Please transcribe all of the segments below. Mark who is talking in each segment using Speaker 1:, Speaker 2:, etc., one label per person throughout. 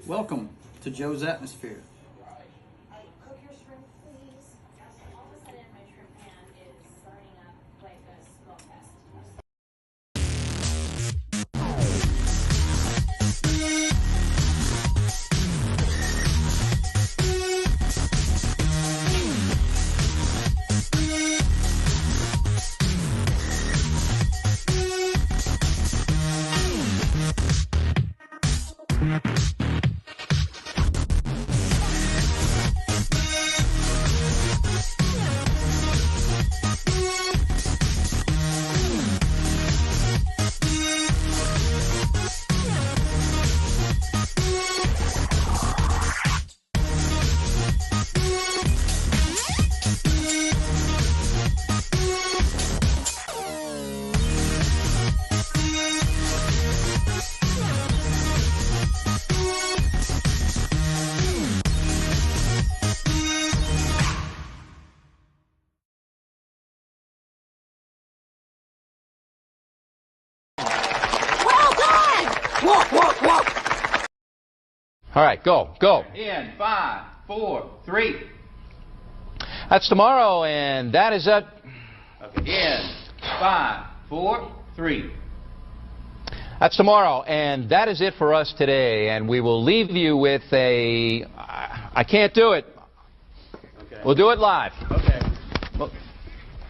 Speaker 1: Welcome to Joe's Atmosphere.
Speaker 2: Cook your shrimp, please. All of a sudden, my shrimp pan is burning up like a smoke fest.
Speaker 3: All right, go.
Speaker 4: In 5, 4, 3.
Speaker 3: That's tomorrow, and that is it.
Speaker 4: Okay. In 5, 4, 3.
Speaker 3: That's tomorrow, and that is it for us today. And we will leave you with a. I can't do it.
Speaker 4: Okay.
Speaker 3: We'll do it live.
Speaker 4: Okay.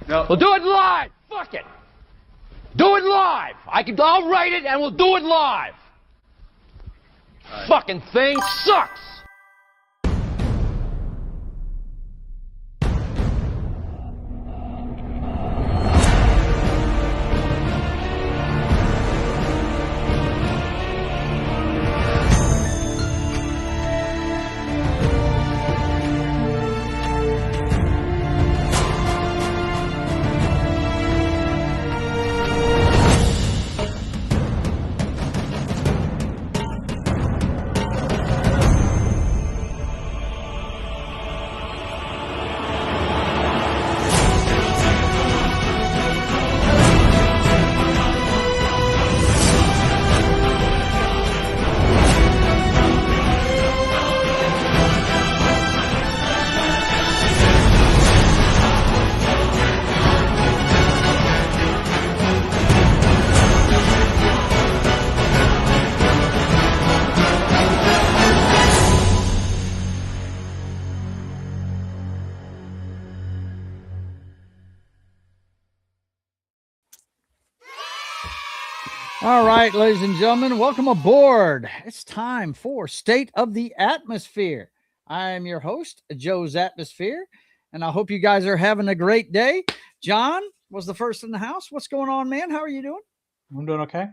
Speaker 4: No.
Speaker 3: We'll do it live. Fuck it. Do it live. I'll write it, and we'll do it live.
Speaker 4: Right.
Speaker 3: Fucking thing sucks.
Speaker 1: All right, ladies and gentlemen, welcome aboard. It's time for State of the Atmosphere. I am your host, Joe's Atmosfere, and I hope you guys are having a great day. John was the first in the house. What's going on, man? How are you doing?
Speaker 5: I'm doing okay.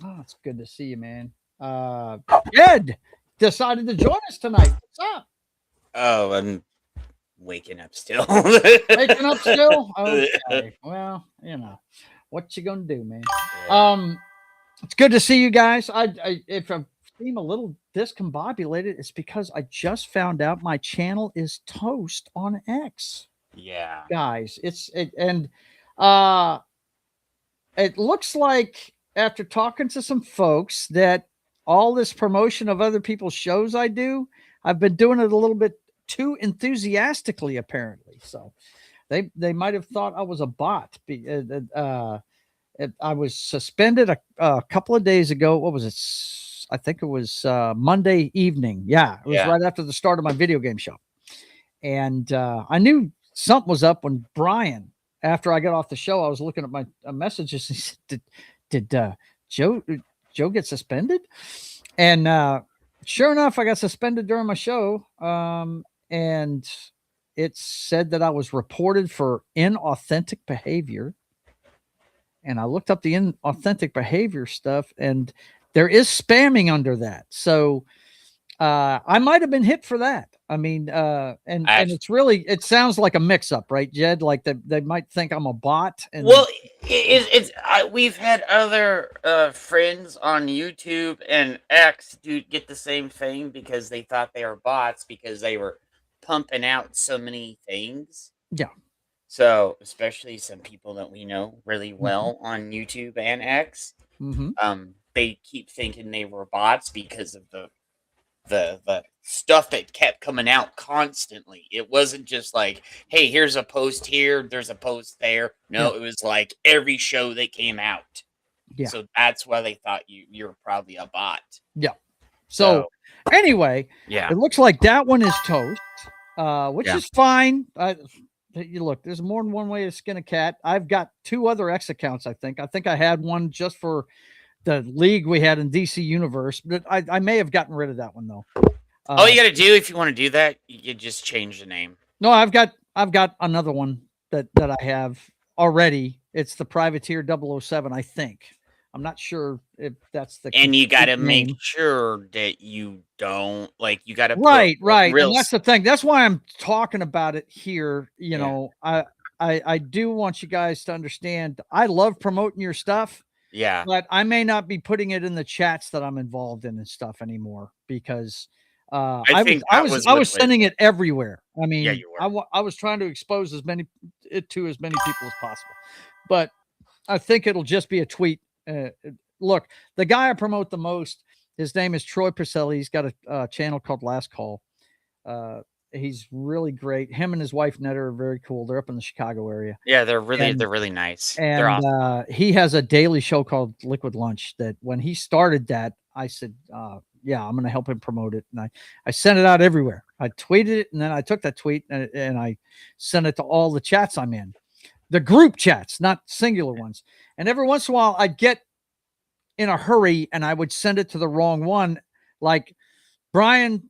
Speaker 1: Oh, it's good to see you, man. Ed decided to join us tonight. What's up?
Speaker 6: Oh, I'm waking up still.
Speaker 1: Waking up still? Okay. Well, you know, what you gonna do, man? It's good to see you guys. If I seem a little discombobulated, it's because I just found out my channel is toast on X.
Speaker 6: Yeah,
Speaker 1: Guys, it looks like after talking to some folks that all this promotion of other people's shows I've been doing it a little bit too enthusiastically, apparently. So they might have thought I was a bot. I was suspended a couple of days ago. What was it? I think it was Monday evening. Yeah, it was right after the start of my video game show. And I knew something was up when Brian, after I got off the show, I was looking at my messages. He said, did Joe get suspended? And sure enough, I got suspended during my show. And it said that I was reported for inauthentic behavior. And I looked up the inauthentic behavior stuff, and there is spamming under that. So I might have been hit for that. I mean, and it's really, it sounds like a mix up, right, Jed? Like they might think I'm a bot. And
Speaker 6: well, we've had other friends on YouTube and X get the same thing because they thought they were bots because they were pumping out so many things.
Speaker 1: Yeah.
Speaker 6: So, especially some people that we know really well on YouTube and X, they keep thinking they were bots because of the stuff that kept coming out constantly. It wasn't just like, hey, here's a post here, there's a post there. No, it was like every show that came out.
Speaker 1: Yeah.
Speaker 6: So that's why they thought you're probably a bot.
Speaker 1: Yeah. So anyway,
Speaker 6: yeah,
Speaker 1: it looks like that one is toast, which is fine. You look, there's more than one way to skin a cat. I've got 2 other X accounts. I think I had one just for the league we had in DC Universe, but I may have gotten rid of that one though.
Speaker 6: All you got to do if you want to do that, you just change the name.
Speaker 1: No, I've got another one that I have already. It's the Privateer 007, I think. I'm not sure if that's the.
Speaker 6: And you got to make sure that you don't you got to
Speaker 1: right. And that's the thing. That's why I'm talking about it here. You know, I do want you guys to understand. I love promoting your stuff.
Speaker 6: Yeah,
Speaker 1: but I may not be putting it in the chats that I'm involved in and stuff anymore because I was sending it everywhere. I mean,
Speaker 6: yeah, you were.
Speaker 1: I was trying to expose as many people as possible, but I think it'll just be a tweet. Look, the guy I promote the most, his name is Troy Purcell. He's got a channel called Last Call. He's really great. Him and his wife Netta are very cool. They're up in the Chicago area.
Speaker 6: Yeah, they're really nice.
Speaker 1: And
Speaker 6: they're awesome.
Speaker 1: He has a daily show called Liquid Lunch that when he started that, I said, yeah, I'm going to help him promote it. And I sent it out everywhere. I tweeted it, and then I took that tweet and I sent it to all the chats I'm in, the group chats, not singular ones. And every once in a while I'd get in a hurry and I would send it to the wrong one. Like Brian,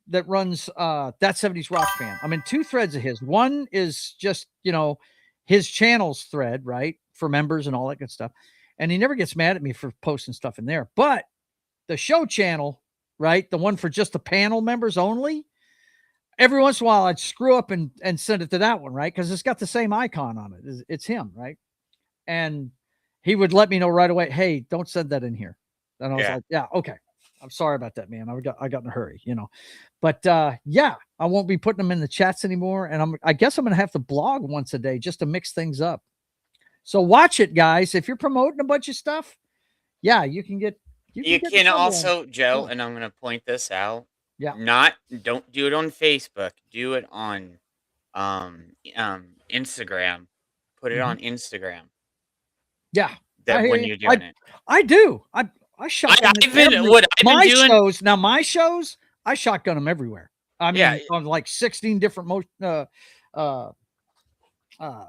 Speaker 1: that runs That 70s Rock Fan. I'm in 2 threads of his. One is just, his channel's thread, right, for members and all that good stuff. And he never gets mad at me for posting stuff in there. But the show channel, right, the one for just the panel members only, every once in a while I'd screw up and send it to that one, right, because it's got the same icon on it. It's him, right? And he would let me know right away, hey, don't send that in here. And I was like, yeah, okay. I'm sorry about that, man. I got in a hurry, but yeah, I won't be putting them in the chats anymore. And I guess I'm going to have to blog once a day just to mix things up. So watch it, guys. If you're promoting a bunch of stuff, yeah, you can get,
Speaker 6: you can also, Joe, and I'm going to point this out.
Speaker 1: Yeah.
Speaker 6: Don't do it on Facebook. Do it on, Instagram. Put it on Instagram.
Speaker 1: Yeah.
Speaker 6: When you're doing it.
Speaker 1: I do. I shotgun my shows. Now my shows, I shotgun them everywhere. I mean, on like 16 different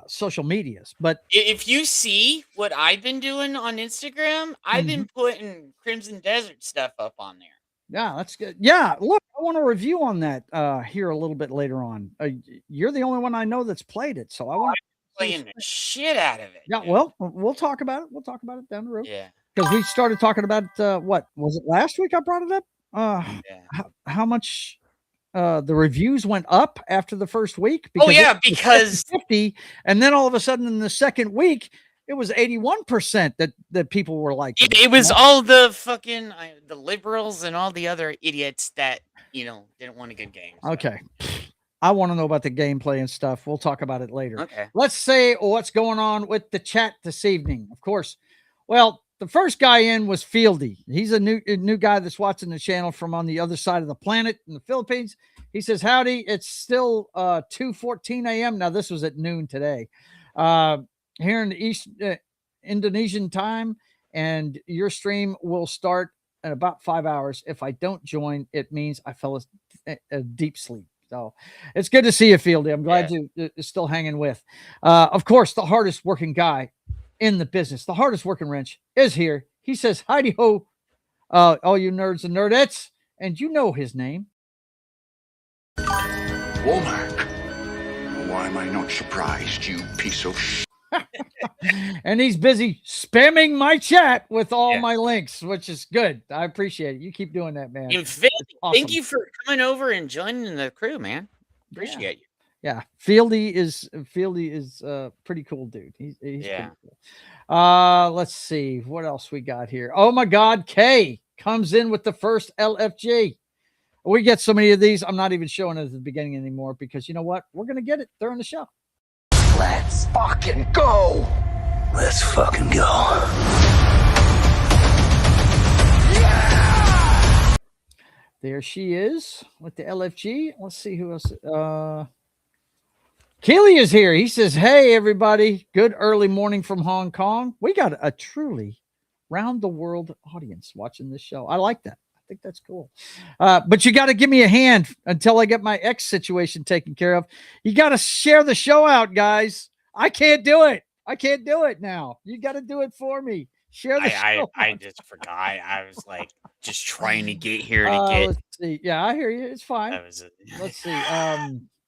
Speaker 1: social medias. But
Speaker 6: if you see what I've been doing on Instagram, I've been putting Crimson Desert stuff up on there.
Speaker 1: Yeah, that's good. Yeah, look, I want a review on that here a little bit later on. You're the only one I know that's played it, so I want
Speaker 6: playing the shit out of it.
Speaker 1: Yeah, well, we'll talk about it. We'll talk about it down the road.
Speaker 6: Yeah.
Speaker 1: Because we started talking about what was it last week? I brought it up. How much the reviews went up after the first week?
Speaker 6: Because
Speaker 1: 50, and then all of a sudden in the second week it was 81% that people were like.
Speaker 6: It was all the fucking the liberals and all the other idiots that didn't want a good game. So.
Speaker 1: Okay. I want to know about the gameplay and stuff. We'll talk about it later.
Speaker 6: Okay.
Speaker 1: Let's say what's going on with the chat this evening. Of course. Well, the first guy in was Fieldy. He's a new guy that's watching the channel from on the other side of the planet in the Philippines. He says, howdy. It's still 2:14 a.m. Now, this was at noon today. Here in the East Indonesian time, and your stream will start in about 5 hours. If I don't join, it means I fell a deep sleep. So it's good to see you, Fieldy. I'm glad you're still hanging with. Of course, the hardest working guy in the business, the hardest working wrench, is here. He says, "Heidi ho, all you nerds and nerdettes," and you know his name.
Speaker 5: Monarch. Why am I not surprised, you piece of
Speaker 1: And he's busy spamming my chat with all my links, which is good. I appreciate it. You keep doing that, man.
Speaker 6: And Phil,
Speaker 1: Awesome.
Speaker 6: thank you for coming over and joining the crew, man. Appreciate you.
Speaker 1: Yeah, Fieldy is pretty cool dude. He's pretty cool. Let's see what else we got here. Oh my God, Kay comes in with the first LFG. We get so many of these. I'm not even showing it at the beginning anymore because you know what? We're gonna get it during the show.
Speaker 5: Let's fucking go. Let's fucking go.
Speaker 1: There she is with the LFG. Let's see who else. Keely is here. He says, hey, everybody. Good early morning from Hong Kong. We got a truly round the world audience watching this show. I like that. I think that's cool. But you got to give me a hand until I get my X situation taken care of. You got to share the show out, guys. I can't do it. I can't do it now. You got to do it for me. Share the show.
Speaker 6: I just forgot. I was like just trying to get here to get.
Speaker 1: Let's see. Yeah, I hear you. It's fine. Let's see.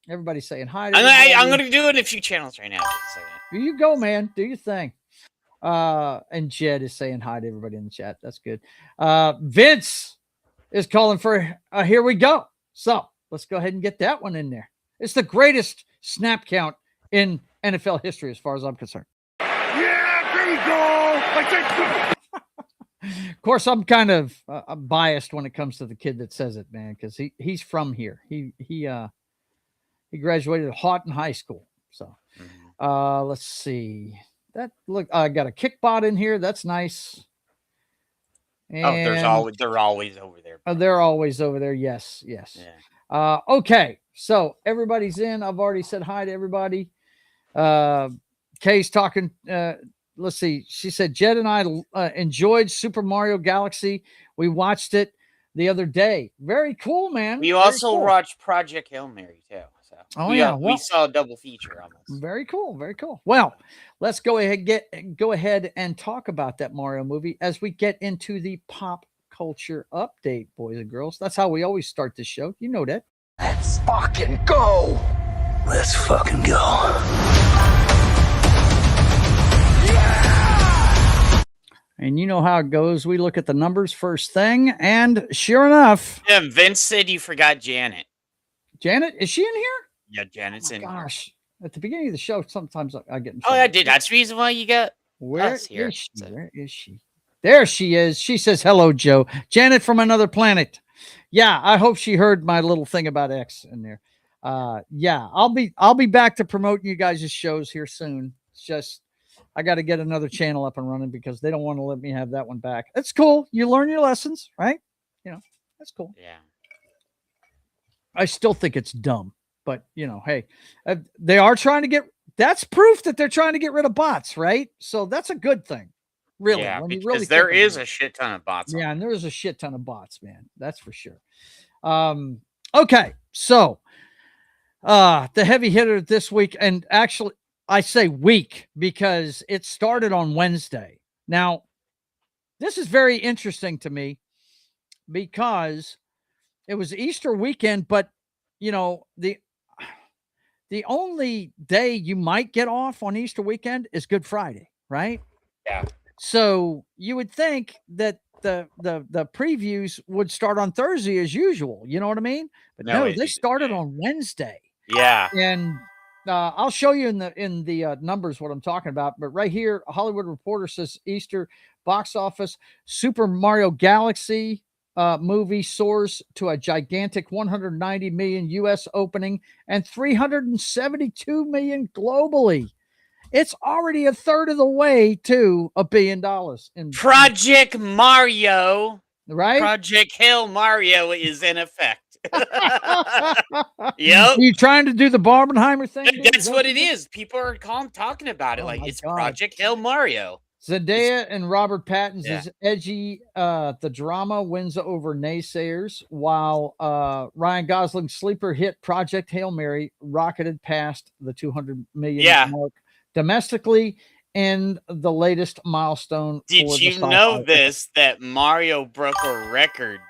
Speaker 1: Everybody's saying hi.
Speaker 6: I'm going to do it in a few channels right now.
Speaker 1: Here you go, man. Do your thing. And Jed is saying hi to everybody in the chat. That's good. Vince is calling for here we go. So let's go ahead and get that one in there. It's the greatest snap count in NFL history, as far as I'm concerned.
Speaker 5: Yeah, there you go.
Speaker 1: Of course, I'm kind of biased when it comes to the kid that says it, man, because he's from here. He graduated Houghton High School. So let's see. That look, I got a kickbot in here. That's nice. And
Speaker 6: they're always over there.
Speaker 1: Oh, they're always over there. Yes. Yeah. Okay. So everybody's in. I've already said hi to everybody. Kay's talking. Let's see. She said, Jed and I enjoyed Super Mario Galaxy. We watched it the other day. Very cool, man.
Speaker 6: We also watched Project Hail Mary too. So we saw a double feature almost.
Speaker 1: Very cool. Very cool. Well, let's go ahead and talk about that Mario movie as we get into the pop culture update, boys and girls. That's how we always start this show. You know that.
Speaker 5: Let's fucking go. Let's fucking go.
Speaker 1: And you know how it goes. We look at the numbers first thing, and sure enough.
Speaker 6: Yeah, Vince said you forgot Janet.
Speaker 1: Janet, is she in here?
Speaker 6: Yeah, Janet's in.
Speaker 1: Gosh, at the beginning of the show, sometimes I get in trouble.
Speaker 6: Oh, I did. That's the reason why you got.
Speaker 1: Where is she? Where is she? There she is. She says, hello, Joe. Janet from another planet. Yeah, I hope she heard my little thing about X in there. Yeah, I'll be back to promote you guys' shows here soon. It's just I got to get another channel up and running because they don't want to let me have that one back. It's cool. You learn your lessons, right? You know, that's cool.
Speaker 6: Yeah.
Speaker 1: I still think it's dumb, but you know, hey, they are trying to get. That's proof that they're trying to get rid of bots, right? So that's a good thing, really.
Speaker 6: Yeah,
Speaker 1: when
Speaker 6: because
Speaker 1: you really
Speaker 6: there is a shit ton of bots.
Speaker 1: Yeah, and there is a shit ton of bots, man. That's for sure. Okay, so the heavy hitter this week, and actually, I say week because it started on Wednesday. Now, this is very interesting to me because it was Easter weekend, but you know, the only day you might get off on Easter weekend is Good Friday, right?
Speaker 6: Yeah.
Speaker 1: So you would think that the previews would start on Thursday as usual. You know what I mean? But no, they started on Wednesday.
Speaker 6: Yeah.
Speaker 1: And I'll show you in the numbers what I'm talking about. But right here, a Hollywood Reporter says Easter box office Super Mario Galaxy movie soars to a gigantic 190 million U.S. opening and 372 million globally. It's already a third of the way to $1 billion. In
Speaker 6: Project Mario,
Speaker 1: right?
Speaker 6: Project Hail Mario is in effect. Yep.
Speaker 1: You trying to do the Barbenheimer thing?
Speaker 6: That's what it is. People are talking about it like it's Project Hail Mario.
Speaker 1: Zendaya and Robert Pattinson's edgy the drama wins over naysayers, while Ryan Gosling's sleeper hit Project Hail Mary rocketed past the 200 million mark domestically and the latest milestone.
Speaker 6: Did you know that Mario broke a record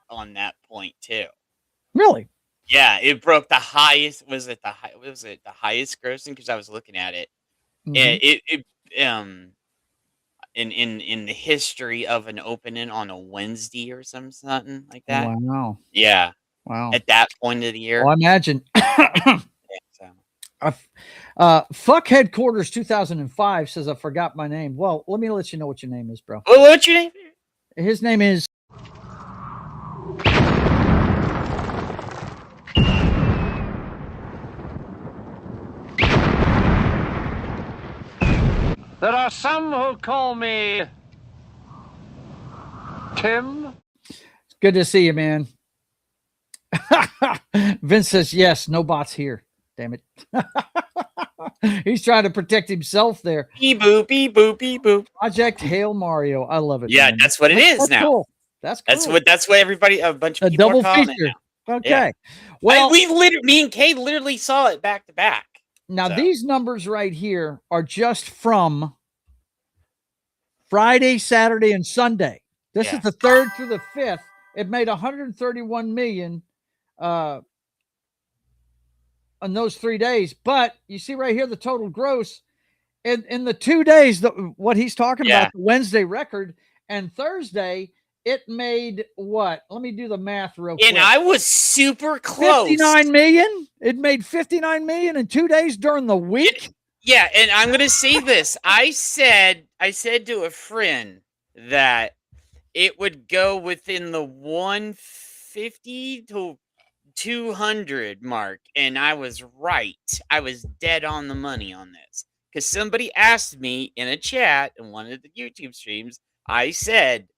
Speaker 6: on that point too?
Speaker 1: Really?
Speaker 6: Yeah, it broke the highest. Was it the highest grossing? Because I was looking at it. In the history of an opening on a Wednesday or something like that.
Speaker 1: Wow.
Speaker 6: Yeah,
Speaker 1: Wow.
Speaker 6: at that point of the year.
Speaker 1: Well, I imagine.
Speaker 6: So.
Speaker 1: Fuck Headquarters 2005 says I forgot my name. Well, let me let you know what your name is, bro.
Speaker 6: Well, what's your name?
Speaker 1: His name is.
Speaker 5: There are some who call me Tim.
Speaker 1: It's good to see you, man. Vince says, yes, no bots here. Damn it. He's trying to protect himself there.
Speaker 6: Beep boop, beep boop, beep boop.
Speaker 1: Project Hail Mario. I love it.
Speaker 6: Yeah,
Speaker 1: man.
Speaker 6: that's what it is now.
Speaker 1: Cool. That's cool.
Speaker 6: That's what everybody, a bunch of
Speaker 1: A
Speaker 6: people
Speaker 1: double
Speaker 6: are calling
Speaker 1: feature.
Speaker 6: it now.
Speaker 1: Okay.
Speaker 6: Yeah.
Speaker 1: Well,
Speaker 6: me and Kay literally saw it back to back.
Speaker 1: now these numbers right here are just from Friday, Saturday, and Sunday. This is the 3rd through the 5th. It made 131 million on those 3 days. But you see right here the total gross in the 2 days. What he's talking about, the Wednesday record and Thursday, it made what? Let me do the math real quick.
Speaker 6: And I was super close.
Speaker 1: 59 million. It made 59 million in 2 days during the week.
Speaker 6: Yeah, and I'm gonna say this. I said to a friend that it would go within the 150 to 200 mark, and I was right. I was dead on the money on this because somebody asked me in a chat in one of the YouTube streams. I said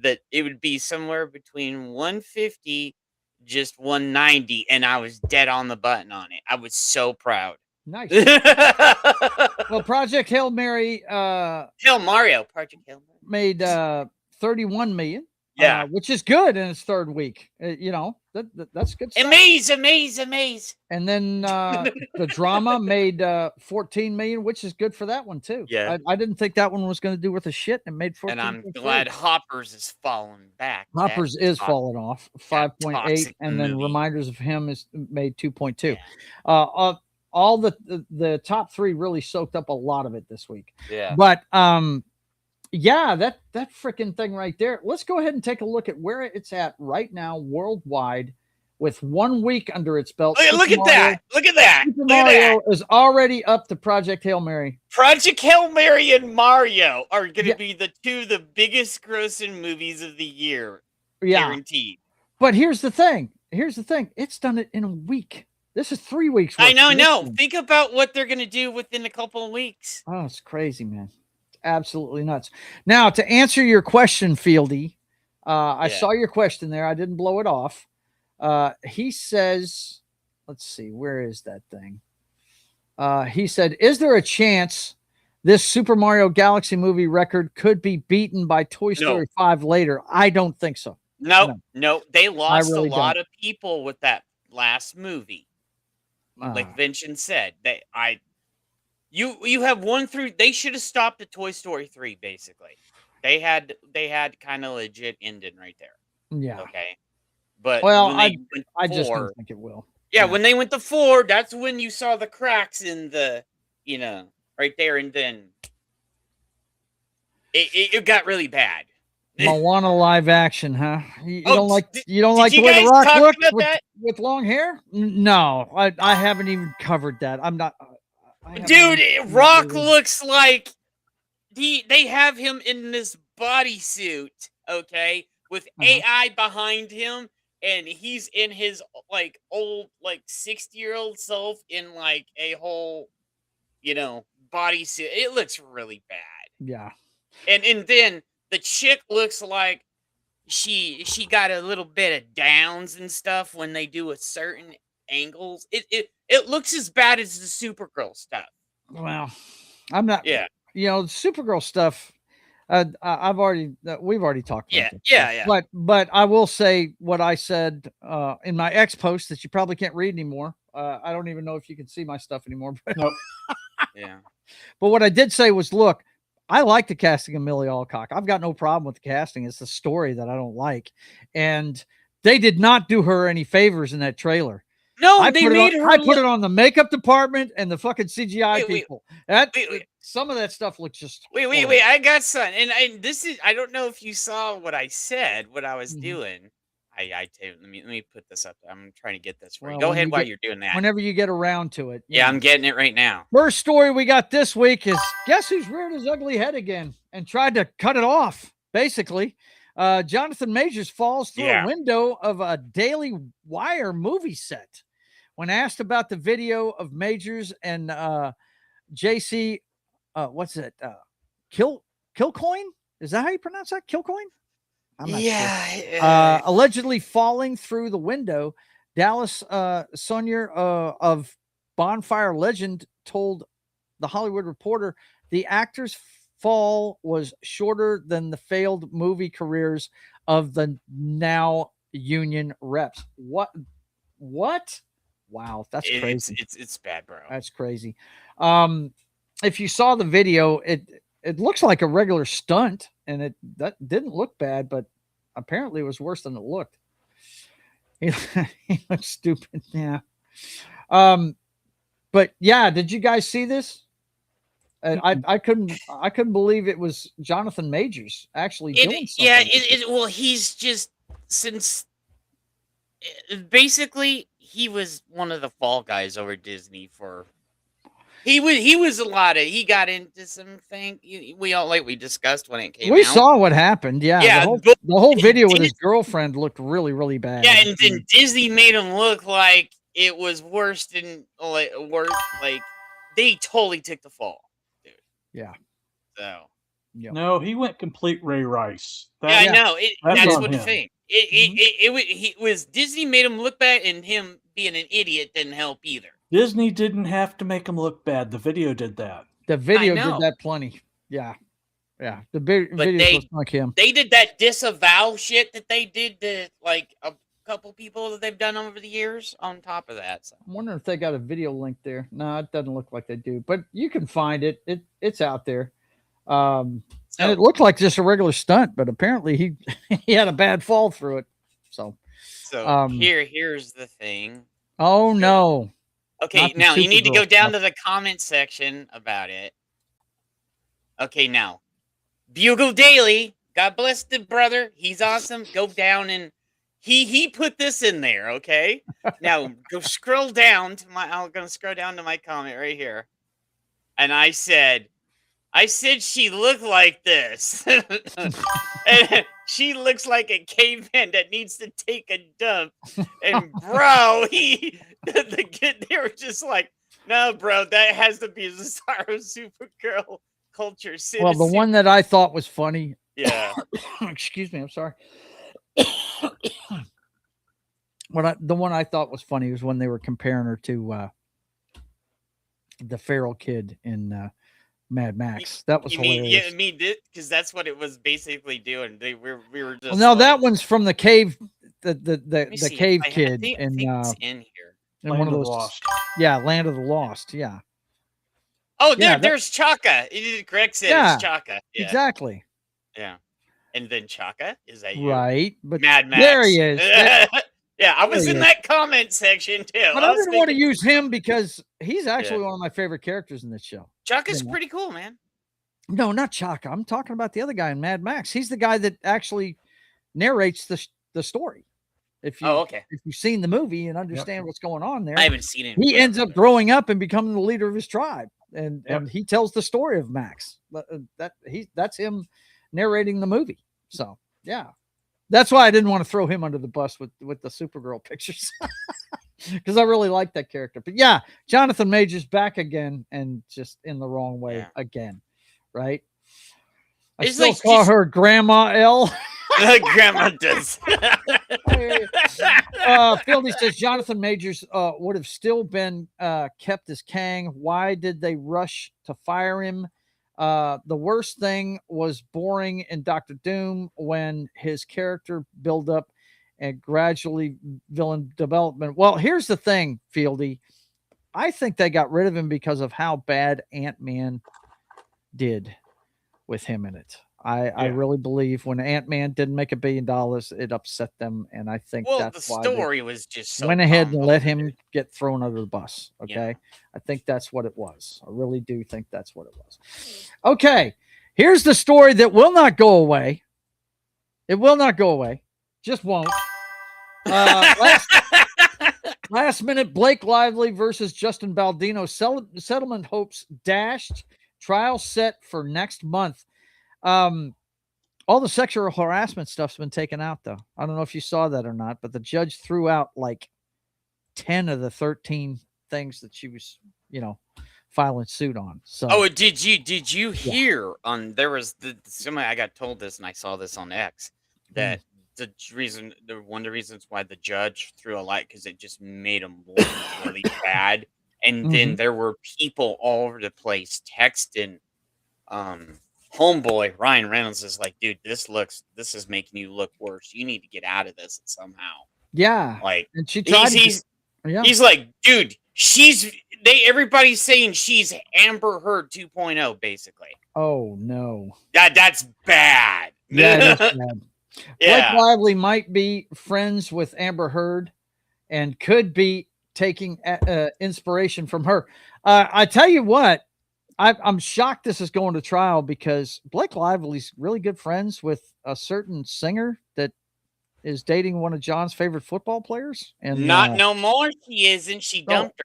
Speaker 6: that it would be somewhere between 150, just 190, and I was dead on the button on it. I was so proud.
Speaker 1: Nice. Well, Project Hail Mary,
Speaker 6: Hail Mario, Project Hail Mary
Speaker 1: made 31 million.
Speaker 6: Yeah,
Speaker 1: which is good in its 3rd week. You know, that's good stuff.
Speaker 6: Amaze.
Speaker 1: And then the drama made 14 million, which is good for that one too.
Speaker 6: Yeah,
Speaker 1: I didn't think that one was going to do worth a shit, and made 14.
Speaker 6: And I'm glad Hoppers is falling back.
Speaker 1: Hoppers is falling off 5.8, and then
Speaker 6: movie.
Speaker 1: Reminders of Him is made 2.2. Yeah. All the top 3 really soaked up a lot of it this week.
Speaker 6: Yeah.
Speaker 1: But yeah, that freaking thing right there. Let's go ahead and take a look at where it's at right now worldwide with 1 week under its belt.
Speaker 6: Look at that.
Speaker 1: Super Mario is already up to Project Hail Mary.
Speaker 6: Project Hail Mary and Mario are going to be the biggest grossing movies of the year.
Speaker 1: Yeah.
Speaker 6: Guaranteed.
Speaker 1: But here's the thing. It's done it in a week. This is 3 weeks.
Speaker 6: I know. Think about what they're going to do within a couple of weeks.
Speaker 1: Oh, it's crazy, man. Absolutely nuts. Now, to answer your question, Fieldy, I saw your question there. I didn't blow it off. He says, let's see, where is that thing? He said, is there a chance this Super Mario Galaxy movie record could be beaten by Toy Story 5 later? I don't think so.
Speaker 6: No. They lost a lot of people with that last movie. Like Vincent said, you have 1 through. They should have stopped at Toy Story 3. Basically, they had kind of legit ending right there.
Speaker 1: Yeah.
Speaker 6: Okay. But
Speaker 1: I just don't think it will.
Speaker 6: Yeah, when they went to 4, that's when you saw the cracks in the, right there, and then it got really bad.
Speaker 1: Moana live action, huh? You don't like the way The Rock looked with long hair? No, I haven't even covered that. I'm not.
Speaker 6: Dude, Rock looks like they have him in this bodysuit, okay, with AI behind him, and he's in his old 60-year-old self in a whole bodysuit. It looks really bad.
Speaker 1: Yeah.
Speaker 6: And then the chick looks like she got a little bit of downs and stuff when they do a certain angles. It looks as bad as the Supergirl stuff.
Speaker 1: Well, I'm not. Yeah. Supergirl stuff. We've already talked about that.
Speaker 6: Yeah.
Speaker 1: But I will say what I said in my X post that you probably can't read anymore. I don't even know if you can see my stuff anymore. But
Speaker 6: nope. Yeah.
Speaker 1: But what I did say was, look, I like the casting of Millie Alcock. I've got no problem with the casting. It's the story that I don't like. And they did not do her any favors in that trailer.
Speaker 6: No, they made her.
Speaker 1: I put it on the makeup department and the fucking CGI people. Some of that stuff looks just.
Speaker 6: Wait. I got some, and this is. I don't know if you saw what I said, what I was doing. Let me put this up. I'm trying to get this for you. Go ahead while you're doing that.
Speaker 1: Whenever you get around to it.
Speaker 6: Yeah, I'm getting it right now.
Speaker 1: First story we got this week is guess who's reared his ugly head again and tried to cut it off. Basically, Jonathan Majors falls through a window of a Daily Wire movie set. When asked about the video of Majors and JC, what's it? Kilcoyne? Is that how you pronounce that? Kilcoyne? I'm not sure. Allegedly falling through the window, Dallas Sonier of Bonfire Legend told The Hollywood Reporter the actor's fall was shorter than the failed movie careers of the now union reps. What? Wow, that's crazy.
Speaker 6: It's bad, bro.
Speaker 1: That's crazy. If you saw the video, it looks like a regular stunt, and that didn't look bad, but apparently it was worse than it looked. He looks stupid. Yeah. But yeah, did you guys see this? And I couldn't believe it was Jonathan Majors actually doing something.
Speaker 6: Yeah, well, he's just basically he was one of the fall guys over Disney for. He got into something we discussed when it came out.
Speaker 1: We saw what happened. Yeah. The whole video with his girlfriend looked really, really bad.
Speaker 6: Yeah. And then Disney made him look like it was worse than worse. Like they totally took the fall, dude.
Speaker 1: Yeah.
Speaker 6: So.
Speaker 1: Yep.
Speaker 7: No, he went complete Ray Rice.
Speaker 6: I know. That's what
Speaker 7: him.
Speaker 6: the thing. It was Disney made him look bad, and him being an idiot didn't help either.
Speaker 7: Disney didn't have to make him look bad. The video did that.
Speaker 1: The video did that plenty. Yeah. Yeah. The video was like him.
Speaker 6: They did that disavow shit that they did to like a couple people that they've done over the years on top of that. So.
Speaker 1: I'm wondering if they got a video link there. No, it doesn't look like they do, but you can find it. It's out there. And it looked like just a regular stunt, but apparently he had a bad fall through it. So
Speaker 6: here's the thing.
Speaker 1: Oh no.
Speaker 6: Okay, now you need to go down to the comment section about it. Okay, now Bugle Daily, God bless the brother, he's awesome. Go down and he put this in there. Okay, now go scroll down to I'm gonna scroll down to my comment right here, and I said she looked like this. And she looks like a caveman that needs to take a dump. And bro, they were just like, no, bro, that has to be the Sorrow Supergirl Culture Sydney.
Speaker 1: Well, the one that I thought was funny.
Speaker 6: Yeah.
Speaker 1: Excuse me, I'm sorry. The one I thought was funny was when they were comparing her to the feral kid in Mad Max. That was hilarious.
Speaker 6: Because that's what it was basically doing. We were just.
Speaker 1: Well, no, that one's from the cave. The cave kid
Speaker 6: I think it's in here.
Speaker 1: In one of those. Lost. Yeah, Land of the Lost. Yeah.
Speaker 6: Oh, there's Chaka. Greg said it's Chaka. Yeah.
Speaker 1: Exactly.
Speaker 6: Yeah, and then Chaka is that you?
Speaker 1: Right, but
Speaker 6: Mad Max.
Speaker 1: There he is.
Speaker 6: Yeah, I was in that comment section too.
Speaker 1: But I didn't want to use him because he's actually one of my favorite characters in this show.
Speaker 6: Chaka's pretty cool, man.
Speaker 1: No, not Chaka. I'm talking about the other guy in Mad Max. He's the guy that actually narrates the story. If you've seen the movie and understand what's going on there.
Speaker 6: I haven't seen it.
Speaker 1: He ends up growing up and becoming the leader of his tribe, and he tells the story of Max. That's him narrating the movie. So yeah. That's why I didn't want to throw him under the bus with the Supergirl pictures, because I really like that character. But yeah, Jonathan Majors back again and just in the wrong way again, right? I still call her Grandma L.
Speaker 6: Grandma does.
Speaker 1: Fieldy says Jonathan Majors would have still been kept as Kang. Why did they rush to fire him? The worst thing was boring in Dr. Doom when his character build up and gradually villain development. Well, here's the thing, Fieldy. I think they got rid of him because of how bad Ant-Man did with him in it. I really believe when Ant-Man didn't make $1 billion, it upset them, and I think
Speaker 6: Well,
Speaker 1: that's
Speaker 6: the
Speaker 1: why they
Speaker 6: story was just so
Speaker 1: went ahead and let him
Speaker 6: convoluted.
Speaker 1: get thrown under the bus. Okay,
Speaker 6: Yeah.
Speaker 1: I think that's what it was. I really do think that's what it was. Okay, here's the story that will not go away. It will not go away. Just won't. Last minute, Blake Lively versus Justin Baldino settlement hopes dashed. Trial set for next month. All the sexual harassment stuff's been taken out, though. I don't know if you saw that or not, but the judge threw out like 10 of the 13 things that she was, filing suit on. So,
Speaker 6: oh, did you hear on there was somebody I got told this and I saw this on X that one of the reasons why the judge threw a light because it just made him look really bad, and then there were people all over the place texting. Homeboy Ryan Reynolds is like, dude, this is making you look worse. You need to get out of this somehow.
Speaker 1: Yeah,
Speaker 6: like,
Speaker 1: and she tried.
Speaker 6: He's like, dude, everybody's saying she's Amber Heard 2.0, basically.
Speaker 1: Oh no,
Speaker 6: that's bad.
Speaker 1: Yeah, that's bad.
Speaker 6: Yeah.
Speaker 1: Blake Lively might be friends with Amber Heard, and could be taking inspiration from her. I tell you what. I'm shocked this is going to trial because Blake Lively's really good friends with a certain singer that is dating one of John's favorite football players. And
Speaker 6: not no more. She isn't. She dumped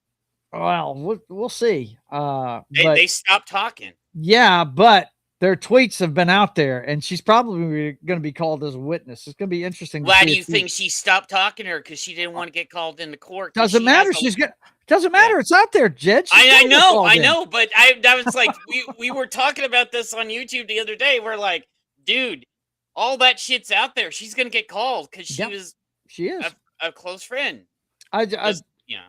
Speaker 1: her. Well, we'll see.
Speaker 6: They stopped talking.
Speaker 1: Yeah, but their tweets have been out there, and she's probably going to be called as a witness. It's going to be interesting.
Speaker 6: Why do you think she stopped talking to her? Because she didn't want to get called into court.
Speaker 1: Doesn't matter. Doesn't matter. Yeah. It's out there, Jed.
Speaker 6: I know, but that was like we were talking about this on YouTube the other day. We're like, dude, all that shit's out there. She's gonna get called because she is a close friend.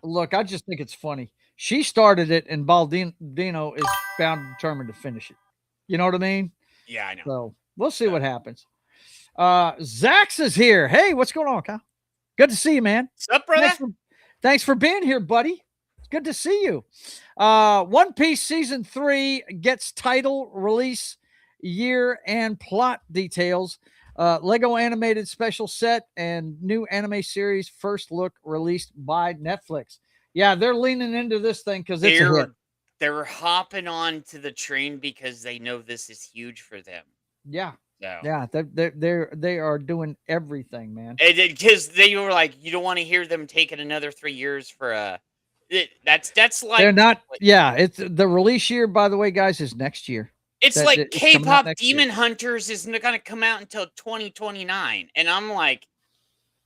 Speaker 1: Look, I just think it's funny. She started it, and Baldino is bound and determined to finish it. You know what I mean?
Speaker 6: Yeah, I know.
Speaker 1: So we'll see what happens. Zax is here. Hey, what's going on, Kyle? Good to see you, man.
Speaker 6: What's up, brother?
Speaker 1: Thanks for being here, buddy. It's good to see you. One Piece Season 3 gets title, release, year, and plot details. Lego animated special set and new anime series first look released by Netflix. Yeah, they're leaning into this thing because it's a hit.
Speaker 6: They're hopping on to the train because they know this is huge for them.
Speaker 1: Yeah.
Speaker 6: So.
Speaker 1: Yeah, they are doing everything, man.
Speaker 6: Because they were like, you don't want to hear them taking another 3 years for that's like
Speaker 1: they're not. Yeah, it's the release year. By the way, guys, is next year.
Speaker 6: It's like K-pop Demon Hunters isn't going to come out until 2029, and I'm like,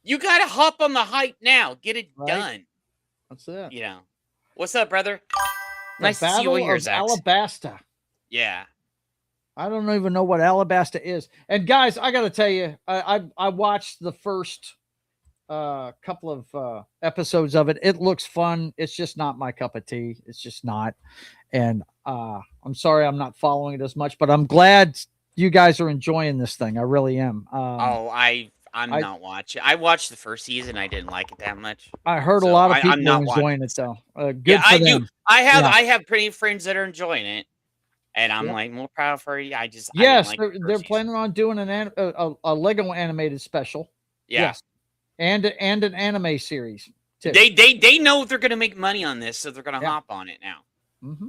Speaker 6: you got to hop on the hype now, get it done.
Speaker 1: That's it.
Speaker 6: You know, what's up, brother? Nice to see you here, Zach.
Speaker 1: Alabasta.
Speaker 6: Yeah.
Speaker 1: I don't even know what Alabasta is. And guys, I got to tell you, I watched the first couple of episodes of it. It looks fun. It's just not my cup of tea. It's just not. And I'm sorry I'm not following it as much, but I'm glad you guys are enjoying this thing. I really am.
Speaker 6: I'm not watching. I watched the first season. I didn't like it that much.
Speaker 1: I heard a lot of people enjoying it, though. Good for them.
Speaker 6: I have pretty friends that are enjoying it. And I'm like, more proud for you.
Speaker 1: Yes, they're planning on doing a Lego animated special.
Speaker 6: Yeah.
Speaker 1: Yes. And an anime series too.
Speaker 6: They know they're going to make money on this, so they're going to hop on it now.
Speaker 1: Mm-hmm.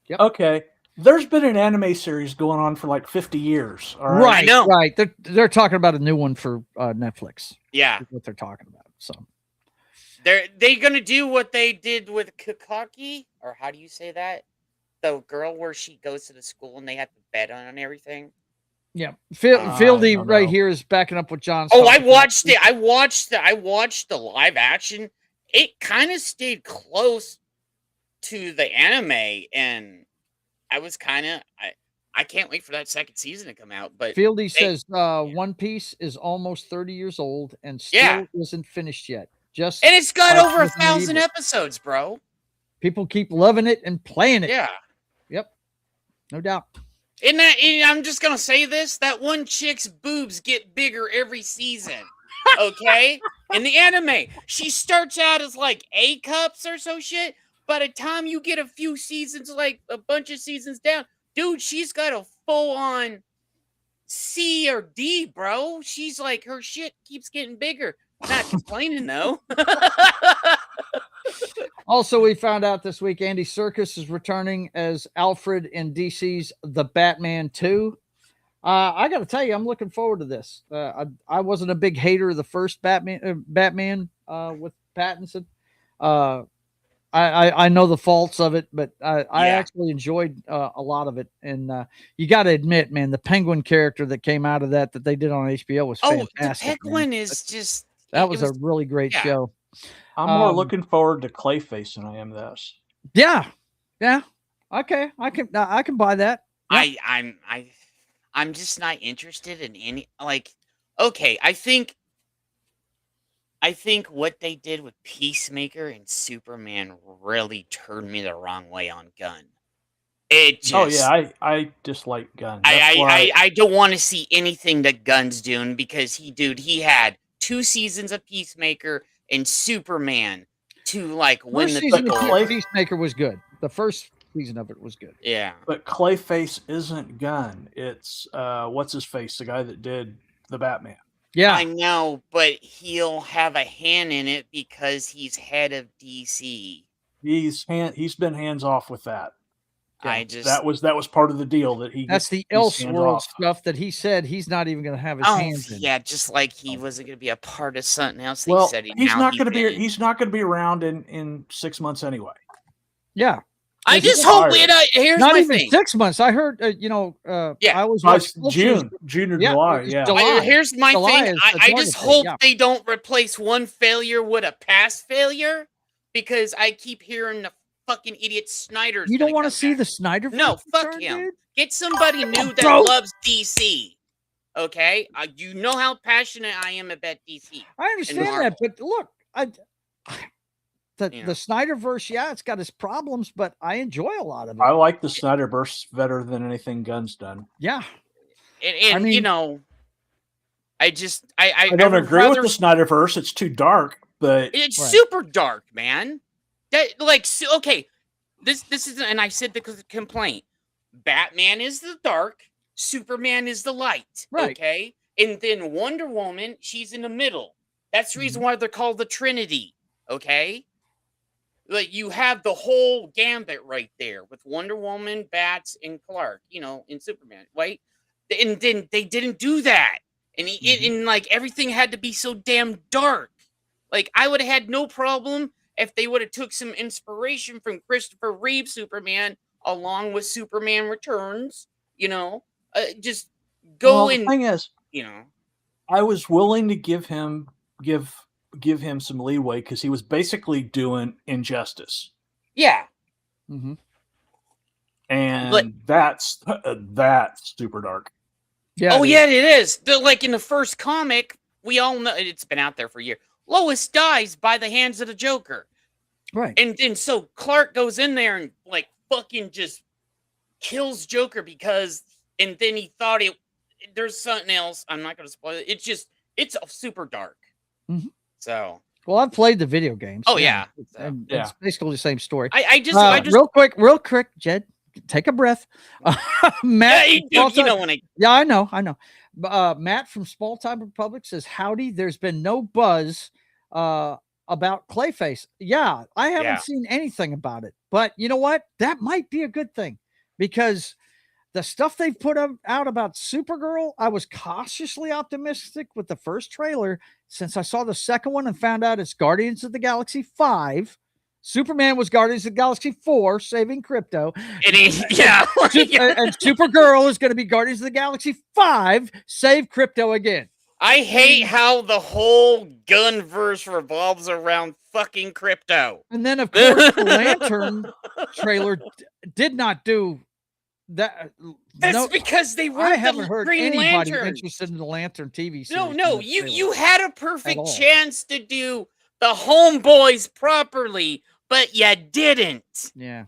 Speaker 1: Yep.
Speaker 7: Okay. There's been an anime series going on for like 50 years. All right.
Speaker 1: Right. I know. Right. They're talking about a new one for Netflix.
Speaker 6: Yeah.
Speaker 1: That's what they're talking about. So
Speaker 6: they're going to do what they did with Kakaki, or how do you say that? The girl where she goes to the school and they have to bet on everything.
Speaker 1: Yeah, Fieldy right here is backing up what John's.
Speaker 6: Oh, I watched it. I watched the live action. It kind of stayed close to the anime, and I was kind of I can't wait for that second season to come out. But
Speaker 1: Fieldy says One Piece is almost 30 years old and still isn't finished yet. And
Speaker 6: it's got over 1,000 episodes, bro.
Speaker 1: People keep loving it and playing it.
Speaker 6: Yeah.
Speaker 1: Yep. No doubt.
Speaker 6: I'm just gonna say this: that one chick's boobs get bigger every season. Okay, in the anime, she starts out as like A cups or so shit. By the time you get a few seasons, like a bunch of seasons down, dude, she's got a full on C or D, bro. She's like, her shit keeps getting bigger. Not complaining though.
Speaker 1: Also, we found out this week Andy Serkis is returning as Alfred in DC's The Batman 2. I got to tell you, I'm looking forward to this. I wasn't a big hater of the first Batman with Pattinson. I know the faults of it, but I actually enjoyed a lot of it. And you got to admit, man, the Penguin character that came out of that they did on HBO was fantastic.
Speaker 6: The Penguin is just
Speaker 1: that was a really great show.
Speaker 7: I'm more looking forward to Clayface than I am this.
Speaker 1: Yeah. Okay, I can buy that. Yep.
Speaker 6: I'm just not interested in any okay, I think what they did with Peacemaker and Superman really turned me the wrong way on Gunn. It just
Speaker 7: I dislike Gunn.
Speaker 6: I don't want to see anything that Gunn's doing because he had 2 seasons of Peacemaker and Superman to win the
Speaker 1: title. Peacemaker was good. The first season of it was good.
Speaker 6: Yeah.
Speaker 7: But Clayface isn't Gunn. It's what's his face, the guy that did the Batman.
Speaker 1: Yeah.
Speaker 6: I know, but he'll have a hand in it because he's head of DC.
Speaker 7: He's been hands off with that.
Speaker 6: Yeah.
Speaker 7: That was part of the deal that
Speaker 1: that's the Elseworld stuff that he said he's not even going to have his hands in.
Speaker 6: Yeah, just like he wasn't going to be a part of something else.
Speaker 7: Well,
Speaker 6: said
Speaker 7: he's not going to be around in 6 months anyway.
Speaker 1: Yeah.
Speaker 6: I just hope here's
Speaker 1: not
Speaker 6: my
Speaker 1: even
Speaker 6: thing.
Speaker 1: 6 months. I heard, I was watching
Speaker 7: June or July. Yeah.
Speaker 1: July.
Speaker 6: Here's my thing. I just hope
Speaker 1: yeah.
Speaker 6: they don't replace one failure with a past failure because I keep hearing the fucking idiot Snyder's.
Speaker 1: You don't want to see the Snyder?
Speaker 6: No, fuck him. Dude? Get somebody new that loves DC. Okay, you know how passionate I am about DC.
Speaker 1: I understand that, but look, the Snyderverse, it's got its problems, but I enjoy a lot of it.
Speaker 7: I like the Snyderverse better than anything Gunn's done.
Speaker 1: Yeah,
Speaker 6: and I mean, I
Speaker 7: don't agree with the Snyderverse. It's too dark, but
Speaker 6: it's super dark, man. Okay, this is, and I said the complaint. Batman is the dark, Superman is the light.
Speaker 1: Right.
Speaker 6: Okay, and then Wonder Woman, she's in the middle. That's the reason why they're called the Trinity. Okay. You have the whole gambit right there with Wonder Woman, Bats, and Clark, in Superman, right? And then they didn't do that. And everything had to be so damn dark. I would have had no problem if they would have took some inspiration from Christopher Reeve Superman along with Superman Returns, just go
Speaker 7: The thing is, I was willing to give him some leeway because he was basically doing Injustice.
Speaker 6: Yeah.
Speaker 1: Mm-hmm.
Speaker 7: And that's super dark.
Speaker 1: Yeah.
Speaker 6: It is. In the first comic, we all know it's been out there for a year. Lois dies by the hands of the Joker.
Speaker 1: Right.
Speaker 6: And then so Clark goes in there and fucking just kills Joker and then he thought there's something else. I'm not going to spoil it. It's super dark.
Speaker 1: Mm-hmm.
Speaker 6: So.
Speaker 1: Well, I've played the video games.
Speaker 6: Oh yeah.
Speaker 1: It's basically the same story.
Speaker 6: I just
Speaker 1: real quick, Jed, take a breath. Matt, I know. Matt from Small Time Republic says, "Howdy, there's been no buzz about Clayface." Yeah, I haven't seen anything about it, but you know what? That might be a good thing because the stuff they've put out about Supergirl, I was cautiously optimistic with the first trailer. Since I saw the second one and found out it's Guardians of the Galaxy 5, Superman was Guardians of the Galaxy 4, saving Crypto.
Speaker 6: And
Speaker 1: Supergirl is going to be Guardians of the Galaxy 5, save Crypto again.
Speaker 6: I hate how the whole Gunverse revolves around fucking Crypto.
Speaker 1: And then, of course, the Lantern trailer did not do that.
Speaker 6: That's because they weren't.
Speaker 1: I haven't heard
Speaker 6: Green
Speaker 1: anybody
Speaker 6: Lantern.
Speaker 1: interested in the Lantern TV series.
Speaker 6: No, you had a perfect chance to do the Homeboys properly, but you didn't.
Speaker 1: Yeah.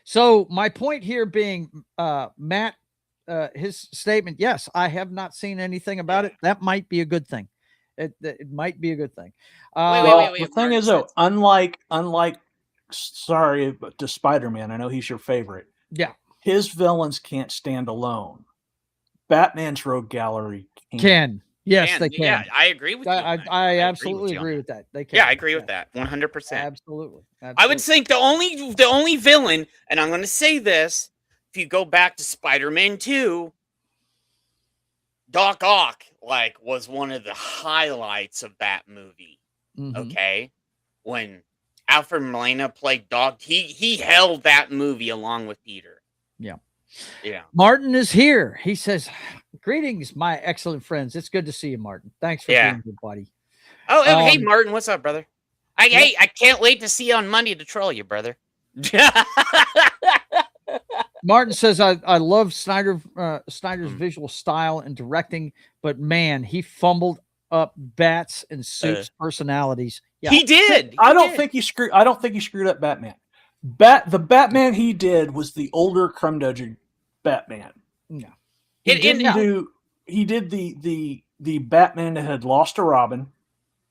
Speaker 1: So my point here being, Matt, his statement, yes, I have not seen anything about it. That might be a good thing. It might be a good thing.
Speaker 7: Wait, the thing is, though, unlike, sorry, but to Spider-Man, I know he's your favorite.
Speaker 1: Yeah.
Speaker 7: His villains can't stand alone. Batman's Rogue Gallery
Speaker 1: can. Yes, they can.
Speaker 6: Yeah, I agree with you.
Speaker 1: I absolutely agree with that. They can.
Speaker 6: Yeah, I agree with that 100%.
Speaker 1: Absolutely.
Speaker 6: I would think the only villain, and I'm going to say this, if you go back to Spider-Man 2, Doc Ock was one of the highlights of that movie. Okay, when Alfred Molina played Doc, he held that movie along with Peter. Yeah.
Speaker 1: Martin is here. He says, "Greetings, my excellent friends. It's good to see you, Martin. Thanks for being here, buddy."
Speaker 6: Oh, hey, Martin, what's up, brother? Hey, I can't wait to see you on Monday to troll you, brother.
Speaker 1: Martin says, I love Snyder's visual style and directing, but man, he fumbled up Bats and Suit's personalities. Yeah.
Speaker 6: He did.
Speaker 7: I don't think he screwed up Batman. The Batman he did was the older Crumdudgeon Batman.
Speaker 1: Yeah.
Speaker 7: He did the Batman that had lost to Robin.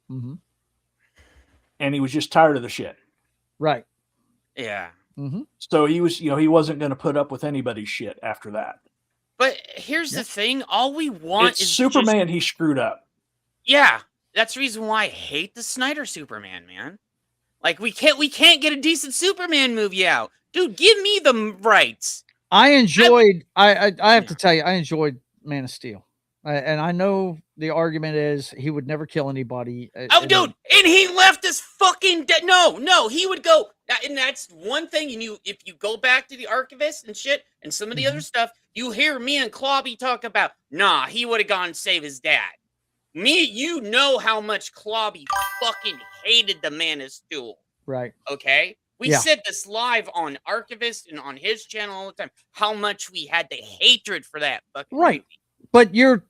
Speaker 7: And he was just tired of the shit.
Speaker 1: Right.
Speaker 6: Yeah.
Speaker 7: So he wasn't going to put up with anybody's shit after that.
Speaker 6: But here's the thing: all we want is
Speaker 7: Superman. He screwed up.
Speaker 6: Yeah, that's the reason why I hate the Snyder Superman, man. Like we can't get a decent Superman movie out, dude. Give me the rights.
Speaker 1: I enjoyed. I have to tell you, I enjoyed Man of Steel, and I know the argument is he would never kill anybody.
Speaker 6: Dude, and he left us fucking dead. No, he would go. And that's one thing. And if you go back to the Archivist and shit, and some of the other stuff, you hear me and Clobby talk about. Nah, he would have gone and saved his dad. You know how much Clobby fucking hated the Man of Steel.
Speaker 1: Right.
Speaker 6: Okay. We said this live on Archivist and on his channel all the time. How much we had the hatred for that fucking movie.
Speaker 1: But you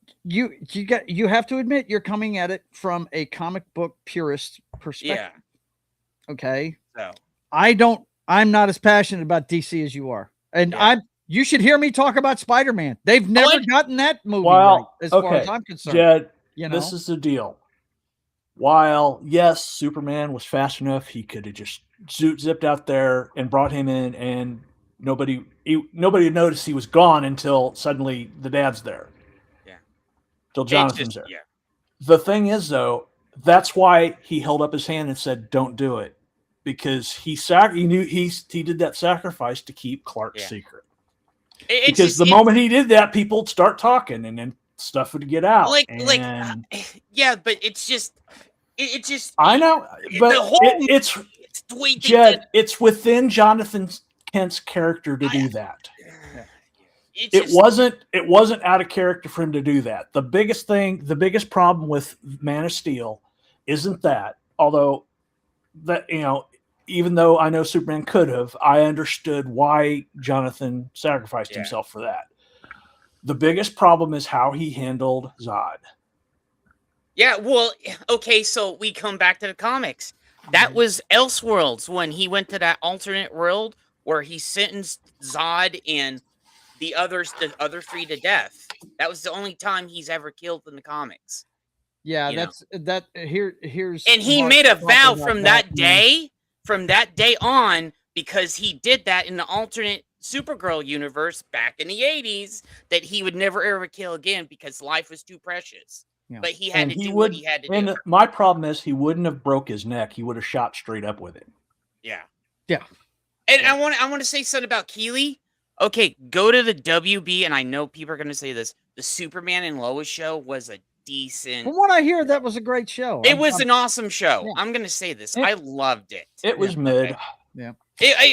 Speaker 1: have to admit you're coming at it from a comic book purist perspective. Yeah. Okay. So I'm not as passionate about DC as you are. And you should hear me talk about Spider-Man. They've never gotten that movie right, as far as I'm concerned.
Speaker 7: Jed, this is the deal. While yes, Superman was fast enough, he could have just zipped out there and brought him in, and nobody noticed he was gone until suddenly the dad's there. Yeah. Till Jonathan's there. Yeah. The thing is, though, that's why he held up his hand and said, "Don't do it," because he knew he did that sacrifice to keep Clark's secret. Because the moment he did that, people would start talking, and then stuff would get out.
Speaker 6: Yeah, but it's just.
Speaker 7: I know, but it's Jed. It's within Jonathan Kent's character to do that. It wasn't out of character for him to do that. The biggest problem with Man of Steel isn't that. Although even though I know Superman could have, I understood why Jonathan sacrificed himself for that. The biggest problem is how he handled Zod.
Speaker 6: Yeah, well, okay, so we come back to the comics. That was Elseworlds when he went to that alternate world where he sentenced Zod and the other three to death. That was the only time he's ever killed in the comics.
Speaker 1: Yeah, here's
Speaker 6: and he made a vow from that day on, because he did that in the alternate Supergirl universe back in the 80s, that he would never ever kill again because life was too precious. Yeah. But he had to do what he had to do.
Speaker 7: And my problem is he wouldn't have broke his neck. He would have shot straight up with it.
Speaker 6: Yeah. Yeah. And I want to say something about Keeley. Okay, go to the WB, and I know people are going to say this. The Superman and Lois show was a decent.
Speaker 1: From what I hear, that was a great show.
Speaker 6: It was an awesome show. Yeah. I'm going to say this. I loved it.
Speaker 7: It was mid. Okay.
Speaker 1: Yeah.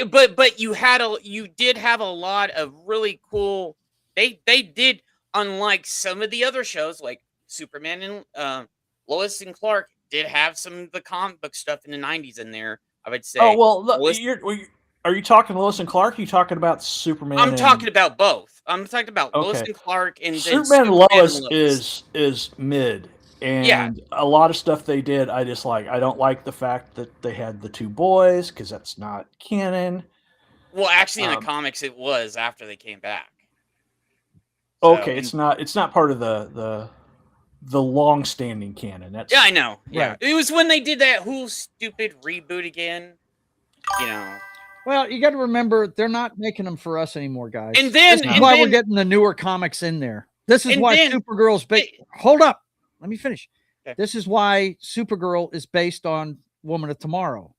Speaker 6: But you did have a lot of really cool. They did, unlike some of the other shows like Superman and Lois and Clark, did have some of the comic book stuff in the 90s in there, I would say.
Speaker 7: Oh, well, look, are you talking Lois and Clark? Or are you talking about Superman?
Speaker 6: I'm talking about both. I'm talking about Lois and Clark and
Speaker 7: Superman and Lois is mid. And a lot of stuff they did, I dislike. I don't like the fact that they had the two boys, because that's not canon.
Speaker 6: Well, actually, in the comics, it was after they came back. So,
Speaker 7: okay, it's not part of the long-standing canon. That's
Speaker 6: I know. Yeah, right. It was when they did that whole stupid reboot again.
Speaker 1: Well, you got to remember, they're not making them for us anymore, guys.
Speaker 6: And then
Speaker 1: that's why we're getting the newer comics in there. This is
Speaker 6: And
Speaker 1: why
Speaker 6: then-
Speaker 1: Supergirl's based. Hold up. Let me finish.
Speaker 6: Okay.
Speaker 1: This is why Supergirl is based on Woman of Tomorrow.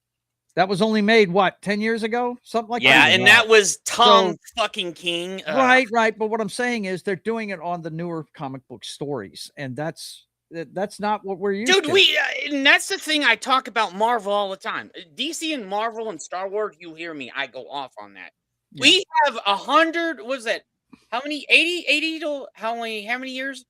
Speaker 1: That was only made, what, 10 years ago? Something like
Speaker 6: Yeah,
Speaker 1: that?
Speaker 6: and that was Tom fucking King.
Speaker 1: Right. But what I'm saying is they're doing it on the newer comic book stories, and that's not what we're used to.
Speaker 6: Dude, and that's the thing I talk about Marvel all the time. DC and Marvel and Star Wars, you hear me, I go off on that.
Speaker 1: Yeah.
Speaker 6: We have 100, what was that? How many? 80 to how many years,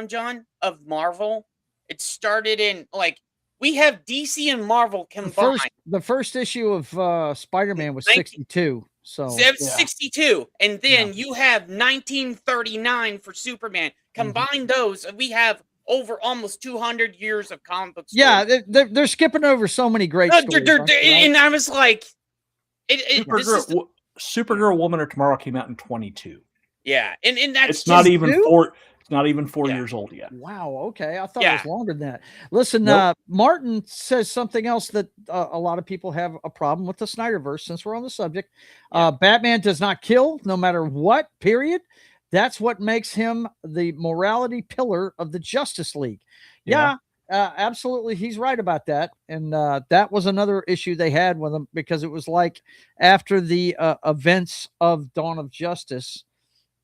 Speaker 6: John, of Marvel? It started in, like, we have DC and Marvel combined.
Speaker 1: The first issue of Spider-Man was 62. So
Speaker 6: 62. And then you have 1939 for Superman. Combine those, and we have over almost 200 years of comic book stories.
Speaker 1: Yeah, they're skipping over so many great stories.
Speaker 6: And I was like,
Speaker 7: Supergirl Woman of Tomorrow came out in 22.
Speaker 6: Yeah, and that's
Speaker 7: it's not even four. It's not even 4 years old yet.
Speaker 1: Wow. Okay, I thought it was longer than that. Listen,
Speaker 7: Nope.
Speaker 1: Martin says something else that a lot of people have a problem with the Snyderverse. Since we're on the subject, Batman does not kill, no matter what. Period. That's what makes him the morality pillar of the Justice League. Yeah. Absolutely, he's right about that, and that was another issue they had with him, because it was like after the events of Dawn of Justice,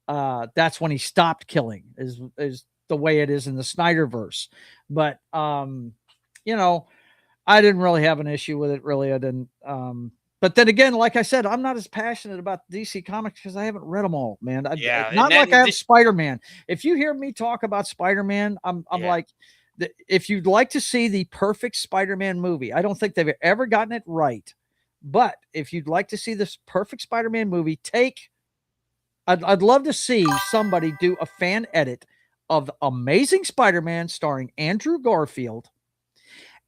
Speaker 1: that's when he stopped killing. Is the way it is in the Snyderverse. But you know, I didn't really have an issue with it. Really, I didn't. But then again, like I said, I'm not as passionate about DC Comics because I haven't read them all, man. Not like I have Spider-Man. If you hear me talk about Spider-Man, I'm like, if you'd like to see the perfect Spider-Man movie, I don't think they've ever gotten it right. But if you'd like to see this perfect Spider-Man movie, I'd love to see somebody do a fan edit of Amazing Spider-Man starring Andrew Garfield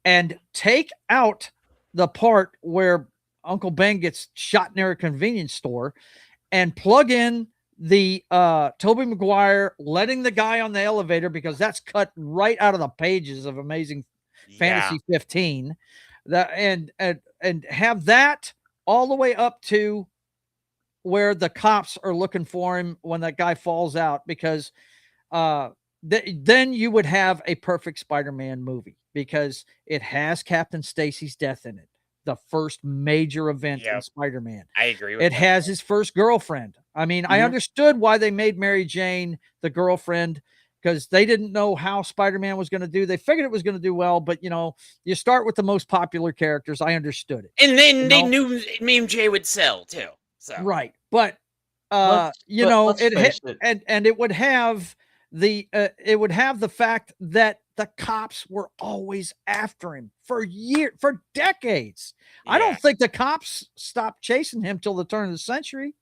Speaker 1: and take out the part where Uncle Ben gets shot near a convenience store and plug in the Tobey Maguire letting the guy on the elevator, because that's cut right out of the pages of Amazing Fantasy 15. And have that all the way up to where the cops are looking for him when that guy falls out, because then you would have a perfect Spider-Man movie, because it has Captain Stacy's death in it. The first major event in Spider-Man.
Speaker 6: I agree with
Speaker 1: it.
Speaker 6: that.
Speaker 1: Has his first girlfriend. I mean, I understood why they made Mary Jane the girlfriend, because they didn't know how Spider-Man was going to do. They figured it was going to do well, but you know, you start with the most popular characters. I understood it.
Speaker 6: And then they knew MJ would sell too. So
Speaker 1: right. But it would have the fact that the cops were always after him for decades. I don't think the cops stopped chasing him till the turn of the century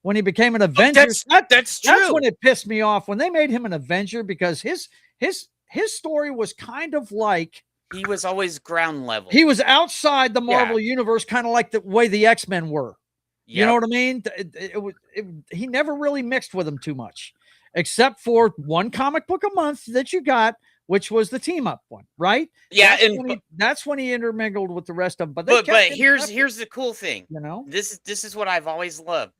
Speaker 1: when he became an Avenger.
Speaker 6: That's true.
Speaker 1: That's when it pissed me off, when they made him an Avenger, because his story was kind of like,
Speaker 6: he was always ground level.
Speaker 1: He was outside the Marvel universe, kind of like the way the X-Men were. You know what I mean? He never really mixed with them too much, except for one comic book a month that you got, which was the team up one, right?
Speaker 6: Yeah,
Speaker 1: that's when he intermingled with the rest of them.
Speaker 6: But here's the cool thing.
Speaker 1: You know,
Speaker 6: this is what I've always loved.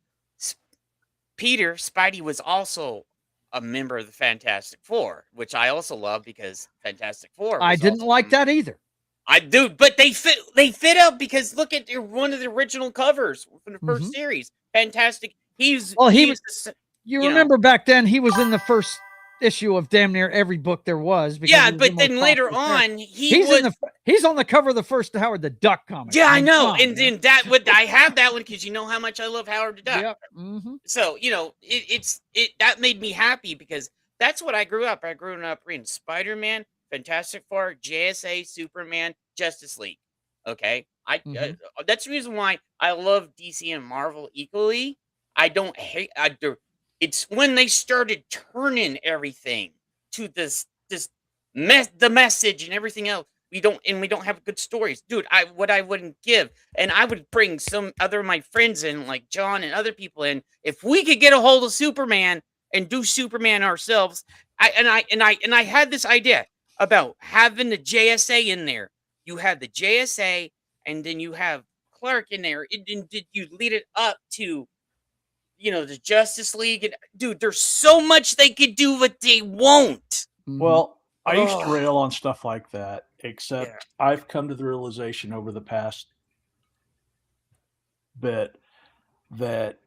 Speaker 6: Peter Spidey was also a member of the Fantastic Four, which I also love, because Fantastic Four.
Speaker 1: I didn't like that either.
Speaker 6: I do, but they fit up, because look at one of the original covers from the first series. Fantastic.
Speaker 1: Remember back then he was in the first issue of damn near every book there was.
Speaker 6: But then later on
Speaker 1: he's on the cover of the first Howard the Duck comic.
Speaker 6: Yeah, I know. And then I have that one because you know how much I love Howard the Duck.
Speaker 1: Yep.
Speaker 6: So that made me happy, because that's what I grew up. I grew up reading Spider-Man, Fantastic Four, JSA, Superman, Justice League. Okay, that's the reason why I love DC and Marvel equally. I don't hate. It's when they started turning everything to the message and everything else. We don't have good stories, dude. I wouldn't give, and I would bring some other of my friends in, like John and other people in, if we could get a hold of Superman and do Superman ourselves. I had this idea about having the JSA in there. You have the JSA, and then you have Clark in there. Did you lead it up to the Justice League. And, dude, there's so much they could do, but they won't.
Speaker 7: Well, I used to rail on stuff like that, except I've come to the realization over the past bit that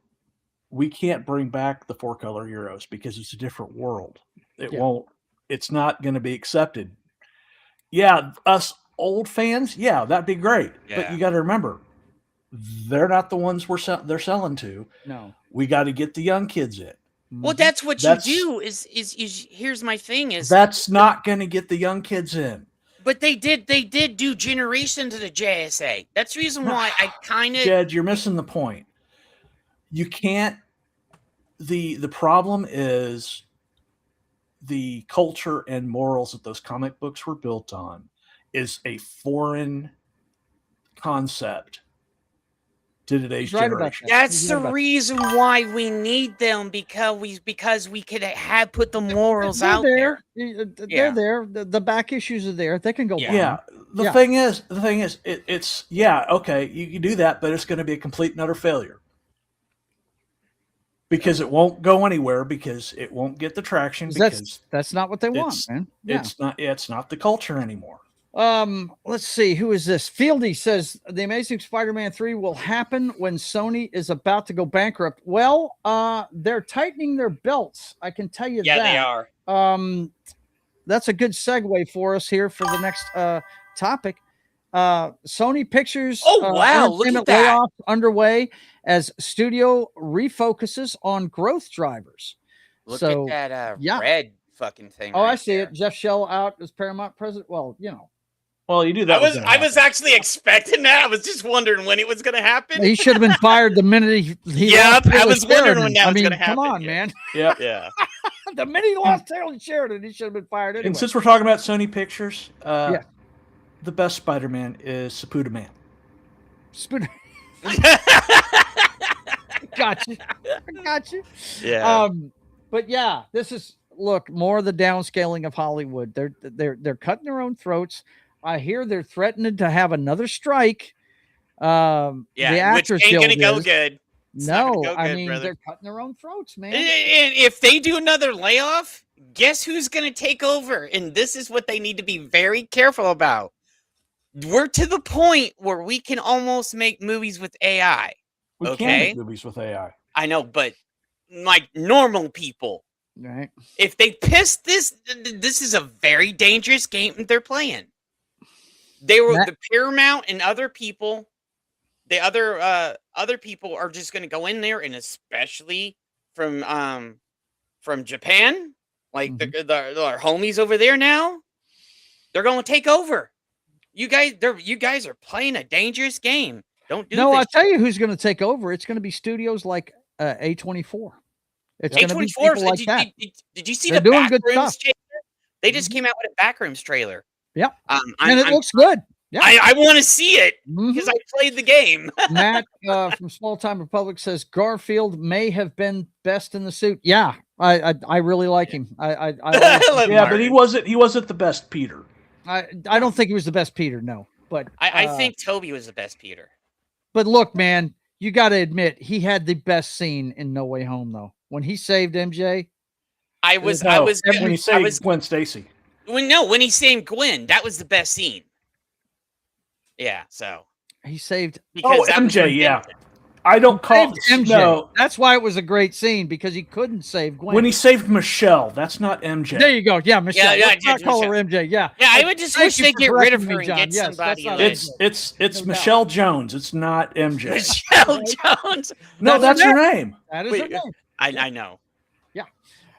Speaker 7: we can't bring back the 4-color heroes because it's a different world. It won't. It's not going to be accepted. Yeah, us old fans, that'd be great.
Speaker 6: Yeah.
Speaker 7: But you got to remember, they're not the ones they're selling to.
Speaker 1: No,
Speaker 7: we got to get the young kids in.
Speaker 6: Well, that's what you do. Is here's my thing is
Speaker 7: that's not going to get the young kids in.
Speaker 6: But they did do Generation to the JSA. That's the reason why I kind of
Speaker 7: Jed, you're missing the point. You can't. The problem is the culture and morals that those comic books were built on is a foreign concept to today's generation.
Speaker 6: That's the reason why we need them, because we could have put the morals out there.
Speaker 1: They're there. The back issues are there. They can go.
Speaker 7: Yeah. The thing is, it's okay. You can do that, but it's going to be a complete and utter failure because it won't go anywhere, because it won't get the traction. Because
Speaker 1: that's not what they want, man. Yeah.
Speaker 7: It's not the culture anymore.
Speaker 1: Let's see, who is this? Fieldy says the Amazing Spider-Man 3 will happen when Sony is about to go bankrupt. Well, they're tightening their belts. I can tell you that.
Speaker 6: Yeah, they are.
Speaker 1: That's a good segue for us here for the next topic. Sony Pictures.
Speaker 6: Oh wow, look at that.
Speaker 1: Layoff underway as studio refocuses on growth drivers.
Speaker 6: Look at that red fucking thing.
Speaker 1: Oh, I see it. Jeff Shell out as Paramount president. Well,
Speaker 7: Well, you do that.
Speaker 6: I was actually expecting that. I was just wondering when it was going to happen.
Speaker 1: He should have been fired the minute he
Speaker 6: Yep, I was wondering when that was going to happen.
Speaker 1: Come on, man.
Speaker 6: Yeah.
Speaker 1: The minute he lost Taylor Sheridan, he should have been fired anyway.
Speaker 7: And since we're talking about Sony Pictures, the best Spider-Man is Saputo Man.
Speaker 1: Gotcha.
Speaker 6: Yeah.
Speaker 1: But yeah, this is more of the downscaling of Hollywood. They're cutting their own throats. I hear they're threatening to have another strike. The Actors
Speaker 6: which ain't
Speaker 1: Guild
Speaker 6: gonna go good.
Speaker 1: No,
Speaker 6: brother.
Speaker 1: They're cutting their own throats, man.
Speaker 6: And if they do another layoff, guess who's gonna take over? And this is what they need to be very careful about. We're to the point where we can almost make movies with AI.
Speaker 7: We can make movies with AI.
Speaker 6: I know, but like normal people,
Speaker 1: right?
Speaker 6: If they piss this is a very dangerous game they're playing. They were the Paramount and other people. The other people are just going to go in there, and especially from Japan, like our homies over there now, they're going to take over. You guys are playing a dangerous game. Don't do.
Speaker 1: No, I'll tell you who's going to take over. It's going to be studios like A24. It's going to be people like that.
Speaker 6: Did you see
Speaker 1: They're
Speaker 6: the
Speaker 1: doing good
Speaker 6: Backrooms
Speaker 1: stuff.
Speaker 6: trailer? They just came out with a Backrooms trailer.
Speaker 1: Yep.
Speaker 6: And
Speaker 1: it looks good. Yeah.
Speaker 6: I want to see it because I played the game.
Speaker 1: Matt from Small Time Republic says Garfield may have been best in the suit. Yeah, I really like him. I like him.
Speaker 7: But he wasn't the best Peter.
Speaker 1: I don't think he was the best Peter. No, but
Speaker 6: I think Toby was the best Peter.
Speaker 1: But look, man, you got to admit he had the best scene in No Way Home, though. When he saved MJ,
Speaker 7: when he saved Gwen Stacy.
Speaker 6: When he saved Gwen, that was the best scene. Yeah, so
Speaker 1: he saved.
Speaker 7: MJ, yeah. I don't call it
Speaker 1: MJ.
Speaker 7: No.
Speaker 1: That's why it was a great scene, because he couldn't save Gwen.
Speaker 7: When he saved Michelle, that's not MJ.
Speaker 1: There you go. Yeah, Michelle.
Speaker 6: Yeah,
Speaker 1: let's not call her MJ. Yeah.
Speaker 6: Yeah, I would just wish they get rid of her and get
Speaker 1: yes,
Speaker 6: somebody.
Speaker 7: It's Michelle Jones. It's not MJ.
Speaker 6: Michelle Jones.
Speaker 7: No, that's her name.
Speaker 1: That is her name.
Speaker 6: I know.
Speaker 1: Yeah.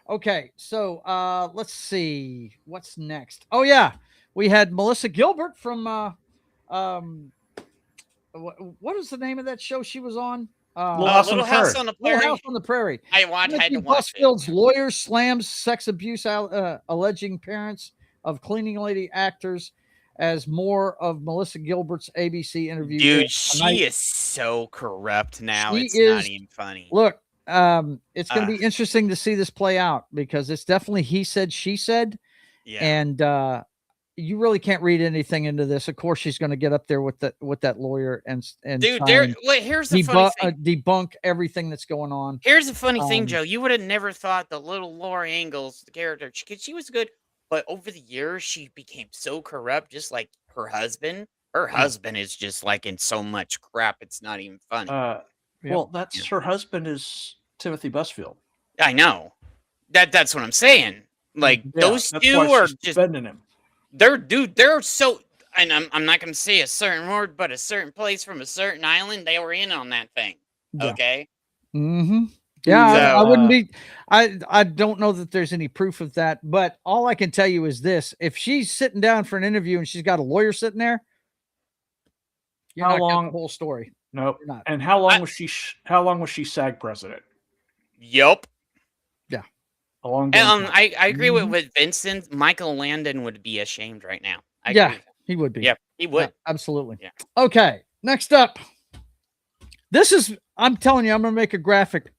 Speaker 1: Okay, so let's see what's next. Oh yeah, we had Melissa Gilbert from what is the name of that show she was on?
Speaker 6: Little House on the Prairie.
Speaker 1: Little House on the Prairie.
Speaker 6: I had to watch it.
Speaker 1: Busfield's lawyer slams sex abuse alleging parents of cleaning lady actors as more of Melissa Gilbert's ABC interview.
Speaker 6: Dude, she is so corrupt now. It's not even funny.
Speaker 1: Look, it's going to be interesting to see this play out, because it's definitely he said, she said.
Speaker 6: Yeah.
Speaker 1: And you really can't read anything into this. Of course, she's going to get up there with that lawyer and
Speaker 6: Dude,
Speaker 1: try and
Speaker 6: here's the funny thing.
Speaker 1: Debunk everything that's going on.
Speaker 6: Here's the funny thing, Joe. You would have never thought the little Laura Ingalls, the character, she was good, but over the years she became so corrupt, just like her husband. Her husband is just like in so much crap, it's not even funny.
Speaker 7: Well, that's her husband is Timothy Busfield.
Speaker 6: I know. That's what I'm saying. Like those two are just
Speaker 7: defending him.
Speaker 6: They're so, and I'm not going to say a certain word, but a certain place from a certain island, they were in on that thing. Okay.
Speaker 1: Mm-hmm. Yeah,
Speaker 6: So,
Speaker 1: I wouldn't be. I don't know that there's any proof of that, but all I can tell you is this: if she's sitting down for an interview and she's got a lawyer sitting there, you're not getting the whole story.
Speaker 7: Nope. And how long was she? How long was she SAG president?
Speaker 6: Yup.
Speaker 1: Yeah.
Speaker 7: A long
Speaker 6: time. I agree with Vincent. Michael Landon would be ashamed right now.
Speaker 1: He would be.
Speaker 6: Yeah, he would.
Speaker 1: Absolutely.
Speaker 6: Yeah.
Speaker 1: Okay. Next up. This is. I'm telling you, I'm going to make a graphic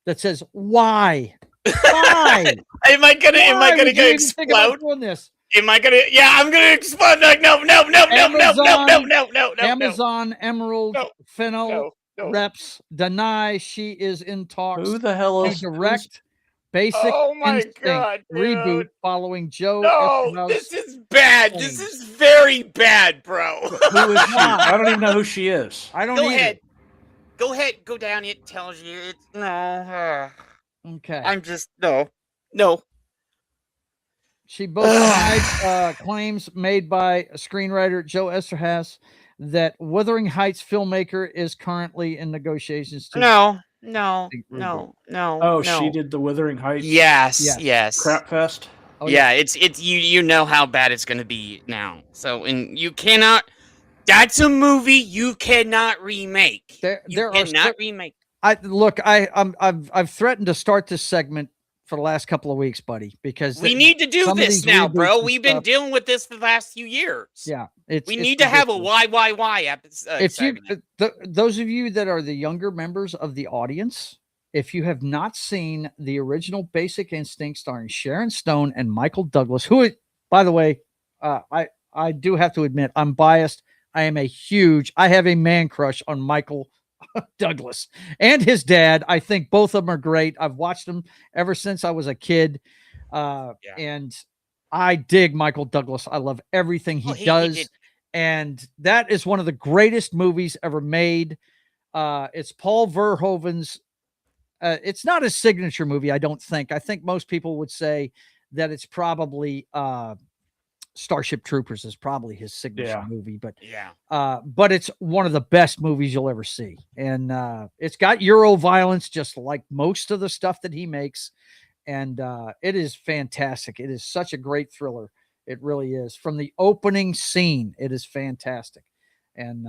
Speaker 1: that says why. Why?
Speaker 6: Am I gonna explode?
Speaker 1: Doing this?
Speaker 6: Am I gonna? Yeah, I'm gonna explode. Like, no.
Speaker 1: Amazon Emerald Fennel reps deny she is in talks.
Speaker 7: Who the hell is
Speaker 1: direct Basic Instinct reboot following Joe?
Speaker 6: No, this is bad. This is very bad, bro.
Speaker 7: Who is she? I don't even know who she is.
Speaker 1: I don't.
Speaker 6: Go ahead. Go down. It tells you. It's no.
Speaker 1: Okay.
Speaker 6: I'm just no.
Speaker 1: She both denied claims made by screenwriter Joe Esterhazy that Wuthering Heights filmmaker is currently in negotiations.
Speaker 6: No.
Speaker 7: Oh, she did the Wuthering Heights.
Speaker 6: Yes.
Speaker 7: Crap fest.
Speaker 6: Oh, yeah, it's you know how bad it's going to be now. So, and you cannot. That's a movie you cannot remake. You cannot remake.
Speaker 1: I've threatened to start this segment for the last couple of weeks, buddy, because
Speaker 6: we need to do this now, bro. We've been dealing with this for the last few years.
Speaker 1: Yeah,
Speaker 6: we need to have a why episode.
Speaker 1: If you, those of you that are the younger members of the audience, if you have not seen the original Basic Instinct starring Sharon Stone and Michael Douglas, who, by the way, I do have to admit I'm biased. I have a man crush on Michael Douglas and his dad. I think both of them are great. I've watched them ever since I was a kid. And I dig Michael Douglas. I love everything he does. And that is one of the greatest movies ever made. It's Paul Verhoeven's. It's not his signature movie, I don't think. I think most people would say that it's probably Starship Troopers is probably his signature movie, but it's one of the best movies you'll ever see. And it's got Euro violence, just like most of the stuff that he makes. And it is fantastic. It is such a great thriller. It really is. From the opening scene, it is fantastic. And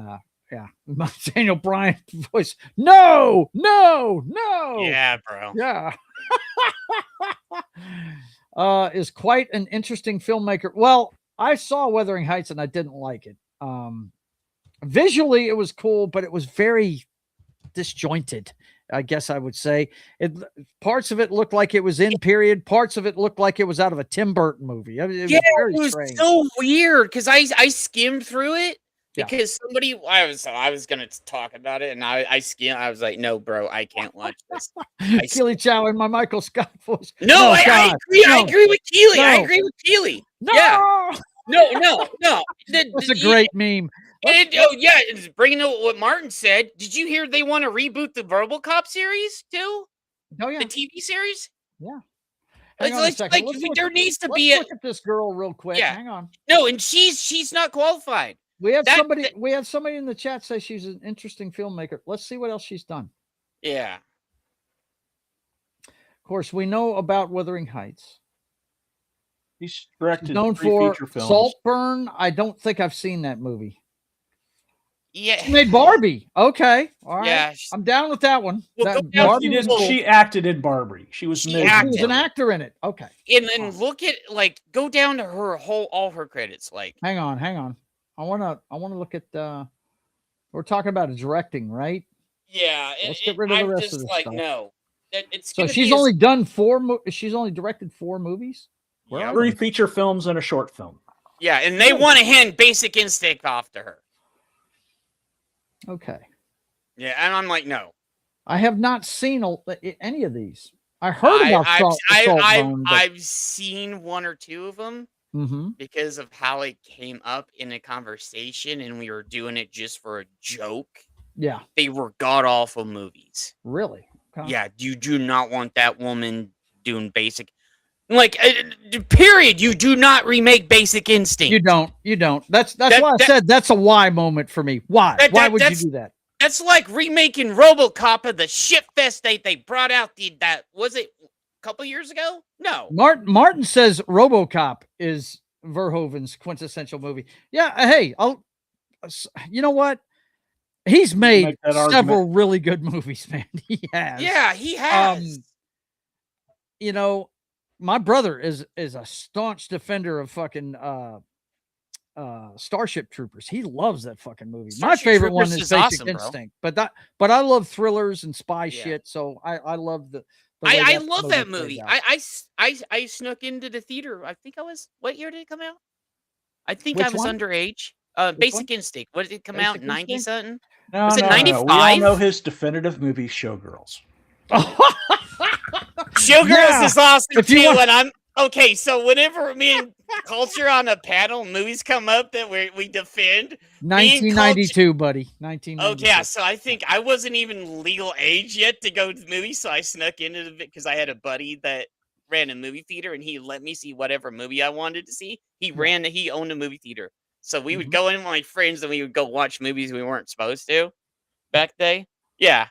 Speaker 1: Daniel Bryan voice, no.
Speaker 6: Yeah, bro.
Speaker 1: Yeah. Is quite an interesting filmmaker. Well, I saw Wuthering Heights and I didn't like it. Visually, it was cool, but it was very disjointed, I guess I would say. Parts of it looked like it was in period. Parts of it looked like it was out of a Tim Burton movie. It was strange.
Speaker 6: So weird because I skimmed through it. Because somebody, I was gonna talk about it, and I was like, no, bro, I can't watch this.
Speaker 1: Keely Chow and my Michael Scott voice.
Speaker 6: No, I agree. I agree with Keely. I agree with Keely.
Speaker 1: No.
Speaker 6: Yeah. No.
Speaker 1: That's a great meme.
Speaker 6: It's bringing up what Martin said. Did you hear they want to reboot the RoboCop series too?
Speaker 1: Oh yeah,
Speaker 6: the TV series.
Speaker 1: Yeah.
Speaker 6: There needs to be
Speaker 1: look at this girl real quick.
Speaker 6: Yeah.
Speaker 1: Hang on.
Speaker 6: No, and she's not qualified.
Speaker 1: We have somebody in the chat say she's an interesting filmmaker. Let's see what else she's done.
Speaker 6: Yeah.
Speaker 1: Of course, we know about Wuthering Heights.
Speaker 7: He's directed
Speaker 1: known for Saltburn. I don't think I've seen that movie.
Speaker 6: Yeah.
Speaker 1: She made Barbie. Okay. All right.
Speaker 6: Yeah.
Speaker 1: I'm down with that one.
Speaker 7: She acted in Barbie. She was
Speaker 1: an actor in it. Okay.
Speaker 6: And then look at go down to her all her credits.
Speaker 1: Hang on. I wanna look at we're talking about directing, right?
Speaker 6: Yeah.
Speaker 1: Let's get rid of the rest of the stuff.
Speaker 6: No.
Speaker 1: So she's only done she's only directed 4 movies?
Speaker 7: 3 feature films and a short film.
Speaker 6: Yeah, and they want to hand Basic Instinct off to her.
Speaker 1: Okay.
Speaker 6: Yeah, and I'm like, no.
Speaker 1: I have not seen any of these. I heard about Saltbone.
Speaker 6: I've seen one or two of them
Speaker 1: Mm-hmm.
Speaker 6: because of how it came up in a conversation, and we were doing it just for a joke.
Speaker 1: Yeah.
Speaker 6: They were god-awful movies.
Speaker 1: Really? Okay.
Speaker 6: Yeah, you do not want that woman doing Basic. Like, period. You do not remake Basic Instinct.
Speaker 1: You don't. You don't. That's why I said that's a why moment for me. Why? Why would you do that?
Speaker 6: That's like remaking RoboCop of the shit fest they brought out that was it a couple years ago? No.
Speaker 1: Martin says RoboCop is Verhoeven's quintessential movie. Yeah. Hey, you know what? He's made several really good movies, man. He has.
Speaker 6: Yeah, he has.
Speaker 1: You know, my brother is a staunch defender of fucking Starship Troopers. He loves that fucking movie. My favorite one is Basic Instinct, but I love thrillers and spy shit. So I love
Speaker 6: I love that movie. I snuck into the theater. I think what year did it come out? I think I was underage. Basic Instinct. What did it come out? 90 something?
Speaker 7: No,
Speaker 6: was it 95?
Speaker 7: We all know his definitive movie, Showgirls.
Speaker 6: Showgirls is awesome too. And I'm okay. So whenever me and Culture on a panel, movies come up that we defend.
Speaker 1: 1992, buddy. 1992.
Speaker 6: Okay, yeah. So I think I wasn't even legal age yet to go to the movie, so I snuck into it because I had a buddy that ran a movie theater, and he let me see whatever movie I wanted to see. He owned a movie theater, so we would go in with my friends and we would go watch movies we weren't supposed to back then. Yeah.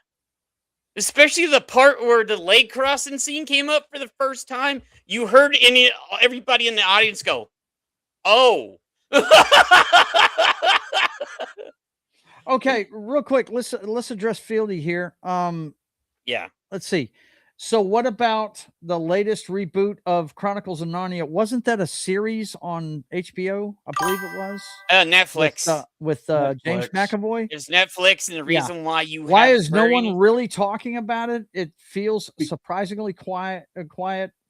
Speaker 6: Especially the part where the lake crossing scene came up for the first time. You heard everybody in the audience go, "Oh."
Speaker 1: Okay, real quick, let's address Fieldy here.
Speaker 6: Yeah.
Speaker 1: Let's see. So what about the latest reboot of Chronicles of Narnia? Wasn't that a series on HBO? I believe it was.
Speaker 6: Netflix.
Speaker 1: With James McAvoy.
Speaker 6: It's Netflix, and the reason why
Speaker 1: is no one really talking about it? It feels surprisingly quiet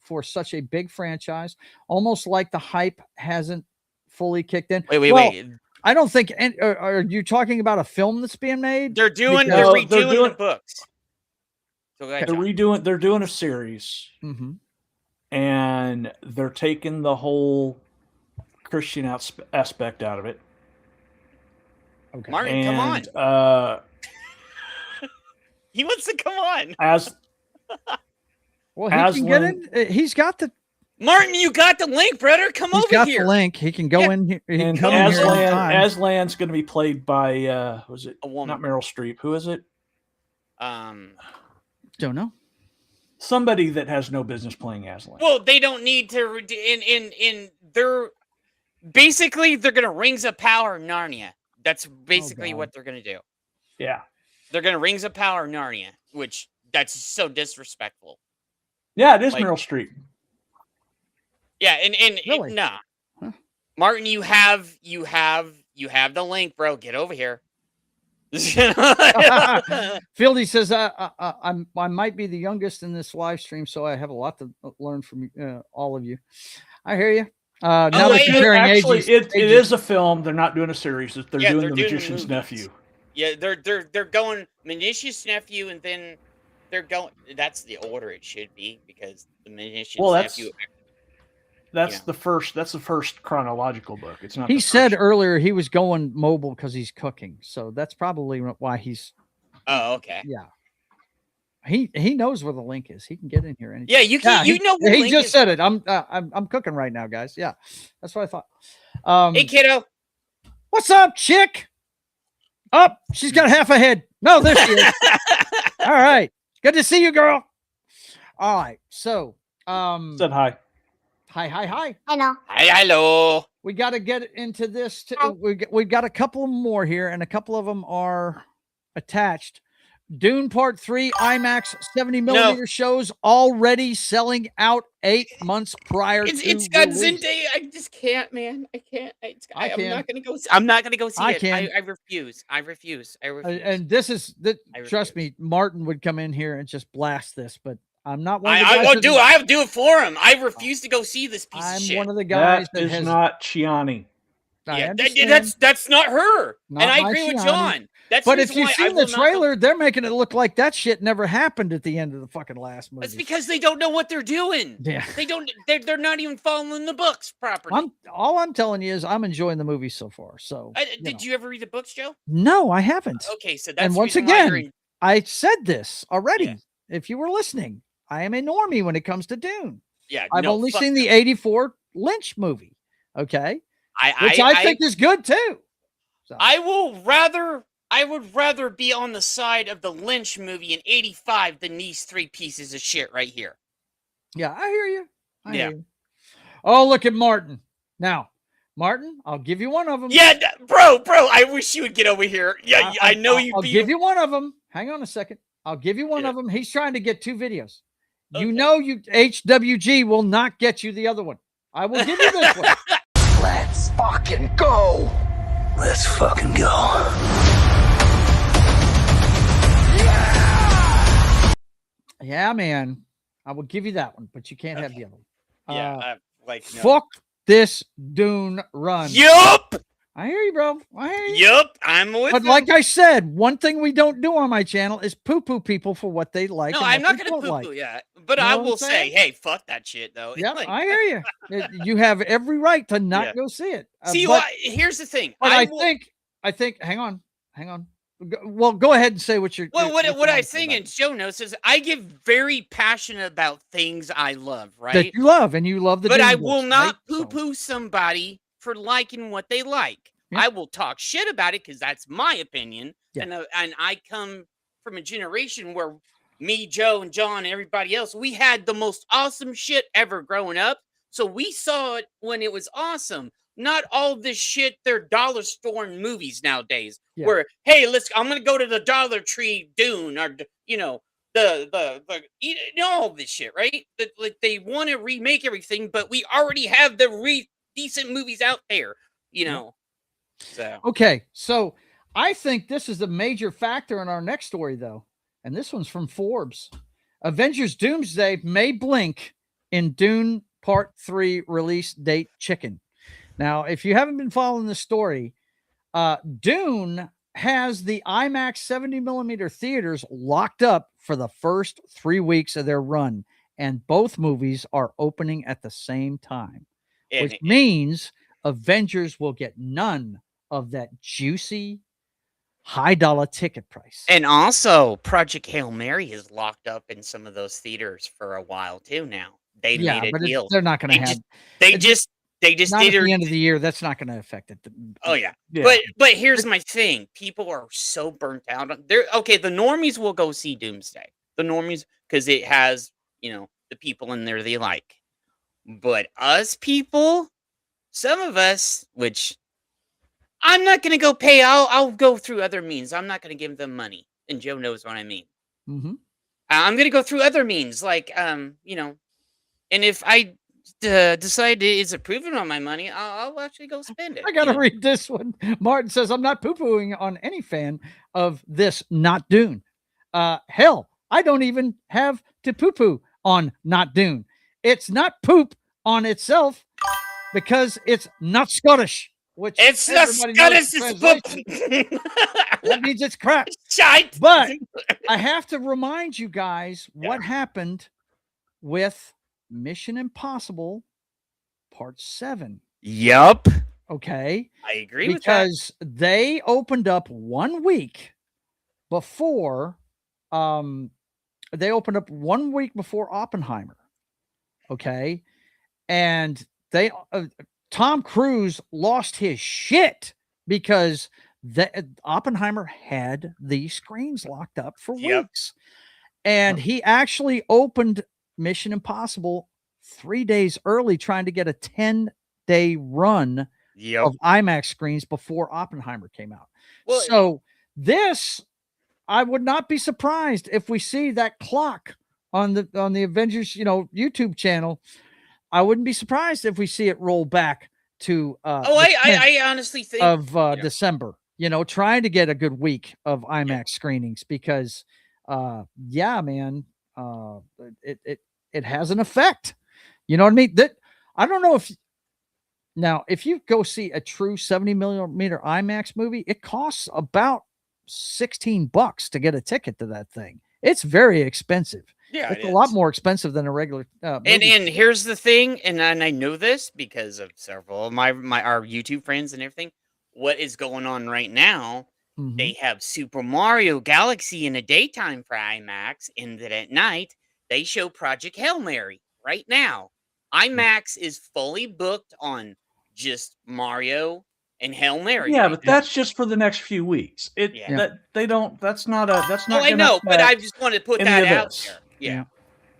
Speaker 1: for such a big franchise, almost like the hype hasn't fully kicked in.
Speaker 6: Wait.
Speaker 1: I don't think. Are you talking about a film that's being made?
Speaker 6: They're redoing the books. So
Speaker 7: they're doing a series, and they're taking the whole Christian aspect out of it.
Speaker 1: Okay,
Speaker 6: Martin, come on. He wants to come on.
Speaker 1: He can get in. He's got the.
Speaker 6: Martin, you got the link, brother. Come over here.
Speaker 1: He's got the link. He can go in here.
Speaker 7: And Aslan's going to be played by was it a woman? Not Meryl Streep. Who is it?
Speaker 1: Don't know.
Speaker 7: Somebody that has no business playing Aslan.
Speaker 6: Well, they don't need to. They're basically they're gonna Rings of Power Narnia. That's basically what they're gonna do.
Speaker 7: Yeah,
Speaker 6: they're gonna Rings of Power Narnia, which that's so disrespectful.
Speaker 7: Yeah, it is Meryl Streep.
Speaker 6: Yeah, and
Speaker 1: really?
Speaker 6: Nah, Martin, you have the link, bro. Get over here.
Speaker 1: Fieldy says I might be the youngest in this live stream, so I have a lot to learn from all of you. I hear you. Now they're comparing ages.
Speaker 7: It is a film. They're not doing a series. They're doing The Magician's Nephew.
Speaker 6: Yeah, they're going Magician's Nephew, and then they're going. That's the order it should be because the Magician's Nephew.
Speaker 7: That's the first chronological book. It's not.
Speaker 1: He said earlier he was going mobile because he's cooking, so that's probably why he's.
Speaker 6: Oh, okay.
Speaker 1: Yeah. He knows where the link is. He can get in here. And
Speaker 6: you know. Where
Speaker 1: he just said it. I'm cooking right now, guys. Yeah, that's what I thought.
Speaker 6: Hey, kiddo.
Speaker 1: What's up, chick? Up. She's got half a head. No, there she is. All right. Good to see you, girl. All right. So,
Speaker 7: said hi.
Speaker 1: Hi.
Speaker 2: Hello.
Speaker 6: Hi, hello.
Speaker 1: We got to get into this. We got a couple more here, and a couple of them are attached. Dune Part 3 IMAX 70mm shows already selling out 8 months prior to
Speaker 6: It's got Zendaya. I just can't, man. I can't. I'm not gonna go. I'm not gonna go see it. I refuse. I refuse.
Speaker 1: And this is trust me, Martin would come in here and just blast this, but I'm not one of the
Speaker 6: I
Speaker 1: guys
Speaker 6: will
Speaker 1: that
Speaker 6: do
Speaker 1: is-
Speaker 6: it. I'll do it for him. I refuse to go see this piece
Speaker 1: I'm
Speaker 6: of shit.
Speaker 1: one of the guys
Speaker 7: That
Speaker 1: that
Speaker 7: is
Speaker 1: has
Speaker 7: not Chiani.
Speaker 1: I
Speaker 6: Yeah,
Speaker 1: understand.
Speaker 6: that's not her.
Speaker 1: Not
Speaker 6: and I
Speaker 1: my
Speaker 6: agree with
Speaker 1: Shiani.
Speaker 6: John. That's
Speaker 1: But
Speaker 6: the
Speaker 1: if
Speaker 6: reason
Speaker 1: you've
Speaker 6: why I
Speaker 1: seen the
Speaker 6: will not go-
Speaker 1: trailer, they're making it look like that shit never happened at the end of the fucking last movie.
Speaker 6: That's because they don't know what they're doing.
Speaker 1: Yeah.
Speaker 6: They don't. They're not even following the books properly.
Speaker 1: All I'm telling you is I'm enjoying the movie so far. So
Speaker 6: Did you ever read the books, Joe?
Speaker 1: No, I haven't.
Speaker 6: Okay, so that's
Speaker 1: and
Speaker 6: the
Speaker 1: once
Speaker 6: reason why you're
Speaker 1: again, I said this already.
Speaker 6: Yeah.
Speaker 1: If you were listening, I am a normie when it comes to Dune.
Speaker 6: Yeah,
Speaker 1: I've only seen the 84 Lynch movie. Okay. Which I think is good too. So.
Speaker 6: I would rather be on the side of the Lynch movie in 85 than these three pieces of shit right here.
Speaker 1: Yeah, I hear you. I hear you. Oh, look at Martin. Now, Martin, I'll give you one of them.
Speaker 6: Yeah, bro, I wish you would get over here. Yeah, I know
Speaker 1: I'll give you one of them. Hang on a second. I'll give you one of them. He's trying to get 2 videos.
Speaker 6: Okay.
Speaker 1: You know, HWG will not get you the other one. I will give you this one.
Speaker 5: Let's fucking go. Let's fucking go.
Speaker 1: Yeah, man. I will give you that one, but you can't have the other one.
Speaker 6: Yeah, no.
Speaker 1: Fuck this Dune run.
Speaker 6: Yup.
Speaker 1: I hear you, bro. I hear you.
Speaker 6: Yup, I'm with
Speaker 1: But
Speaker 6: you.
Speaker 1: like I said, one thing we don't do on my channel is poo-poo people for what they like.
Speaker 6: No,
Speaker 1: and
Speaker 6: I'm
Speaker 1: what
Speaker 6: not
Speaker 1: they
Speaker 6: going to
Speaker 1: don't
Speaker 6: poo-poo,
Speaker 1: like.
Speaker 6: yeah. But
Speaker 1: You know
Speaker 6: I
Speaker 1: what
Speaker 6: will
Speaker 1: I'm
Speaker 6: say,
Speaker 1: saying?
Speaker 6: hey, fuck that shit, though.
Speaker 1: Yeah, I hear you. You have every right to not go see it.
Speaker 6: See,
Speaker 1: but,
Speaker 6: here's the thing.
Speaker 1: But I think, hang on. Well, go ahead and say what you're.
Speaker 6: Well, what I think, and Joe knows, is I get very passionate about things I love, right?
Speaker 1: That you love, and you love the.
Speaker 6: But
Speaker 1: Dune
Speaker 6: I
Speaker 1: books,
Speaker 6: will not
Speaker 1: right?
Speaker 6: poo-poo somebody for liking what they like.
Speaker 1: Yeah.
Speaker 6: I will talk shit about it because that's my opinion,
Speaker 1: Yeah.
Speaker 6: and I come from a generation where me, Joe, and John, and everybody else, we had the most awesome shit ever growing up. So we saw it when it was awesome. Not all this shit they're dollar storing movies nowadays.
Speaker 1: Yeah.
Speaker 6: Where, hey, I'm gonna go to the Dollar Tree Dune, or all this shit, right? Like they want to remake everything, but we already have the decent movies out there, So
Speaker 1: Okay, so I think this is a major factor in our next story, though, and this one's from Forbes. Avengers Doomsday may blink in Dune Part 3 release date chicken. Now, if you haven't been following the story, Dune has the IMAX 70 millimeter theaters locked up for the first 3 weeks of their run, and both movies are opening at the same time, which means Avengers will get none of that juicy high-dollar ticket price.
Speaker 6: And also, Project Hail Mary is locked up in some of those theaters for a while too. Now they made a deal.
Speaker 1: They're not going to have.
Speaker 6: They just
Speaker 1: not
Speaker 6: did
Speaker 1: at the end of the year. That's not going to affect it.
Speaker 6: Oh yeah. But here's my thing: people are so burnt out. Okay, the normies will go see Doomsday. The normies, because it has the people in there they like. But us people, some of us, which I'm not going to go pay. I'll go through other means. I'm not going to give them money, and Joe knows what I mean.
Speaker 1: Mm-hmm.
Speaker 6: I'm going to go through other means, like and if I decide it's approving on my money, I'll actually go spend it.
Speaker 1: I gotta read this one. Martin says, I'm not poo-pooing on any fan of this not Dune. Hell, I don't even have to poo-poo on not Dune. It's not poop on itself because it's not Scottish. Which
Speaker 6: it's not Scottish.
Speaker 1: That means it's crap.
Speaker 6: Shite.
Speaker 1: But I have to remind you guys what happened with Mission Impossible Part 7.
Speaker 6: Yup.
Speaker 1: Okay.
Speaker 6: I agree with that.
Speaker 1: Because they opened up 1 week before Oppenheimer. Okay. And Tom Cruise lost his shit because Oppenheimer had the screens locked up for weeks. And he actually opened Mission Impossible 3 days early, trying to get a 10-day run of IMAX screens before Oppenheimer came out. Well, so this, I would not be surprised if we see that clock on the Avengers, YouTube channel. I wouldn't be surprised if we see it roll back to
Speaker 6: I honestly think
Speaker 1: of December, trying to get a good week of IMAX screenings because man, it has an effect. You know what I mean? That I don't know if now if you go see a true 70 millimeter IMAX movie, it costs about $16 to get a ticket to that thing. It's very expensive.
Speaker 6: Yeah,
Speaker 1: it's a lot more expensive than a regular
Speaker 6: and here's the thing, and I know this because of several of our YouTube friends and everything. What is going on right now? They have Super Mario Galaxy in the daytime for IMAX, and then at night they show Project Hail Mary right now. IMAX is fully booked on just Mario and Hail Mary.
Speaker 7: Yeah,
Speaker 6: right
Speaker 7: but
Speaker 6: now.
Speaker 7: that's just for the next few weeks. That they don't. That's not a. That's not.
Speaker 6: Oh, I know, but I just want to put that out there. Yeah.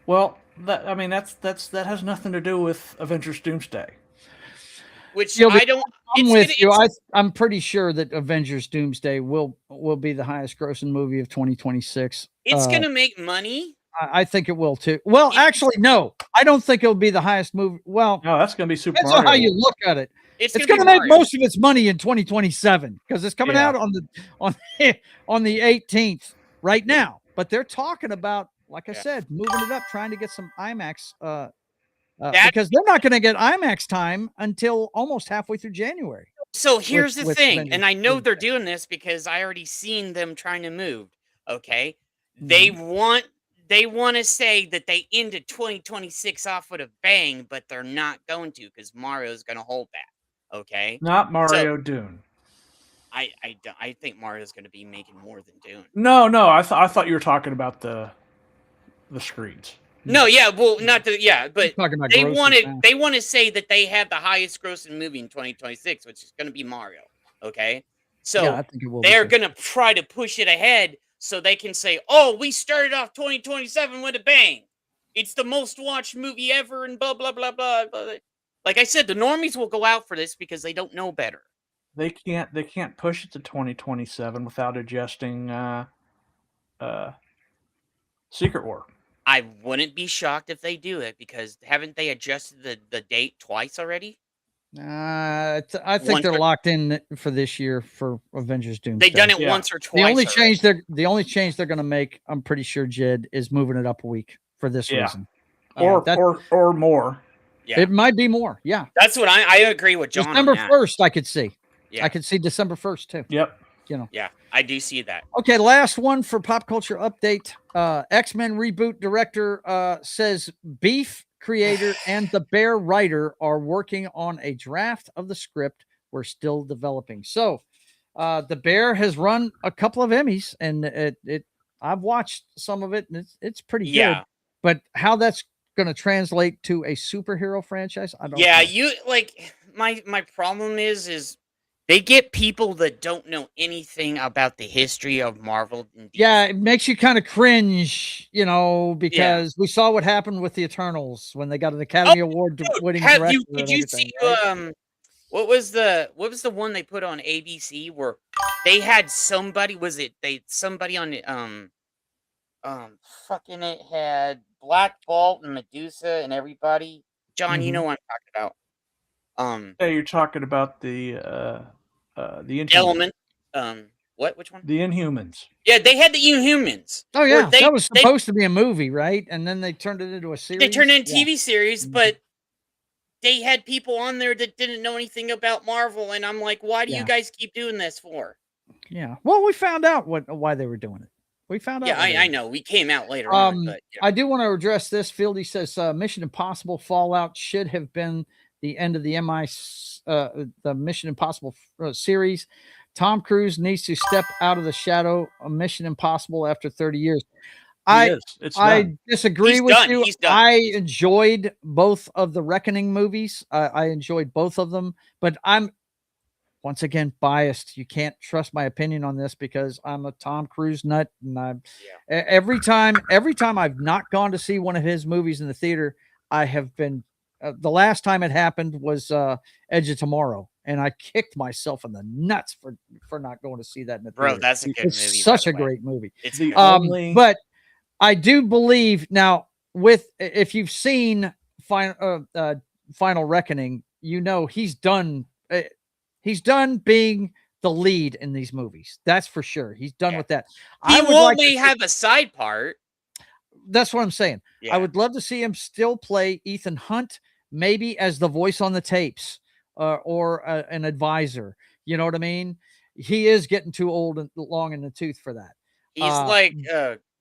Speaker 7: Well, that that has nothing to do with Avengers Doomsday.
Speaker 6: Which I don't.
Speaker 1: I'm with you. I'm pretty sure that Avengers Doomsday will be the highest grossing movie of 2026.
Speaker 6: It's gonna make money.
Speaker 1: I think it will too. Well, actually, no. I don't think it'll be the highest movie. Well,
Speaker 7: no, that's going to be Super
Speaker 1: Mario.
Speaker 7: Mario.
Speaker 1: How you look at it.
Speaker 6: It's
Speaker 1: going to make most of its money in 2027 because it's coming out on the 18th right now. But they're talking about, like I said, moving it up, trying to get some IMAX. Because they're not going to get IMAX time until almost halfway through January.
Speaker 6: So here's the thing, and I know they're doing this because I already seen them trying to move. Okay, they want to say that they ended 2026 off with a bang, but they're not going to because Mario's going to hold that. Okay,
Speaker 7: not Mario Dune.
Speaker 6: I think Mario's going to be making more than Dune.
Speaker 7: No, I thought you were talking about the screens.
Speaker 6: No, yeah, well, not the but they want to say that they have the highest grossing movie in 2026, which is going to be Mario. Okay, so
Speaker 1: I think it will
Speaker 6: they're going to try to push it ahead so they can say, "Oh, we started off 2027 with a bang. It's the most watched movie ever," and blah blah blah blah. blah. Like I said, the normies will go out for this because they don't know better.
Speaker 7: They can't push it to 2027 without adjusting Secret War.
Speaker 6: I wouldn't be shocked if they do it because haven't they adjusted the date twice already?
Speaker 1: I think they're locked in for this year for Avengers Doomsday.
Speaker 6: They've done it once or twice.
Speaker 1: The only change they're going to make, I'm pretty sure, Jed, is moving it up a week for this reason,
Speaker 7: or more.
Speaker 6: Yeah.
Speaker 1: It might be more. Yeah,
Speaker 6: that's what I agree with John.
Speaker 1: December 1st, I could see.
Speaker 6: Yeah,
Speaker 1: I could see December 1st too.
Speaker 7: Yep.
Speaker 6: Yeah, I do see that.
Speaker 1: Okay, last one for pop culture update. X-Men reboot director says Beef creator and the Bear writer are working on a draft of the script we're still developing. So the Bear has run a couple of Emmys, and I've watched some of it, and it's pretty good. But how that's going to translate to a superhero franchise, I don't know.
Speaker 6: You like my problem is they get people that don't know anything about the history of Marvel.
Speaker 1: Yeah, it makes you kind of cringe, because we saw what happened with the Eternals when they got an Academy Award winning director.
Speaker 6: Did you see what was the one they put on ABC where they had somebody? Was it somebody on fucking it had Black Bolt and Medusa and everybody? John, you know what I'm talking about.
Speaker 7: Yeah, you're talking about the Inhumans.
Speaker 6: Element. Which one?
Speaker 7: The Inhumans.
Speaker 6: Yeah, they had the Inhumans.
Speaker 1: Oh yeah, that was supposed to be a movie, right? And then they turned it into a series.
Speaker 6: They turned it into a TV series, but they had people on there that didn't know anything about Marvel, and I'm like, why do you guys keep doing this for?
Speaker 1: Yeah. Well, we found out why they were doing it. We found out.
Speaker 6: Yeah, I know. We came out later on. But,
Speaker 1: I do want to address this. Fieldy says Mission Impossible Fallout should have been the end of the the Mission Impossible series. Tom Cruise needs to step out of the shadow of Mission Impossible after 30 years. I disagree with you. I enjoyed both of the Reckoning movies. I enjoyed both of them, but I'm once again biased. You can't trust my opinion on this because I'm a Tom Cruise nut, and every time I've not gone to see one of his movies in the theater, I have been. The last time it happened was Edge of Tomorrow, and I kicked myself in the nuts for not going to see that in the theater.
Speaker 6: Bro, that's a good movie.
Speaker 1: Such a great movie.
Speaker 6: It's
Speaker 1: but I do believe now if you've seen Final Reckoning, he's done. He's done being the lead in these movies. That's for sure. He's done with that.
Speaker 6: He will only have a side part.
Speaker 1: that's what I'm saying.
Speaker 6: Yeah.
Speaker 1: I would love to see him still play Ethan Hunt, maybe as the voice on the tapes, or an advisor. You know what I mean? He is getting too old and long in the tooth for that.
Speaker 6: He's like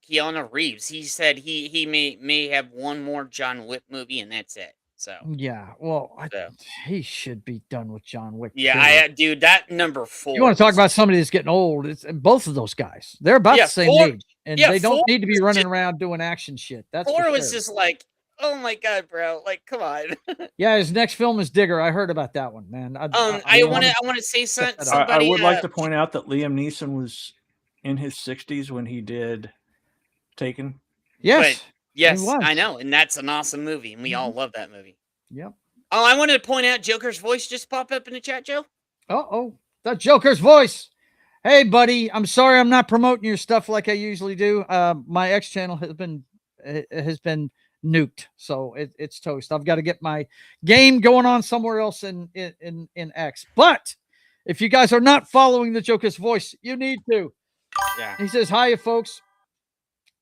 Speaker 6: Keanu Reeves. He said he may have one more John Wick movie and that's it. So
Speaker 1: yeah, well, he should be done with John Wick.
Speaker 6: Yeah, dude, that number 4.
Speaker 1: You want to talk about somebody that's getting old? It's both of those guys. They're about the same age, and they don't need to be running around doing action shit. That's
Speaker 6: 4 was just like, oh my god, bro! Like, come on.
Speaker 1: Yeah, his next film is Digger. I heard about that one, man.
Speaker 6: I want to say something.
Speaker 7: I would like to point out that Liam Neeson was in his 60s when he did Taken.
Speaker 1: Yes.
Speaker 6: Yes, I know, and that's an awesome movie, and we all love that movie.
Speaker 1: Yep.
Speaker 6: Oh, I wanted to point out Joker's voice just popped up in the chat, Joe.
Speaker 1: The Joker's voice. Hey, buddy, I'm sorry I'm not promoting your stuff like I usually do. My X channel has been nuked, so it's toast. I've got to get my game going on somewhere else in X. But if you guys are not following the Joker's voice, you need to.
Speaker 6: Yeah.
Speaker 1: He says, hiya, folks.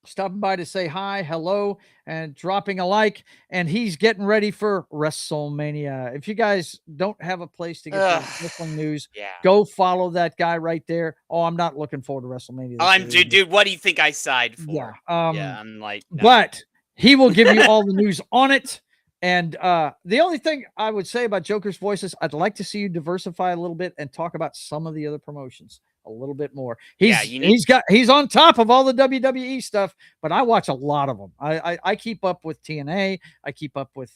Speaker 1: Stopping by to say hi, hello, and dropping a like. And he's getting ready for WrestleMania. If you guys don't have a place to get your wrestling news, go follow that guy right there. Oh, I'm not looking forward to WrestleMania.
Speaker 6: Dude, what do you think I signed for?
Speaker 1: Yeah.
Speaker 6: I'm like, no.
Speaker 1: But he will give you all the news on it. And the only thing I would say about Joker's voices, I'd like to see you diversify a little bit and talk about some of the other promotions a little bit more. He's on top of all the WWE stuff, but I watch a lot of them. I keep up with TNA. I keep up with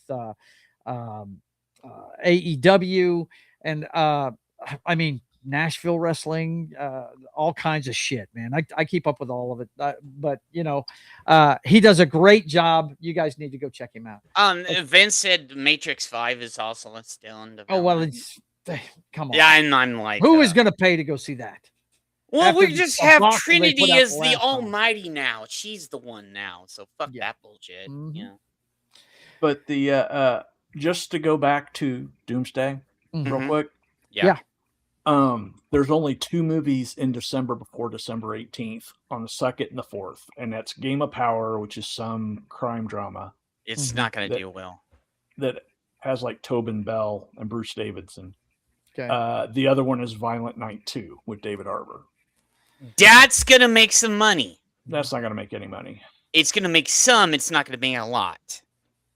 Speaker 1: AEW, and I mean Nashville wrestling, all kinds of shit, man. I keep up with all of it, but you know, he does a great job. You guys need to go check him out.
Speaker 6: Vince said Matrix 5 is also still in development.
Speaker 1: Oh well, come on.
Speaker 6: Yeah, I'm like,
Speaker 1: who is going to pay to go see that?
Speaker 6: Well, we just have Trinity as the Almighty now. She's the one now, so fuck that bullshit. Yeah.
Speaker 7: But the just to go back to Doomsday real quick.
Speaker 1: Yeah.
Speaker 7: There's only 2 movies in December before December 18th on the 2nd and the 4th, and that's Game of Power, which is some crime drama.
Speaker 6: It's not going to do well.
Speaker 7: That has like Tobin Bell and Bruce Davidson.
Speaker 1: Okay.
Speaker 7: The other one is Violent Night 2 with David Arbor.
Speaker 6: That's going to make some money.
Speaker 7: That's not going to make any money.
Speaker 6: It's going to make some. It's not going to make a lot.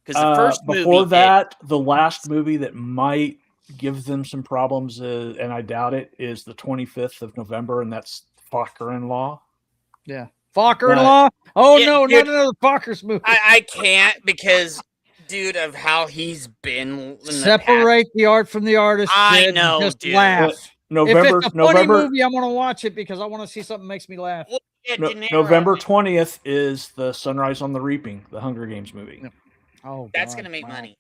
Speaker 6: Because the first movie
Speaker 7: before that, the last movie that might give them some problems, and I doubt it, is the 25th of November, and that's Fokker-in-Law.
Speaker 1: Yeah. Fokker-in-Law? Oh,
Speaker 6: yeah,
Speaker 1: no,
Speaker 6: dude,
Speaker 1: not another Fokker's movie.
Speaker 6: I can't because, dude, of how he's been.
Speaker 1: Separate the art from the artist.
Speaker 6: I know,
Speaker 1: just
Speaker 6: dude.
Speaker 1: laugh.
Speaker 7: November,
Speaker 1: if it's a funny movie, I'm going to watch it because I want to see something that makes me laugh.
Speaker 6: Well,
Speaker 7: November 20th is the Sunrise on the Reaping, the Hunger Games movie.
Speaker 1: Oh,
Speaker 6: that's going to make money.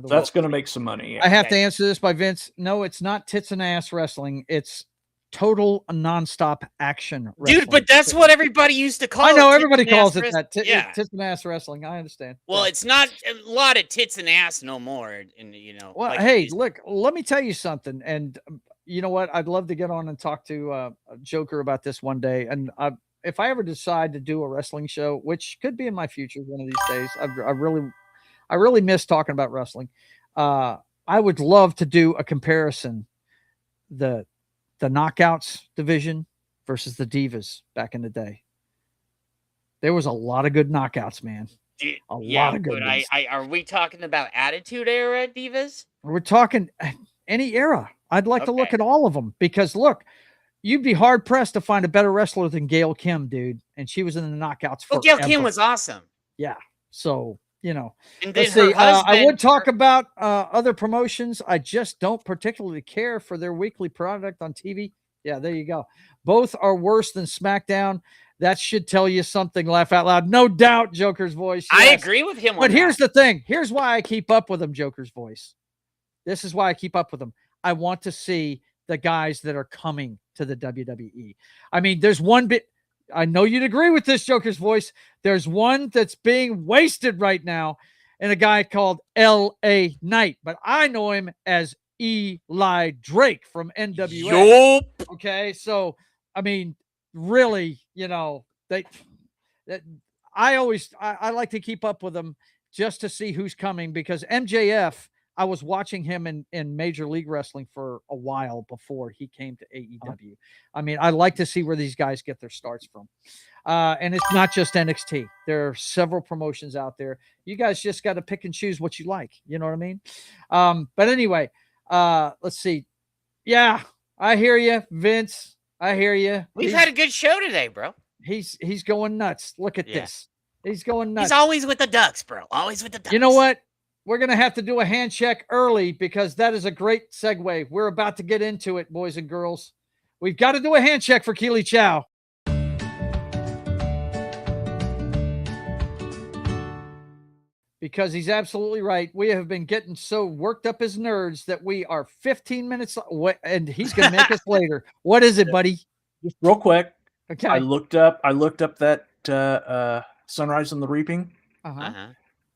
Speaker 7: That's going to make some money. Yeah.
Speaker 1: I have to answer this by Vince. No, it's not tits and ass wrestling. It's total nonstop action wrestling.
Speaker 6: Dude, but that's what everybody used to call it.
Speaker 1: I know everybody calls it that.
Speaker 6: Yeah.
Speaker 1: Tits and ass wrestling. I understand.
Speaker 6: Well, it's not a lot of tits and ass no more. And you know.
Speaker 1: Well,
Speaker 6: like
Speaker 1: hey, look, let me tell you something. And you know what? I'd love to get on and talk to Joker about this one day. And if I ever decide to do a wrestling show, which could be in my future one of these days, I really miss talking about wrestling. I would love to do a comparison, the knockouts division versus the divas back in the day. There was a lot of good knockouts, man. A lot of good ones.
Speaker 6: Are we talking about Attitude Era divas?
Speaker 1: We're talking any era. I'd like to look at all of them because look, you'd be hard pressed to find a better wrestler than Gail Kim, dude. And she was in the knockouts forever.
Speaker 6: Well, Gail Kim was awesome.
Speaker 1: Yeah. So, you know,
Speaker 6: and
Speaker 1: let's see. I would talk about other promotions. I just don't particularly care for their weekly product on TV. Yeah, there you go. Both are worse than SmackDown. That should tell you something. Laugh out loud. No doubt, Joker's voice. Yes.
Speaker 6: I agree with him.
Speaker 1: But here's the thing. Here's why I keep up with him, Joker's voice. This is why I keep up with him. I want to see the guys that are coming to the WWE. I mean, there's one bit. I know you'd agree with this, Joker's voice. There's one that's being wasted right now, and a guy called L.A. Knight, but I know him as Eli Drake from NWA.
Speaker 6: Yup.
Speaker 1: I like to keep up with them just to see who's coming, because MJF, I was watching him in Major League Wrestling for a while before he came to AEW. I mean, I like to see where these guys get their starts from. And it's not just NXT. There are several promotions out there. You guys just got to pick and choose what you like. You know what I mean? But anyway, let's see. Yeah, I hear you, Vince. I hear you.
Speaker 6: We've had a good show today, bro.
Speaker 1: He's going nuts. Look at this. He's going nuts.
Speaker 6: He's always with the Ducks, bro. Always with the Ducks.
Speaker 1: You know what? We're going to have to do a hand check early, because that is a great segue. We're about to get into it, boys and girls. We've got to do a hand check for Keely Chow. Because he's absolutely right. We have been getting so worked up as nerds that we are 15 minutes, and he's going to make us later. What is it, buddy?
Speaker 7: Just real quick.
Speaker 1: Okay.
Speaker 7: I looked up that Sunrise on the Reaping.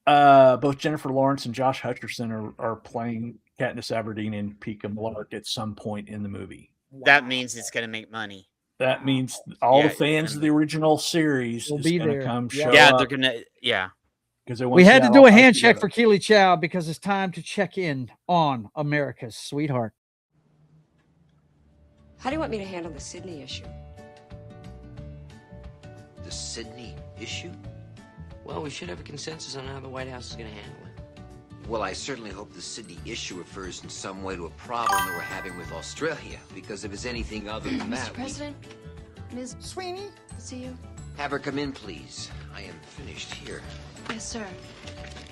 Speaker 7: Both Jennifer Lawrence and Josh Hutcherson are playing Katniss Everdeen and Pika Monarch at some point in the movie.
Speaker 6: That means it's going to make money.
Speaker 7: That means all the fans of the original series
Speaker 1: will
Speaker 7: is
Speaker 1: be
Speaker 7: going to
Speaker 1: there.
Speaker 7: come show
Speaker 6: Yeah,
Speaker 7: up.
Speaker 6: they're going to,
Speaker 7: Because they
Speaker 1: we had to do a hand check for Keely Chow, because it's time to check in on America's sweetheart.
Speaker 8: How do you want me to handle the Sydney issue?
Speaker 5: The Sydney issue?
Speaker 9: Well, we should have a consensus on how the White House is going to handle it.
Speaker 5: Well, I certainly hope the Sydney issue refers in some way to a problem that we're having with Australia, because if it's anything other than that...
Speaker 8: Mr. President, Ms. Sweeney, to see you.
Speaker 5: Have her come in, please. I am finished here.
Speaker 8: Yes, sir.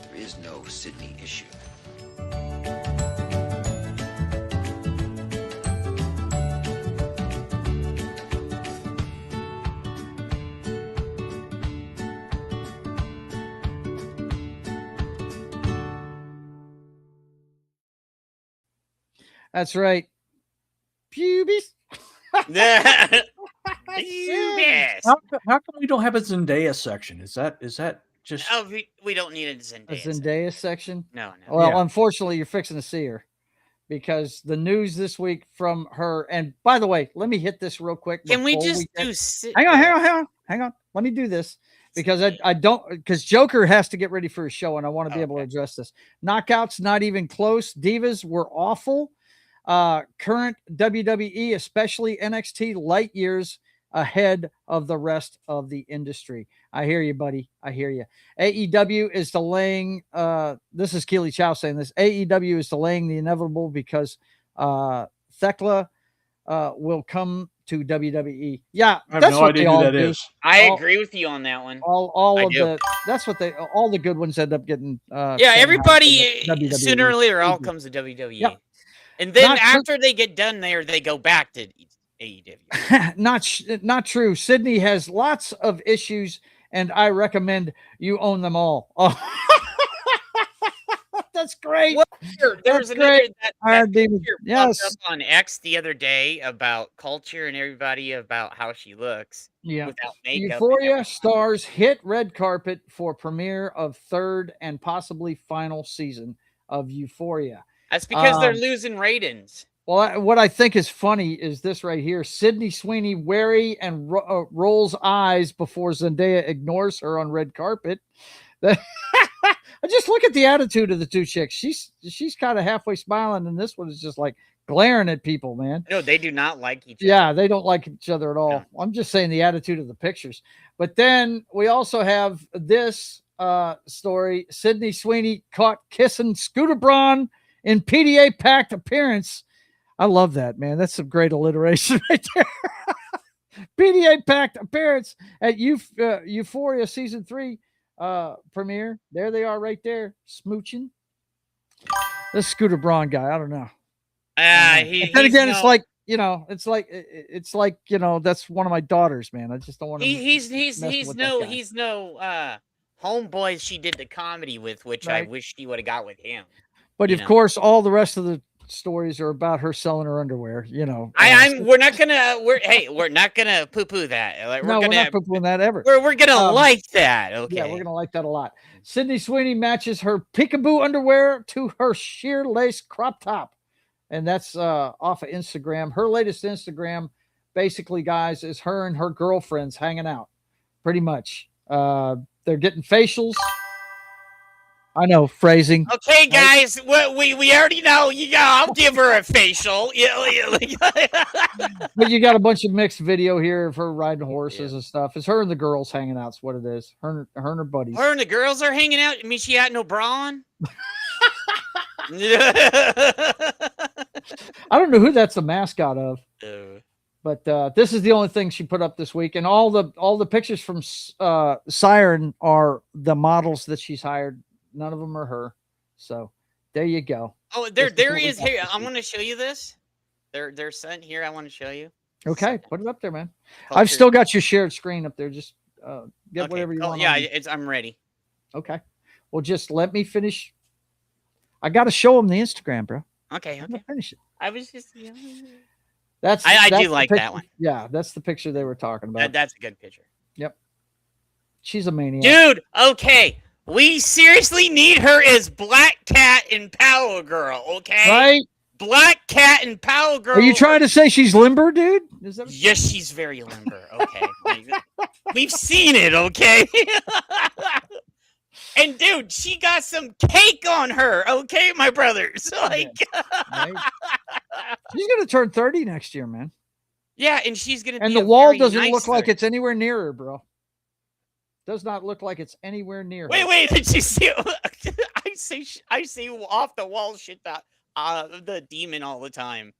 Speaker 5: There is no Sydney issue.
Speaker 1: That's right. Pubis.
Speaker 6: Pubis.
Speaker 7: How come we don't have a Zendaya section? Is that just?
Speaker 6: Oh, we don't need a
Speaker 1: Zendaya section.
Speaker 6: No.
Speaker 1: Well, unfortunately, you're fixing to see her, because the news this week from her. And by the way, let me hit this real quick.
Speaker 6: Can we just
Speaker 1: hang on. Let me do this, because I don't, because Joker has to get ready for his show, and I want to be able to address this. Knockouts, not even close. Divas were awful. Current WWE, especially NXT, light years ahead of the rest of the industry. I hear you, buddy. I hear you. AEW is delaying. This is Keely Chow saying this. AEW is delaying the inevitable, because Thekla will come to WWE. Yeah,
Speaker 7: I have no idea who that is.
Speaker 6: I agree with you on that one.
Speaker 1: All the good ones end up getting.
Speaker 6: Everybody sooner or later all comes to WWE.
Speaker 1: Yep.
Speaker 6: And then after they get done there, they go back to AEW.
Speaker 1: Not true. Sydney has lots of issues, and I recommend you own them all. Oh. That's great.
Speaker 6: Well, there was another that
Speaker 1: yes.
Speaker 6: popped up on X the other day about Culture and everybody about how she looks without makeup.
Speaker 1: Euphoria stars hit red carpet for premiere of third and possibly final season of Euphoria.
Speaker 6: That's because they're losing ratings.
Speaker 1: Well, what I think is funny is this right here. Sydney Sweeney wary and rolls eyes before Zendaya ignores her on red carpet. I just look at the attitude of the two chicks. She's kind of halfway smiling, and this one is just like glaring at people, man.
Speaker 6: No, they do not like each other.
Speaker 1: Yeah, they don't like each other at all. No. I'm just saying the attitude of the pictures. But then we also have this story. Sydney Sweeney caught kissing Scooter Braun in PDA packed appearance. I love that, man. That's some great alliteration right there. PDA packed appearance at Euphoria season 3 premiere. There they are right there, smooching. This Scooter Braun guy, I don't know.
Speaker 6: Then
Speaker 1: again, it's like, it's like, that's one of my daughters, man. I just don't want to.
Speaker 6: He's no homeboy she did the comedy with, which I wish she would have got with him.
Speaker 1: But of course, all the rest of the stories are about her selling her underwear.
Speaker 6: We're not gonna poo-poo that.
Speaker 1: We're not poo-pooing that ever.
Speaker 6: We're gonna like that. Okay.
Speaker 1: Yeah, we're gonna like that a lot. Sydney Sweeney matches her peekaboo underwear to her sheer lace crop top, and that's off of Instagram. Her latest Instagram, basically, guys, is her and her girlfriends hanging out, pretty much. They're getting facials. I know phrasing.
Speaker 6: Okay, guys, we already know. I'll give her a facial.
Speaker 1: But you got a bunch of mixed video here of her riding horses and stuff. It's her and the girls hanging out. Is what it is. Her and her buddies.
Speaker 6: Her and the girls are hanging out. I mean, she had no bra on.
Speaker 1: I don't know who that's the mascot of. But this is the only thing she put up this week, and all the pictures from Siren are the models that she's hired. None of them are her. So there you go.
Speaker 6: Oh, there he is. Here, I'm going to show you this. They're sent here. I want to show you.
Speaker 1: Okay, put it up there, man.
Speaker 6: Culture.
Speaker 1: I've still got your shared screen up there. Just get whatever you want.
Speaker 6: Yeah, I'm ready.
Speaker 1: Okay. Well, just let me finish. I got to show them the Instagram, bro.
Speaker 6: Okay.
Speaker 1: Finish it.
Speaker 6: I was just.
Speaker 1: I
Speaker 6: do like that one.
Speaker 1: Yeah, that's the picture they were talking about.
Speaker 6: That's a good picture.
Speaker 1: Yep. She's a maniac.
Speaker 6: Dude, okay. We seriously need her as Black Cat and Power Girl, okay?
Speaker 1: Right?
Speaker 6: Black Cat and Power Girl.
Speaker 1: Are you trying to say she's limber, dude? Is that
Speaker 6: yes, she's very limber, okay. We've seen it, okay? And dude, she got some cake on her, okay, my brothers. Like
Speaker 1: right. She's gonna turn 30 next year, man.
Speaker 6: Yeah, and she's gonna
Speaker 1: and
Speaker 6: be
Speaker 1: the wall doesn't
Speaker 6: nice
Speaker 1: look like it's anywhere near her, bro. Does not look like it's anywhere near her.
Speaker 6: Wait, did you see I see off the wall shit that the demon all the time.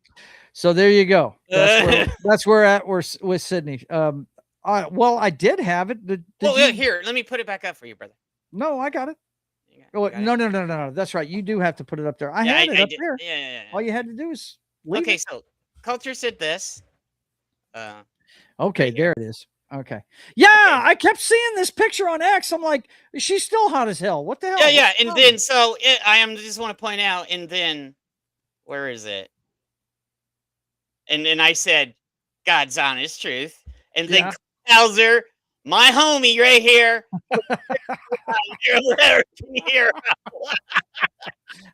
Speaker 1: So there you go. That's where we're with Sydney. Well, I did have it. Did you...
Speaker 6: Here, let me put it back up for you, brother.
Speaker 1: No, I got it. No. That's right. You do have to put it up there. I had it up there.
Speaker 6: Yeah.
Speaker 1: All you had to do is
Speaker 6: okay. So Culture said this.
Speaker 1: Okay,
Speaker 6: right
Speaker 1: there it is. Okay. Yeah, okay. I kept seeing this picture on X. I'm like, she's still hot as hell. What the hell?
Speaker 6: Yeah. And then I just want to point out. And then where is it? And then I said, God's honest truth. And then Hauser, my homie right here.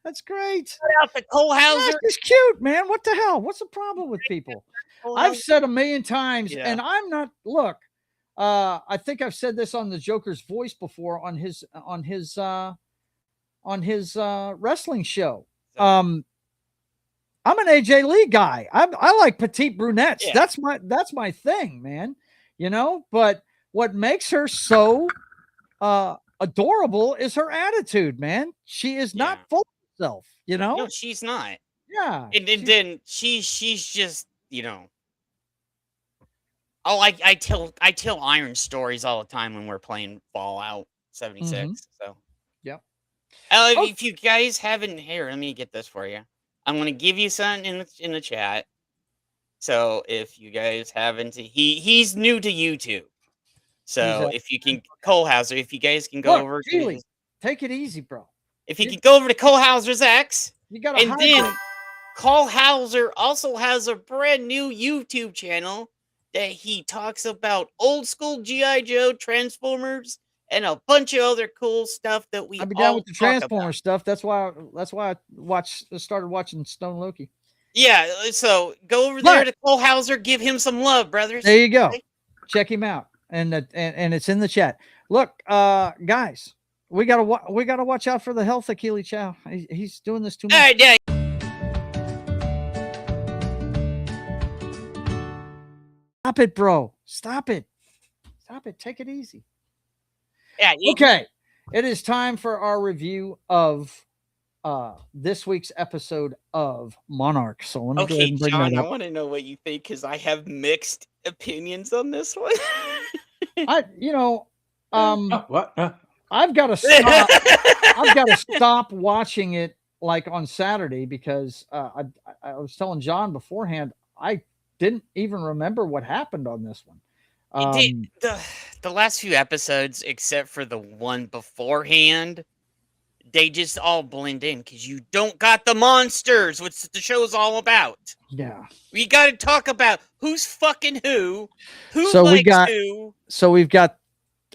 Speaker 1: That's great.
Speaker 6: Shout out to Cole Hauser.
Speaker 1: He's cute, man. What the hell? What's the problem with people? I've said a million times, and I'm not. Look, I think I've said this on the Joker's Voice before on his wrestling show. I'm an AJ Lee guy. I like petite brunettes. Yeah. That's my thing, man. You know, but what makes her so adorable is her attitude, man. She is not full of herself, you know?
Speaker 6: No, she's not.
Speaker 1: Yeah.
Speaker 6: And then she's just, you know. Oh, I tell Iron stories all the time when we're playing Fallout 76. Mm-hmm. So
Speaker 1: yep.
Speaker 6: If you guys haven't here, let me get this for you. I'm gonna give you something in the chat. So if you guys haven't, he's new to YouTube. So if you can, Cole Hauser, if you guys can go over to
Speaker 1: take it easy, bro.
Speaker 6: If you can go over to Cole Hauser's X,
Speaker 1: you got
Speaker 6: and then Cole Hauser also has a brand new YouTube channel that he talks about old school G.I. Joe, Transformers, and a bunch of other cool stuff that we.
Speaker 1: I've been down with the Transformers stuff. That's why I started watching Stone Loki.
Speaker 6: Yeah, so go over there to Cole Hauser, give him some love, brothers.
Speaker 1: There you go. Check him out, and it's in the chat. Look, guys, we gotta watch out for the health of Keely Chow. He's doing this too much.
Speaker 6: Yeah.
Speaker 1: Stop it, bro. Stop it. Take it easy.
Speaker 6: Yeah.
Speaker 1: Okay. It is time for our review of this week's episode of Monarch. So let me go ahead and bring
Speaker 6: John,
Speaker 1: that up.
Speaker 6: I want to know what you think because I have mixed opinions on this one.
Speaker 7: What?
Speaker 1: I've got to stop. I've got to stop watching it like on Saturday because I was telling John beforehand I didn't even remember what happened on this one.
Speaker 6: The last few episodes, except for the one beforehand, they just all blend in because you don't got the monsters, which the show's all about.
Speaker 1: Yeah,
Speaker 6: we got to talk about who's fucking who
Speaker 1: so
Speaker 6: likes who.
Speaker 1: So we've got.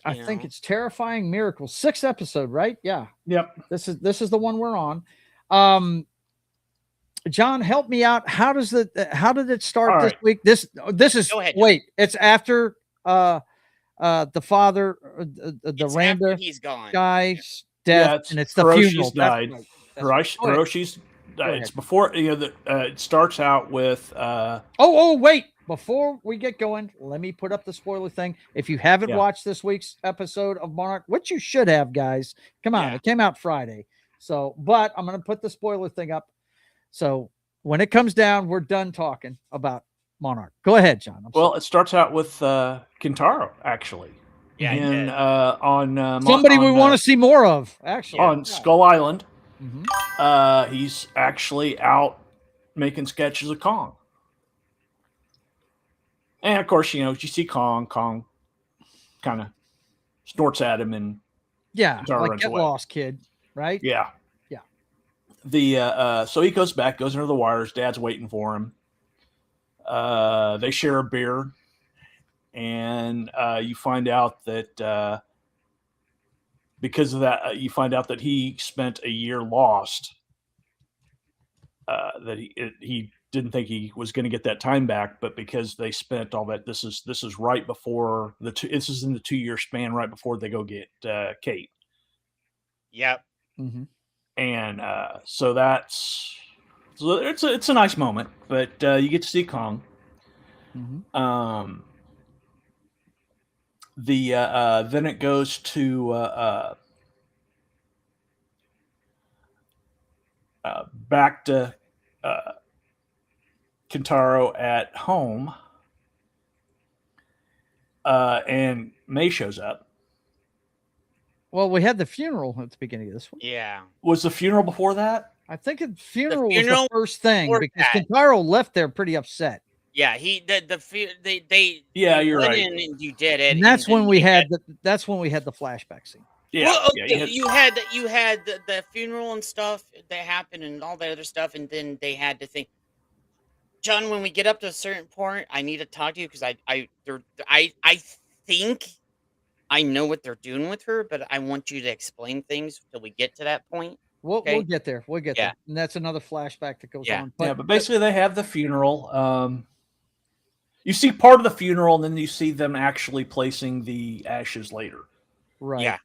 Speaker 1: I think it's Terrifying Miracles, 6th episode, right? Yeah.
Speaker 7: Yep.
Speaker 1: This is the one we're on. John, help me out. How did it start this week? This is
Speaker 6: Go ahead,
Speaker 1: wait, it's after the father, the
Speaker 6: It's
Speaker 1: Randa
Speaker 6: after he's gone.
Speaker 1: guy's death,
Speaker 7: it's
Speaker 1: and it's the
Speaker 7: Hiroshi's
Speaker 1: funeral.
Speaker 7: died.
Speaker 1: That's right. That's right. Go ahead.
Speaker 7: Hiroshi's.
Speaker 1: Go
Speaker 7: It's
Speaker 1: ahead.
Speaker 7: before it starts out with.
Speaker 1: Oh, wait! Before we get going, let me put up the spoiler thing. If you haven't
Speaker 7: Yeah.
Speaker 1: watched this week's episode of Monarch, which you should have, guys, come on,
Speaker 6: Yeah.
Speaker 1: it came out Friday. So, but I'm going to put the spoiler thing up. So when it comes down, we're done talking about Monarch. Go ahead, John.
Speaker 7: Well, it starts out with Kintaro actually.
Speaker 6: Yeah,
Speaker 7: in on
Speaker 1: somebody we want to see more of. Actually,
Speaker 7: on Skull Island.
Speaker 1: Mm-hmm.
Speaker 7: He's actually out making sketches of Kong. And of course, you see Kong kind of snorts at him and
Speaker 1: yeah,
Speaker 7: Kintaro
Speaker 1: like
Speaker 7: runs
Speaker 1: get
Speaker 7: away.
Speaker 1: lost, kid. Right?
Speaker 7: Yeah.
Speaker 1: Yeah.
Speaker 7: So he goes back, goes into the wires. Dad's waiting for him. They share a beer, and you find out that because of that, you find out that he spent a year lost. That he didn't think he was going to get that time back, but because they spent all that, this is right before this is in the 2-year span right before they go get Kate.
Speaker 6: Yep.
Speaker 1: Mm-hmm.
Speaker 7: And so it's a nice moment, but you get to see Kong.
Speaker 1: Mm-hmm.
Speaker 7: Then it goes to back to Kintaro at home, and May shows up.
Speaker 1: Well, we had the funeral at the beginning of this one.
Speaker 6: Yeah.
Speaker 7: Was the funeral before that?
Speaker 1: I think the funeral was
Speaker 6: funeral
Speaker 1: the first thing because
Speaker 6: that.
Speaker 1: Kintaro left there pretty upset.
Speaker 6: Yeah, they
Speaker 7: Yeah,
Speaker 6: you
Speaker 7: you're
Speaker 6: went
Speaker 7: right.
Speaker 6: in and you did it.
Speaker 1: And that's when we had
Speaker 6: the
Speaker 1: the flashback scene.
Speaker 7: Yeah,
Speaker 6: well,
Speaker 7: yeah,
Speaker 6: you had the funeral and stuff that happened and all that other stuff, and then they had to think, John, when we get up to a certain point, I need to talk to you because I think I know what they're doing with her, but I want you to explain things till we get to that point.
Speaker 1: We'll get there. We'll get
Speaker 6: Yeah.
Speaker 1: there. And that's another flashback that goes
Speaker 6: Yeah.
Speaker 1: on.
Speaker 7: But basically they have the funeral. You see part of the funeral, and then you see them actually placing the ashes later.
Speaker 1: Right.
Speaker 6: Yeah.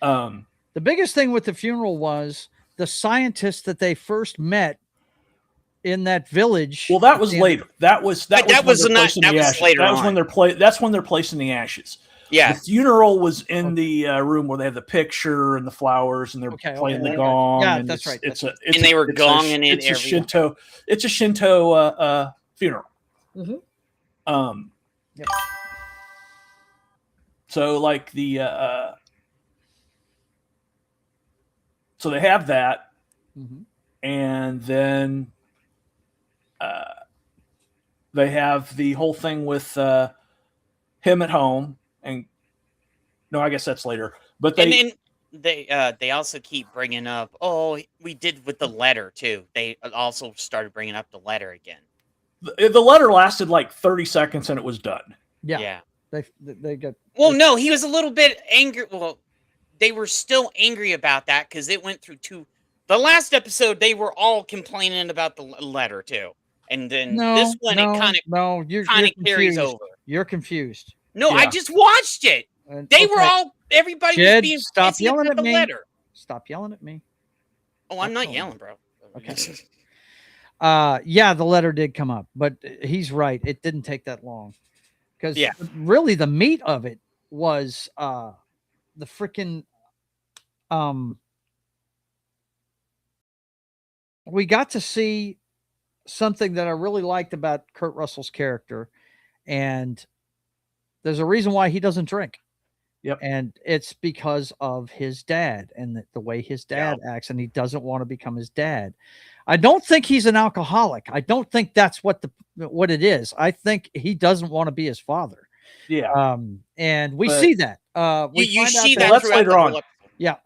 Speaker 1: The biggest thing with the funeral was the scientists that they first met in that village.
Speaker 7: Well, that was later. That was
Speaker 6: later
Speaker 7: when they're placing the ashes.
Speaker 6: Yeah.
Speaker 7: The funeral was in the room where they have the picture and the flowers, and they're playing the gong.
Speaker 1: Yeah,
Speaker 7: and
Speaker 1: that's right.
Speaker 6: And they were gonging it.
Speaker 7: It's a Shinto. It's a Shinto funeral.
Speaker 1: Mm-hmm.
Speaker 7: Yep. So like the so they have that, and then they have the whole thing with him at home, and no, I guess that's later. But
Speaker 6: they also keep bringing up, oh, we did with the letter too. They also started bringing up the letter again.
Speaker 7: The letter lasted like 30 seconds and it was done.
Speaker 6: Yeah.
Speaker 1: They got.
Speaker 6: Well, no, he was a little bit angry. Well, they were still angry about that because it went through the last episode, they were all complaining about the letter too. And then this one, it kind of carries over.
Speaker 1: You're confused.
Speaker 6: No, I just watched it. They were everybody was being
Speaker 1: stop yelling at
Speaker 6: the
Speaker 1: me.
Speaker 6: letter.
Speaker 1: Stop yelling at me.
Speaker 6: Oh, I'm not yelling, bro.
Speaker 1: Okay. Yeah, the letter did come up, but he's right. It didn't take that long because really the meat of it was the freaking we got to see something that I really liked about Kurt Russell's character, and there's a reason why he doesn't drink.
Speaker 7: Yep.
Speaker 1: And it's because of his dad and the way his dad acts, and he doesn't want to become his dad. I don't think he's an alcoholic. I don't think that's what it is. I think he doesn't want to be his father.
Speaker 7: Yeah.
Speaker 1: And we see that.
Speaker 6: You see that
Speaker 7: that's later on.
Speaker 1: Yeah.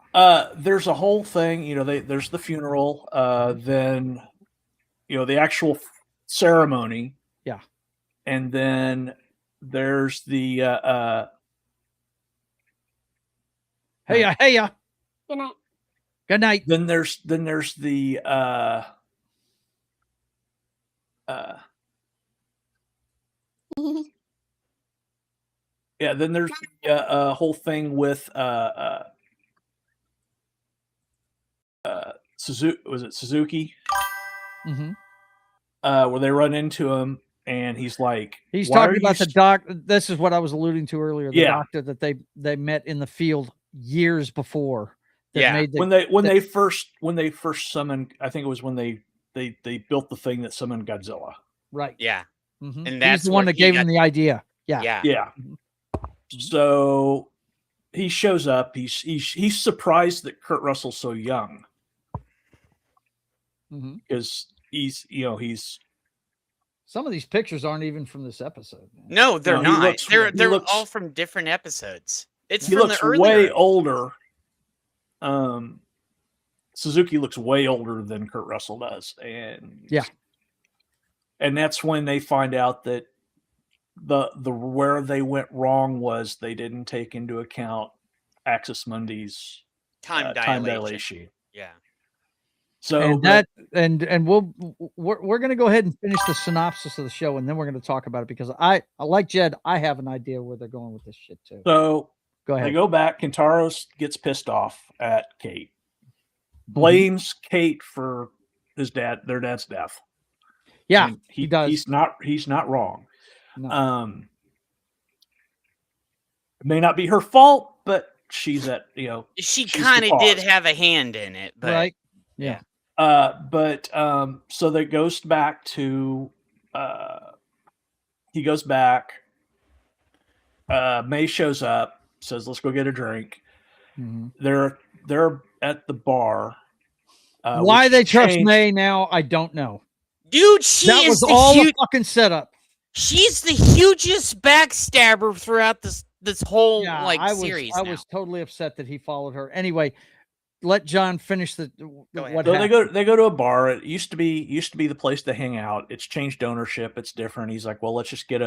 Speaker 7: There's a whole thing, there's the funeral, then the actual ceremony.
Speaker 1: Yeah.
Speaker 7: And then there's the
Speaker 1: hey ya.
Speaker 2: Good night.
Speaker 1: Good night.
Speaker 7: Then there's the Yeah, then there's a whole thing with Suzuki. Was it Suzuki?
Speaker 1: Mm-hmm.
Speaker 7: Where they run into him, and he's like,
Speaker 1: he's
Speaker 7: "Why
Speaker 1: talking
Speaker 7: are
Speaker 1: about
Speaker 7: you
Speaker 1: the doc. This is what I was alluding to earlier. The
Speaker 7: Yeah.
Speaker 1: doctor that they met in the field years before. That
Speaker 6: Yeah.
Speaker 1: made the,
Speaker 7: when they first summoned, I think it was when they built the thing that summoned Godzilla.
Speaker 1: right.
Speaker 6: Yeah.
Speaker 1: Mm-hmm.
Speaker 6: And
Speaker 1: He's
Speaker 6: that's
Speaker 1: the one
Speaker 6: where
Speaker 1: that
Speaker 6: he
Speaker 1: gave
Speaker 6: got-
Speaker 1: him the idea. Yeah.
Speaker 6: Yeah.
Speaker 7: Yeah. So he shows up. He's surprised that Kurt Russell's so young
Speaker 1: Mm-hmm.
Speaker 7: because he's
Speaker 1: Some of these pictures aren't even from this episode. Man.
Speaker 6: No, they're
Speaker 7: No, he
Speaker 6: not.
Speaker 7: looks-
Speaker 6: they're
Speaker 7: he looks-
Speaker 6: all from different episodes. It's
Speaker 7: he
Speaker 6: from
Speaker 7: looks
Speaker 6: the earlier.
Speaker 7: way older. Suzuki looks way older than Kurt Russell does, and that's when they find out that the where they went wrong was they didn't take into account Axis Mundi's
Speaker 6: time
Speaker 7: time
Speaker 6: dilation.
Speaker 7: dilation.
Speaker 6: Yeah.
Speaker 7: So
Speaker 1: And that and we're going to go ahead and finish the synopsis of the show, and then we're going to talk about it because I like Jed. I have an idea where they're going with this shit too.
Speaker 7: So
Speaker 1: go ahead.
Speaker 7: They go back. Kentaro gets pissed off at Kate, blames Kate for their dad's death.
Speaker 1: Yeah,
Speaker 7: And
Speaker 1: he does.
Speaker 7: He's not wrong.
Speaker 1: No.
Speaker 7: It may not be her fault, but she's
Speaker 6: She
Speaker 7: she's
Speaker 6: kind
Speaker 7: the
Speaker 6: of did
Speaker 7: cause.
Speaker 6: have a hand in it, but
Speaker 1: right. Yeah.
Speaker 7: So that goes back to he goes back. May shows up, says, "Let's go get a drink."
Speaker 1: Mm-hmm.
Speaker 7: They're at the bar.
Speaker 1: Why
Speaker 7: which
Speaker 1: they trust
Speaker 7: changed-
Speaker 1: May now, I don't know.
Speaker 6: dude, she
Speaker 1: That
Speaker 6: is
Speaker 1: was
Speaker 6: the
Speaker 1: all
Speaker 6: huge.
Speaker 1: a fucking setup.
Speaker 6: She's the hugest backstabber throughout this whole
Speaker 1: Yeah,
Speaker 6: like series.
Speaker 1: I
Speaker 6: now.
Speaker 1: was totally upset that he followed her. Anyway, let John finish what
Speaker 7: So
Speaker 1: happened.
Speaker 7: they go to a bar. It used to be the place to hang out. It's changed ownership. It's different. He's like, well, let's just get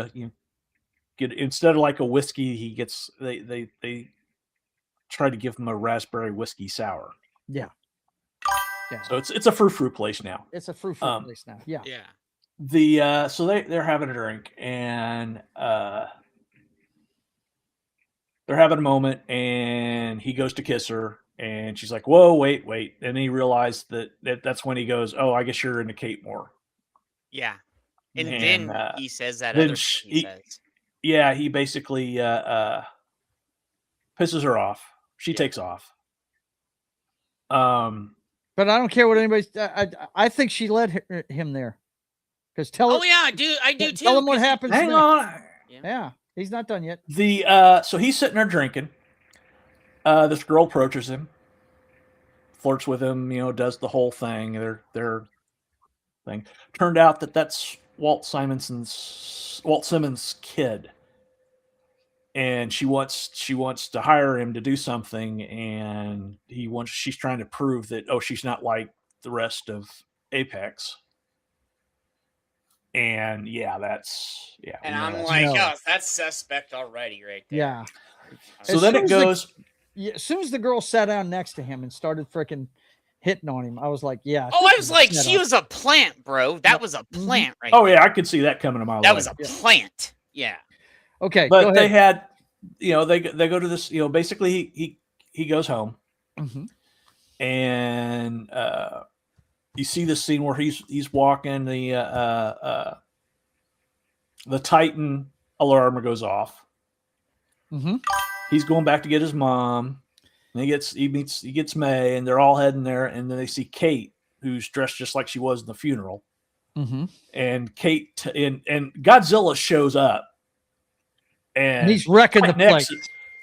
Speaker 7: instead of like a whiskey, he gets they try to give him a raspberry whiskey sour.
Speaker 1: Yeah. Yeah.
Speaker 7: So it's a frou place now.
Speaker 1: It's a frou place now. Yeah.
Speaker 6: Yeah.
Speaker 7: So they're having a drink and they're having a moment and he goes to kiss her and she's like, whoa, wait. And he realized that's when he goes, oh, I guess you're into Kate more.
Speaker 6: Yeah. And
Speaker 7: And,
Speaker 6: then he says that
Speaker 7: then
Speaker 6: other thing he says.
Speaker 7: Yeah, he basically pisses her off. She takes off.
Speaker 1: But I don't care what anybody's. I think she led him there. Because
Speaker 6: Oh yeah, I do too.
Speaker 1: Tell him what happens.
Speaker 7: Hang
Speaker 1: next.
Speaker 7: on.
Speaker 1: Yeah, he's not done yet.
Speaker 7: So he's sitting there drinking. This girl approaches him, flirts with him, does the whole thing. Their thing. Turned out that's Walt Simmons' kid. And she wants to hire him to do something, and she's trying to prove that she's not like the rest of Apex. And
Speaker 6: And I'm like, that's suspect already, right there.
Speaker 1: Yeah.
Speaker 7: So then it goes.
Speaker 1: As soon as the girl sat down next to him and started freaking hitting on him, I was like, yeah.
Speaker 6: Oh, I was like, she was a plant, bro. That was a plant, right?
Speaker 7: Oh yeah, I could see that coming a mile away.
Speaker 6: That was a plant. Yeah.
Speaker 1: Okay,
Speaker 7: but they had, they go to this, basically he goes home, and you see this scene where he's walking, the Titan alarm goes off. He's going back to get his mom, and he gets May, and they're all heading there, and then they see Kate, who's dressed just like she was in the funeral, and Kate and Godzilla shows up. And
Speaker 1: he's wrecking the place.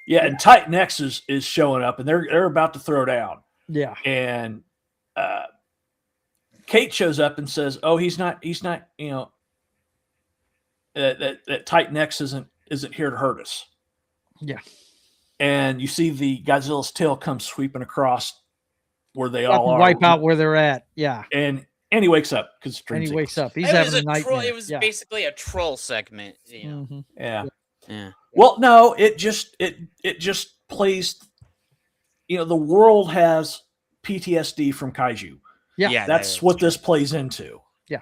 Speaker 7: And Titan X is showing up, and they're about to throw down.
Speaker 1: Yeah.
Speaker 7: And Kate shows up and says, "Oh, he's not. That Titan X isn't here to hurt us."
Speaker 1: Yeah.
Speaker 7: And you see the Godzilla's tail come sweeping across where they
Speaker 1: About
Speaker 7: all
Speaker 1: to
Speaker 7: are.
Speaker 1: wipe out where they're at. Yeah.
Speaker 7: And he wakes up because
Speaker 1: he wakes up. He's
Speaker 6: It
Speaker 1: having
Speaker 6: was
Speaker 1: a nightmare.
Speaker 6: It was basically a troll segment.
Speaker 7: Yeah.
Speaker 6: Yeah.
Speaker 7: Well, no, it just plays. The world has PTSD from kaiju.
Speaker 1: Yeah.
Speaker 7: That's what this plays into.
Speaker 1: Yeah.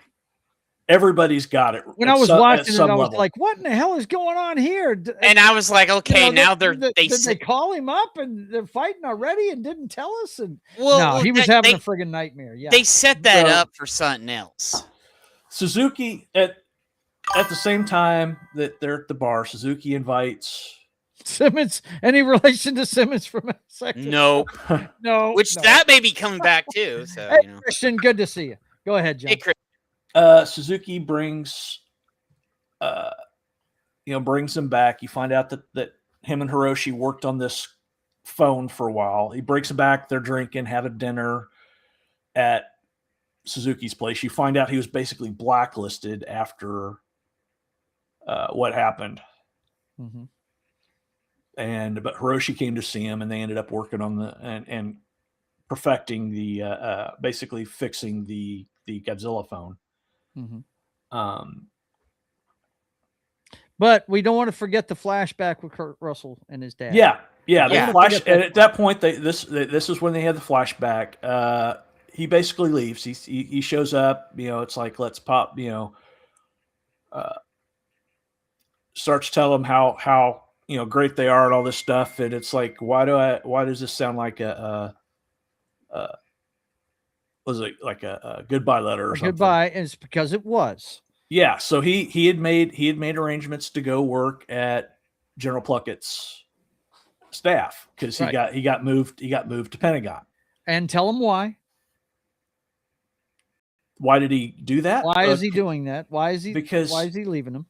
Speaker 7: everybody's got it.
Speaker 1: When I was watching it, I was
Speaker 7: level.
Speaker 1: like, "What in the hell is going on here?"
Speaker 6: And I was like, "Okay, now
Speaker 1: did they call him up and they're fighting already and didn't tell us?" And no, he was having a friggin' nightmare. Yeah,
Speaker 6: they set that up for something else.
Speaker 7: Suzuki at the same time that they're at the bar, Suzuki invites
Speaker 1: Simmons. Any relation to Simmons from a second?
Speaker 6: Nope.
Speaker 1: No.
Speaker 6: Which that may be coming back too. So
Speaker 1: hey, Christian, good to see you. Go ahead, John.
Speaker 6: Hey, Chris.
Speaker 7: Suzuki brings brings him back. You find out that him and Hiroshi worked on this phone for a while. He brings him back. They're drinking, having dinner at Suzuki's place. You find out he was basically blacklisted after what happened.
Speaker 1: Mm-hmm.
Speaker 7: But Hiroshi came to see him, and they ended up working on and perfecting the basically fixing the Godzilla phone.
Speaker 1: Mm-hmm. But we don't want to forget the flashback with Kurt Russell and his dad.
Speaker 7: Yeah. The flash. And at that point, this is when they had the flashback. He basically leaves. He shows up. It's like, let's pop. Starts telling them how great they are and all this stuff. And it's like, why does this sound like was it like a goodbye letter or something?
Speaker 1: Goodbye, and it's because it was.
Speaker 7: Yeah, so he had made arrangements to go work at General Pluckett's staff because he got moved to Pentagon.
Speaker 1: And tell him why.
Speaker 7: Why did he do that?
Speaker 1: Why is he doing that? Why is he leaving him?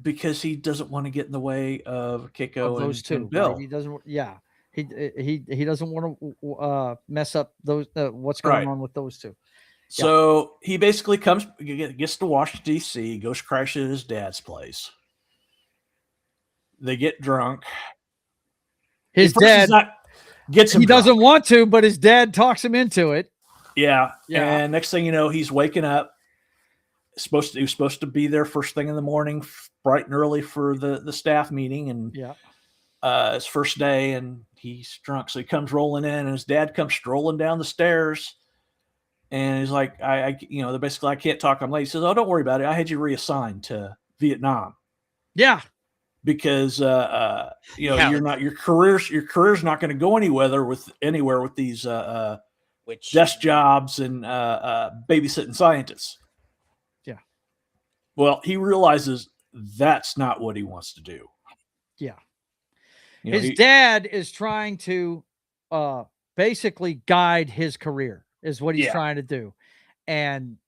Speaker 7: Because he doesn't want to get in the way of Keiko
Speaker 1: those two.
Speaker 7: And Bill.
Speaker 1: Right? He doesn't. Yeah, he doesn't want to mess up those what's going on with those two.
Speaker 7: So he basically gets to Washington, D.C., goes crash at his dad's place. They get drunk.
Speaker 1: His dad
Speaker 7: gets him.
Speaker 1: He doesn't want to, but his dad talks him into it.
Speaker 7: Yeah. And next thing you know, he's waking up. He was supposed to be there first thing in the morning, bright and early for the staff meeting. And his first day, and he's drunk. So he comes rolling in, and his dad comes strolling down the stairs. And he's like, they're basically, I can't talk. I'm late. He says, "Oh, don't worry about it. I had you reassigned to Vietnam."
Speaker 1: Yeah.
Speaker 7: Because, you're not, your career's not going to go anywhere with these, desk jobs and, babysitting scientists.
Speaker 1: Yeah.
Speaker 7: Well, he realizes that's not what he wants to do.
Speaker 1: Yeah. His dad is trying to, basically guide his career. Is what he's trying to do. And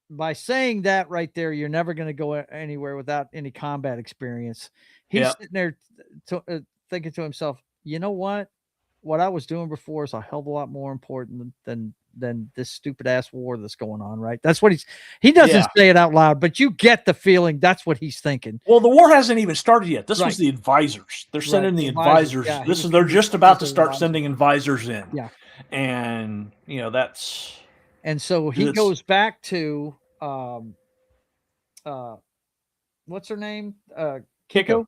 Speaker 1: by saying that right there, you're never going to go anywhere without any combat experience. He's sitting there thinking to himself, you know what? What I was doing before is a hell of a lot more important than this stupid ass war that's going on, right? That's what he doesn't say it out loud, but you get the feeling that's what he's thinking.
Speaker 7: Well, the war hasn't even started yet. This was the advisors. They're sending the advisors.
Speaker 1: Yeah,
Speaker 7: they're just about to start sending advisors in.
Speaker 1: Yeah.
Speaker 7: And that's.
Speaker 1: And so he goes back to what's her name? Kiko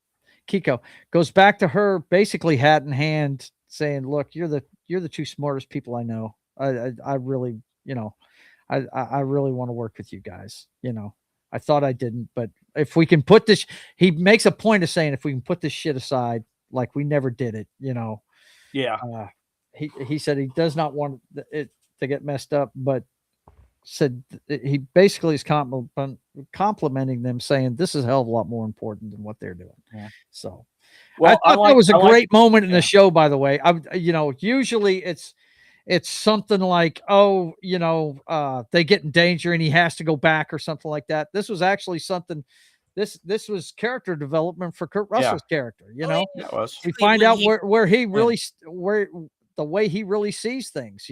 Speaker 1: goes back to her basically hat in hand saying, "Look, you're the two smartest people I know. I really, I really want to work with you guys. I thought I didn't, but if we can put this," he makes a point of saying, "If we can put this shit aside, like we never did it,
Speaker 7: Yeah.
Speaker 1: He said he does not want it to get messed up, but said he basically is complimenting them, saying this is a hell of a lot more important than what they're doing.
Speaker 7: Yeah.
Speaker 1: So,
Speaker 7: well,
Speaker 1: I thought that was a great moment in the show. By the way, usually it's something like, they get in danger and he has to go back or something like that. This was actually something. This was character development for Kurt Russell's character.
Speaker 7: It was.
Speaker 1: We find out where he really the way he really sees things,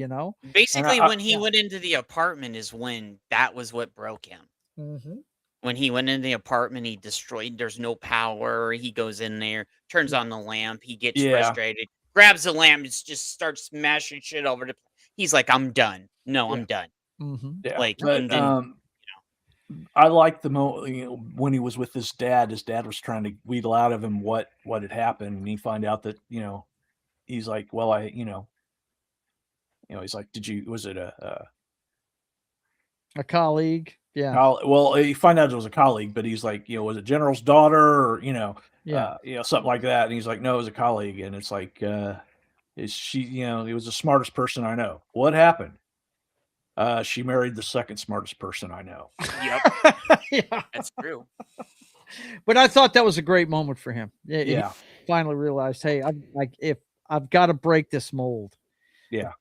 Speaker 6: Basically, when he went into the apartment is when that was what broke him.
Speaker 1: Mm-hmm.
Speaker 6: When he went into the apartment, he destroyed. There's no power. He goes in there, turns on the lamp. He gets frustrated, grabs the lamp, and just starts smashing shit over the. He's like, "I'm done. No, I'm done."
Speaker 1: Mm-hmm.
Speaker 7: Yeah.
Speaker 6: Like,
Speaker 7: but, I like the when he was with his dad. His dad was trying to wheedle out of him what had happened, and he find out that he's like, well, he's like, was it
Speaker 1: A colleague. Yeah.
Speaker 7: Well, you find out it was a colleague, but he's like, was it general's daughter or,
Speaker 1: Yeah.
Speaker 7: something like that. And he's like, no, it was a colleague. And it's like, is she, he was the smartest person I know. What happened? She married the second smartest person I know.
Speaker 6: Yep.
Speaker 1: Yeah.
Speaker 6: That's true.
Speaker 1: But I thought that was a great moment for him.
Speaker 7: Yeah.
Speaker 1: He finally realized, hey, if I've got to break this mold.
Speaker 7: Yeah.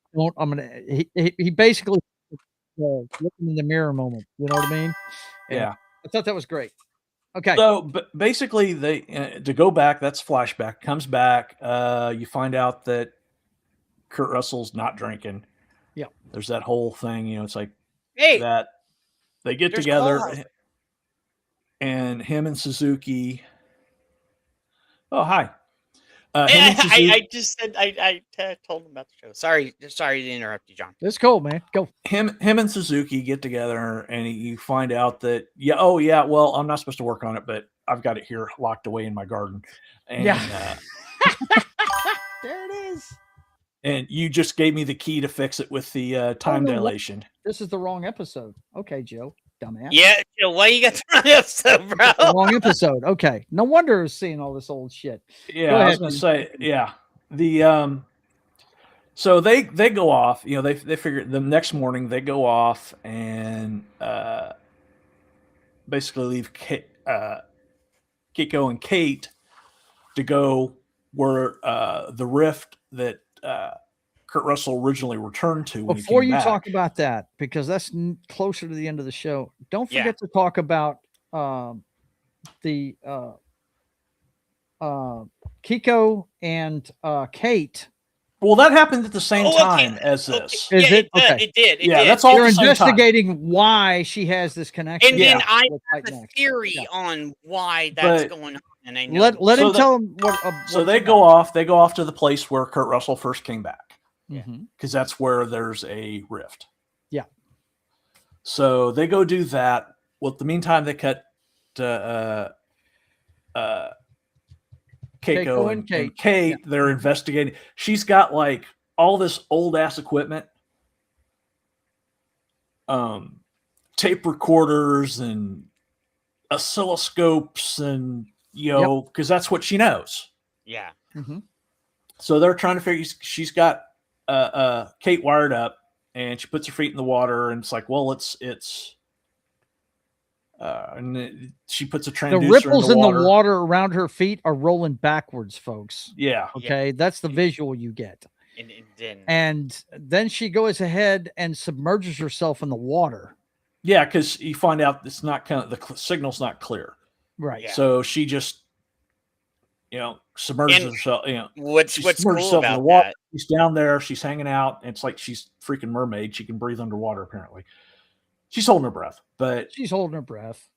Speaker 1: He basically looking in the mirror moment. You know what I mean? And
Speaker 7: Yeah.
Speaker 1: I thought that was great. Okay.
Speaker 7: So, but basically, they to go back. That's flashback. Comes back. You find out that Kurt Russell's not drinking.
Speaker 1: Yeah.
Speaker 7: There's that whole thing. It's like
Speaker 6: Hey,
Speaker 7: that they get together, and him and Suzuki. Oh, hi.
Speaker 6: I just said I told him about the show. Sorry to interrupt you, John.
Speaker 1: It's cool, man. Go.
Speaker 7: Him and Suzuki get together, and you find out that well, I'm not supposed to work on it, but I've got it here locked away in my garden. And,
Speaker 1: yeah. There it is.
Speaker 7: And you just gave me the key to fix it with the time dilation.
Speaker 1: This is the wrong episode. Okay, Joe. Dumbass.
Speaker 6: Yeah, why you got the wrong episode, bro?
Speaker 1: Wrong episode. Okay. No wonder I was seeing all this old shit.
Speaker 7: Yeah, I was gonna say, yeah. The so they go off, they figure the next morning they go off and basically leave Keiko and Kate to go where the rift that Kurt Russell originally returned to.
Speaker 1: Before you talk about that, because that's closer to the end of the show, don't forget to talk about the Kiko and Kate.
Speaker 7: Well, that happened at the same time as this.
Speaker 1: Is it? Okay.
Speaker 6: It did.
Speaker 7: Yeah, that's all.
Speaker 1: You're investigating why she has this connection.
Speaker 6: And then I have a theory on why that's going on. And I know.
Speaker 1: Let him tell him what.
Speaker 7: So they go off. They go off to the place where Kurt Russell first came back. Because that's where there's a rift.
Speaker 1: Yeah.
Speaker 7: So they go do that. Well, in the meantime, they cut Keiko and Kate. Yeah. They're investigating. She's got like all this old ass equipment, tape recorders and oscilloscopes, and because that's what she knows.
Speaker 6: Yeah.
Speaker 1: Mm-hmm.
Speaker 7: So they're trying to figure. She's got Kate wired up, and she puts her feet in the water, and it's like, well, and she puts a transducer.
Speaker 1: The ripples in the water around her feet are rolling backwards, folks.
Speaker 7: Yeah.
Speaker 1: Okay, that's the visual you get. And then she goes ahead and submerges herself in the water.
Speaker 7: Yeah, because you find out it's not the signal's not clear.
Speaker 1: Right.
Speaker 6: Yeah.
Speaker 7: So she just, submerges herself.
Speaker 6: What's cool about
Speaker 7: in the water. She's down there. She's hanging out. It's like she's freaking mermaid. She can breathe underwater. Apparently, she's holding her breath. But
Speaker 1: she's holding her breath.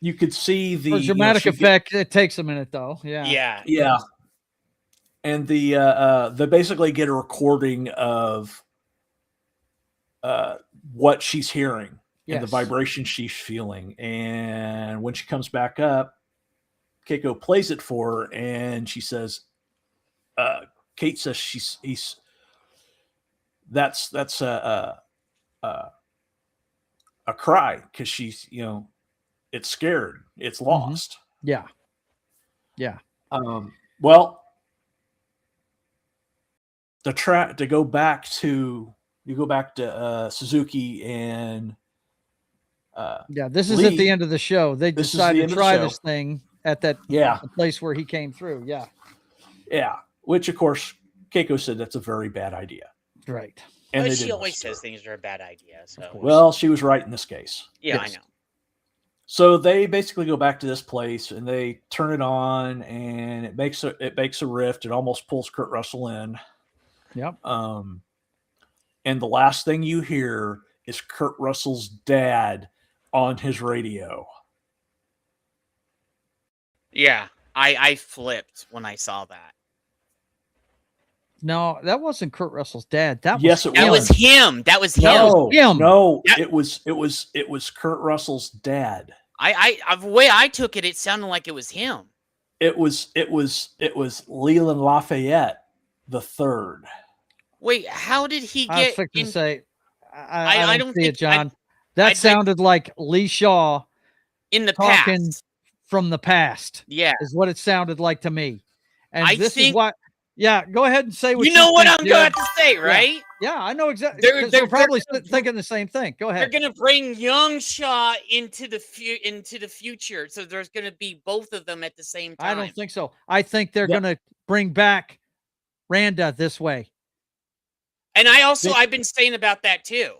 Speaker 7: You could see the
Speaker 1: for dramatic effect. It takes a minute, though. Yeah.
Speaker 7: Yeah. And they basically get a recording of what she's hearing and the vibration she's feeling. And when she comes back up, Keiko plays it for her, and she says, Kate says that's a cry, because she's, it's scared, it's lost.
Speaker 1: Yeah.
Speaker 7: Well, to go back to Suzuki and
Speaker 1: this is
Speaker 7: Lee,
Speaker 1: at the end of the show. They decided to try this thing at that place where he came through. Yeah.
Speaker 7: Which of course Keiko said that's a very bad idea.
Speaker 1: Right.
Speaker 6: And she always says things are a bad idea. So
Speaker 7: well, she was right in this case.
Speaker 6: Yeah, yes. I know.
Speaker 7: So they basically go back to this place and they turn it on, and it makes a rift. It almost pulls Kurt Russell in.
Speaker 1: Yep.
Speaker 7: And the last thing you hear is Kurt Russell's dad on his radio.
Speaker 6: Yeah, I flipped when I saw that.
Speaker 1: No, that wasn't Kurt Russell's dad. That
Speaker 6: was him. That was him.
Speaker 7: No, it was Kurt Russell's dad.
Speaker 6: The way I took it, it sounded like it was him.
Speaker 7: It was Leland Lafayette the third.
Speaker 6: Wait, how did he get?
Speaker 1: I was to say, I don't see it, John. That sounded like Lee Shaw
Speaker 6: in the
Speaker 1: talking
Speaker 6: past.
Speaker 1: from the past.
Speaker 6: Yeah.
Speaker 1: Is what it sounded like to me. And
Speaker 6: I
Speaker 1: this
Speaker 6: think,
Speaker 1: is what, yeah, go ahead and say what
Speaker 6: you know what I'm
Speaker 1: think,
Speaker 6: going to say, right?
Speaker 1: Yeah, I know exactly.
Speaker 6: They're
Speaker 1: They're probably
Speaker 6: gonna
Speaker 1: thinking the same thing. Go ahead.
Speaker 6: They're going to bring young Shaw into the future. So there's going to be both of them at the same time.
Speaker 1: I don't think so. I think they're going to bring back Randa this way.
Speaker 6: And I've been saying about that too,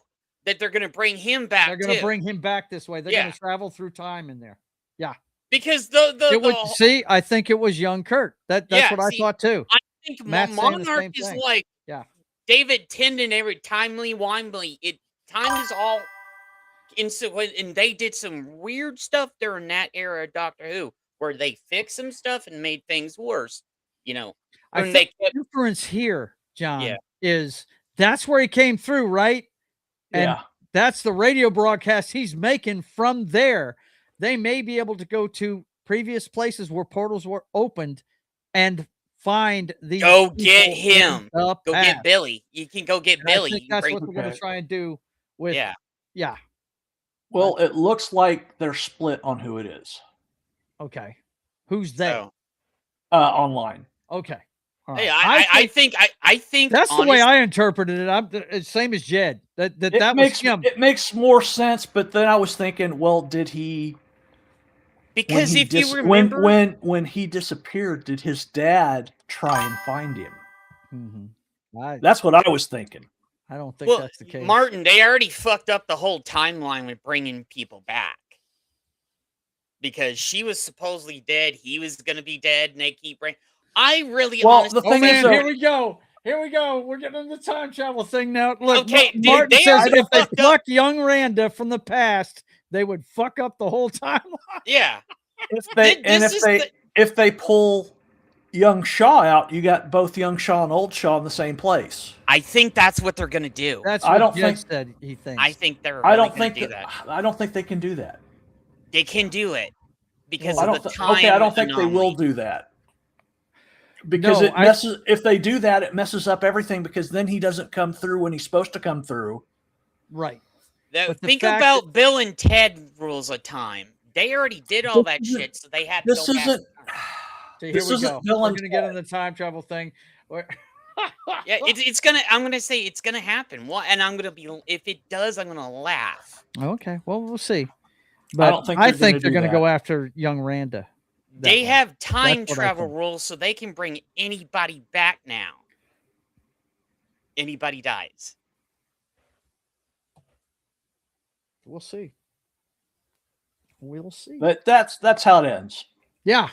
Speaker 6: that they're going to bring him back.
Speaker 1: They're going to bring him back this way. They're going to travel through time in there. Yeah.
Speaker 6: Because
Speaker 1: I think it was young Kurt. That's what I thought too.
Speaker 6: I think Monarch is like David Tennant, every timely-wimely. Time is all and they did some weird stuff during that era of Doctor Who, where they fixed some stuff and made things worse. You know,
Speaker 1: I think the difference here, John, is that's where he came through, right? And that's the radio broadcast he's making from there. They may be able to go to previous places where portals were opened and find these.
Speaker 6: Go get him. Go get Billy. You can go get Billy.
Speaker 1: I think that's what they're going to try and do with. Yeah.
Speaker 7: Well, it looks like they're split on who it is.
Speaker 1: Okay. Who's they?
Speaker 7: Online.
Speaker 1: Okay.
Speaker 6: Right. Hey, I think
Speaker 1: that's the way I interpreted it. I'm it's same as Jed. That
Speaker 7: makes
Speaker 1: was him.
Speaker 7: It makes more sense, but then I was thinking, well, did he?
Speaker 6: Because if you remember,
Speaker 7: when he disappeared, did his dad try and find him?
Speaker 1: Mm-hmm.
Speaker 7: That's what I was thinking.
Speaker 1: I don't think that's the case.
Speaker 6: Martin, they already fucked up the whole timeline with bringing people back. Because she was supposedly dead, he was going to be dead, and they keep bringing. I really honestly.
Speaker 1: Here we go. We're getting into the time travel thing now. Look,
Speaker 6: okay,
Speaker 1: Martin says if they pluck young Randa from the past, they would fuck up the whole timeline.
Speaker 6: Yeah.
Speaker 7: If they pull young Shaw out, you got both young Shaw and old Shaw in the same place.
Speaker 6: I think that's what they're going to do.
Speaker 1: That's what Jed said he thinks.
Speaker 6: I think they're. Really
Speaker 7: I don't think
Speaker 6: do that.
Speaker 7: I don't think they can do that.
Speaker 6: They can do it because of the time.
Speaker 7: Okay, I don't think they will do that. Because it messes. If they do that, it messes up everything. Because then he doesn't come through when he's supposed to come through.
Speaker 1: Right.
Speaker 6: Think about Bill and Ted rules of time. They already did all that shit, so they had.
Speaker 7: This isn't.
Speaker 1: So here we go. We're going to get into the time travel thing.
Speaker 6: Yeah, it's gonna. I'm gonna say it's gonna happen. And I'm gonna be. If it does, I'm gonna laugh.
Speaker 1: Okay. Well, we'll see. But I think they're going to go after young Randa.
Speaker 6: They have time travel rules, so they can bring anybody back now. Anybody dies.
Speaker 1: We'll see. We'll see.
Speaker 7: But that's how it ends.
Speaker 1: Yeah.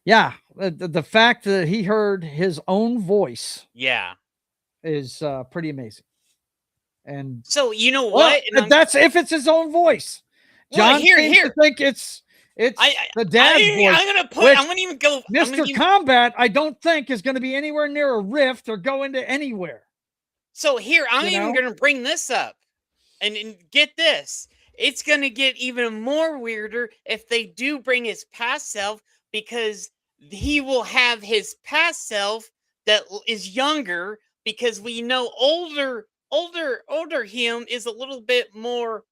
Speaker 1: Yeah. The fact that he heard his own voice.
Speaker 6: Yeah.
Speaker 1: Is pretty amazing. And
Speaker 6: so you know what?
Speaker 1: That's if it's his own voice. John seems to think it's the dad's voice.
Speaker 6: I'm gonna even go.
Speaker 1: Mr. Combat, I don't think is going to be anywhere near a rift or go into anywhere.
Speaker 6: So here, I'm even going to bring this up, and get this. It's going to get even more weirder if they do bring his past self, because he will have his past self that is younger, because we know older him is a little bit more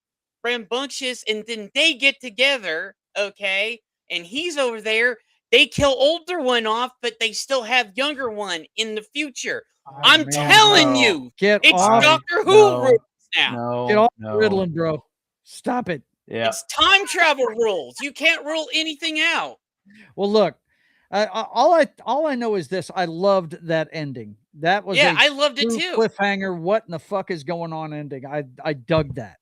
Speaker 6: rambunctious, and then they get together, okay, and he's over there. They kill older one off, but they still have younger one in the future. I'm telling you, it's Doctor Who rules now.
Speaker 1: Get off riddling, bro. Stop it.
Speaker 7: Yeah,
Speaker 6: it's time travel rules. You can't rule anything out.
Speaker 1: Well, look, all I know is this: I loved that ending. That was
Speaker 6: I loved it too.
Speaker 1: Cliffhanger. What in the fuck is going on? Ending. I dug that.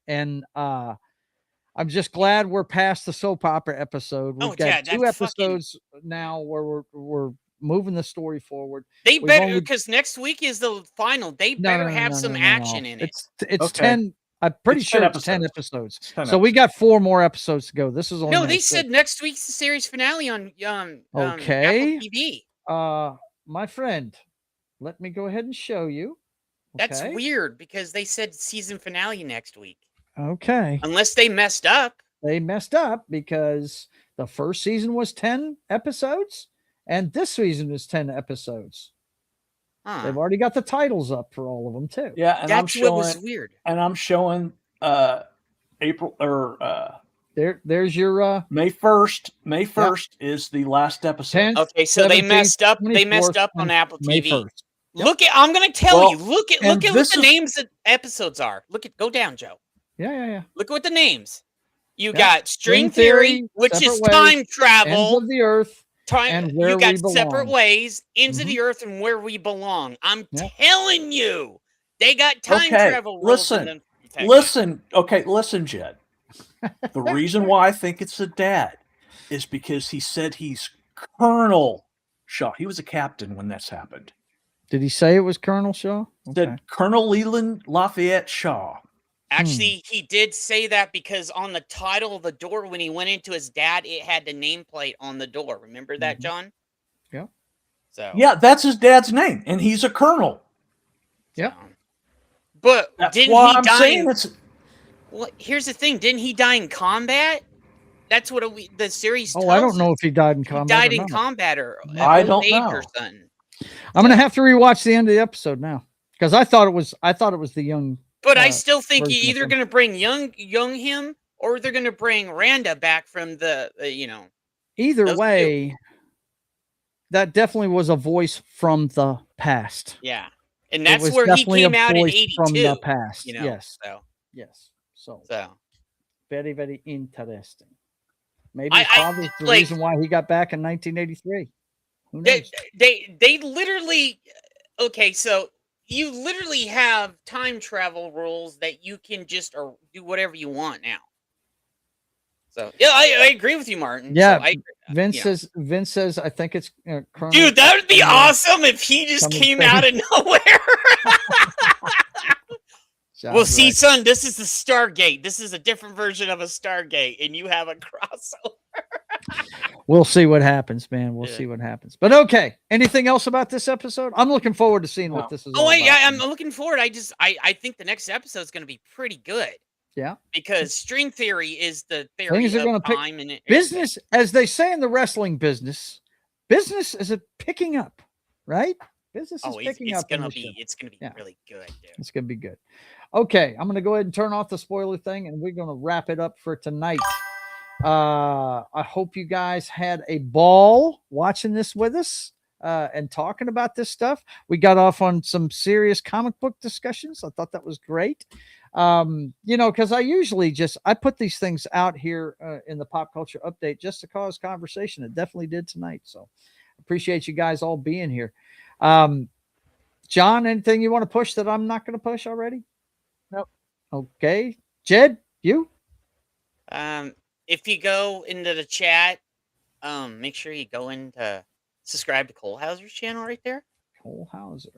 Speaker 1: And I'm just glad we're past the soap opera episode. We've got 2 episodes now where we're moving the story forward.
Speaker 6: They better, because next week is the final. They better have some action in it.
Speaker 1: It's 10. I'm pretty sure it's 10 episodes. So we got 4 more episodes to go. This is only
Speaker 6: they said next week's the series finale on Apple TV.
Speaker 1: My friend, let me go ahead and show you. Okay.
Speaker 6: That's weird, because they said season finale next week.
Speaker 1: Okay.
Speaker 6: Unless they messed up.
Speaker 1: They messed up because the first season was 10 episodes and this season is 10 episodes. They've already got the titles up for all of them too.
Speaker 7: Yeah, and
Speaker 6: that's what was weird.
Speaker 7: And I'm showing April or
Speaker 1: there's your
Speaker 7: May 1st. May 1st is the last episode.
Speaker 1: 10th,
Speaker 6: Okay, so they
Speaker 1: 17th,
Speaker 6: messed up. They messed
Speaker 1: 24th,
Speaker 6: up on
Speaker 1: and
Speaker 6: Apple
Speaker 1: May
Speaker 6: TV.
Speaker 1: 1st.
Speaker 6: Look at. I'm gonna tell
Speaker 7: Well,
Speaker 6: you. Look at
Speaker 7: and
Speaker 6: what
Speaker 7: this
Speaker 6: the
Speaker 7: is-
Speaker 6: names of episodes are. Look at. Go down, Joe.
Speaker 1: Yeah.
Speaker 6: Look at what the names. You
Speaker 1: Yeah.
Speaker 6: got String Theory, which is
Speaker 1: Separate Ways,
Speaker 6: time
Speaker 1: Ends
Speaker 6: travel.
Speaker 1: of the Earth, and Where
Speaker 6: You got
Speaker 1: We
Speaker 6: Separate
Speaker 1: Belong.
Speaker 6: Ways, Ends of the Earth, and Where We Belong. I'm
Speaker 1: Yep.
Speaker 6: telling you, they got time
Speaker 7: Okay,
Speaker 6: travel rules in
Speaker 7: listen,
Speaker 6: them. Tech.
Speaker 7: listen. Okay, listen, Jed. The reason why I think it's a dad is because he said he's Colonel Shaw. He was a captain when this happened.
Speaker 1: Did he say it was Colonel Shaw?
Speaker 7: Said Colonel Leland Lafayette Shaw.
Speaker 6: Actually, he did say that because on the title of the door, when he went into his dad, it had the nameplate on the door. Remember that, John?
Speaker 1: Yeah.
Speaker 6: So
Speaker 7: Yeah, that's his dad's name, and he's a colonel.
Speaker 1: Yep.
Speaker 6: But
Speaker 7: That's
Speaker 6: didn't
Speaker 7: why
Speaker 6: he
Speaker 7: I'm
Speaker 6: die?
Speaker 7: saying it's.
Speaker 6: Well, here's the thing. Didn't he die in combat? That's what the series tells
Speaker 1: I don't know
Speaker 6: us.
Speaker 1: if he died in
Speaker 6: He
Speaker 1: combat.
Speaker 6: died
Speaker 1: or
Speaker 6: in
Speaker 1: not.
Speaker 6: combat or
Speaker 7: I
Speaker 6: old
Speaker 7: don't
Speaker 6: age
Speaker 7: know.
Speaker 6: or something.
Speaker 1: I'm gonna have to rewatch the end of the episode now because I thought it was the young.
Speaker 6: But I still think
Speaker 1: version
Speaker 6: you're
Speaker 1: of
Speaker 6: either
Speaker 1: him.
Speaker 6: going to bring young him or they're going to bring Randa back from the
Speaker 1: Either
Speaker 6: those
Speaker 1: way, that definitely was a voice from the past.
Speaker 6: Yeah. And
Speaker 1: It
Speaker 6: that's
Speaker 1: was
Speaker 6: where he
Speaker 1: definitely a
Speaker 6: came out in
Speaker 1: voice
Speaker 6: 82.
Speaker 1: from the past.
Speaker 6: You know,
Speaker 1: Yes.
Speaker 6: So
Speaker 1: So very, very interesting. Maybe
Speaker 6: I-
Speaker 1: probably the
Speaker 6: like-
Speaker 1: reason why he got back in 1983. Who
Speaker 6: they,
Speaker 1: knows?
Speaker 6: they literally okay, so you literally have time travel rules that you can just do whatever you want now. So yeah, I agree with you, Martin.
Speaker 1: Yeah,
Speaker 6: So I,
Speaker 1: Vince says I think it's Colonel.
Speaker 6: dude, that would be
Speaker 1: Colonel-
Speaker 6: awesome if he just
Speaker 1: coming
Speaker 6: came
Speaker 1: through.
Speaker 6: out of nowhere. Well,
Speaker 1: Sounds
Speaker 6: see,
Speaker 1: right.
Speaker 6: son, this is the Stargate. This is a different version of a Stargate, and you have a crossover.
Speaker 1: We'll see what happens, man. We'll
Speaker 6: Yeah.
Speaker 1: see what happens. But okay, anything else about this episode? I'm looking forward to seeing what this is.
Speaker 6: Oh,
Speaker 1: all
Speaker 6: yeah,
Speaker 1: about.
Speaker 6: I'm looking forward. I think the next episode is going to be pretty good.
Speaker 1: Yeah,
Speaker 6: because string theory is the theory
Speaker 1: things are
Speaker 6: of
Speaker 1: going to pick
Speaker 6: time and
Speaker 1: business, as they say in the wrestling business. Business is picking up, right? Business is picking up.
Speaker 6: It's gonna be really good, dude.
Speaker 1: It's gonna be good. Okay, I'm gonna go ahead and turn off the spoiler thing, and we're gonna wrap it up for tonight. I hope you guys had a ball watching this with us and talking about this stuff. We got off on some serious comic book discussions. I thought that was great. Because I usually I put these things out here in the pop culture update just to cause conversation. It definitely did tonight. So appreciate you guys all being here. John, anything you want to push that I'm not going to push already?
Speaker 6: Nope.
Speaker 1: Okay. Jed, you?
Speaker 6: If you go into the chat, make sure you go into subscribe to Cole Hauser's channel right there.
Speaker 1: Cole Hauser.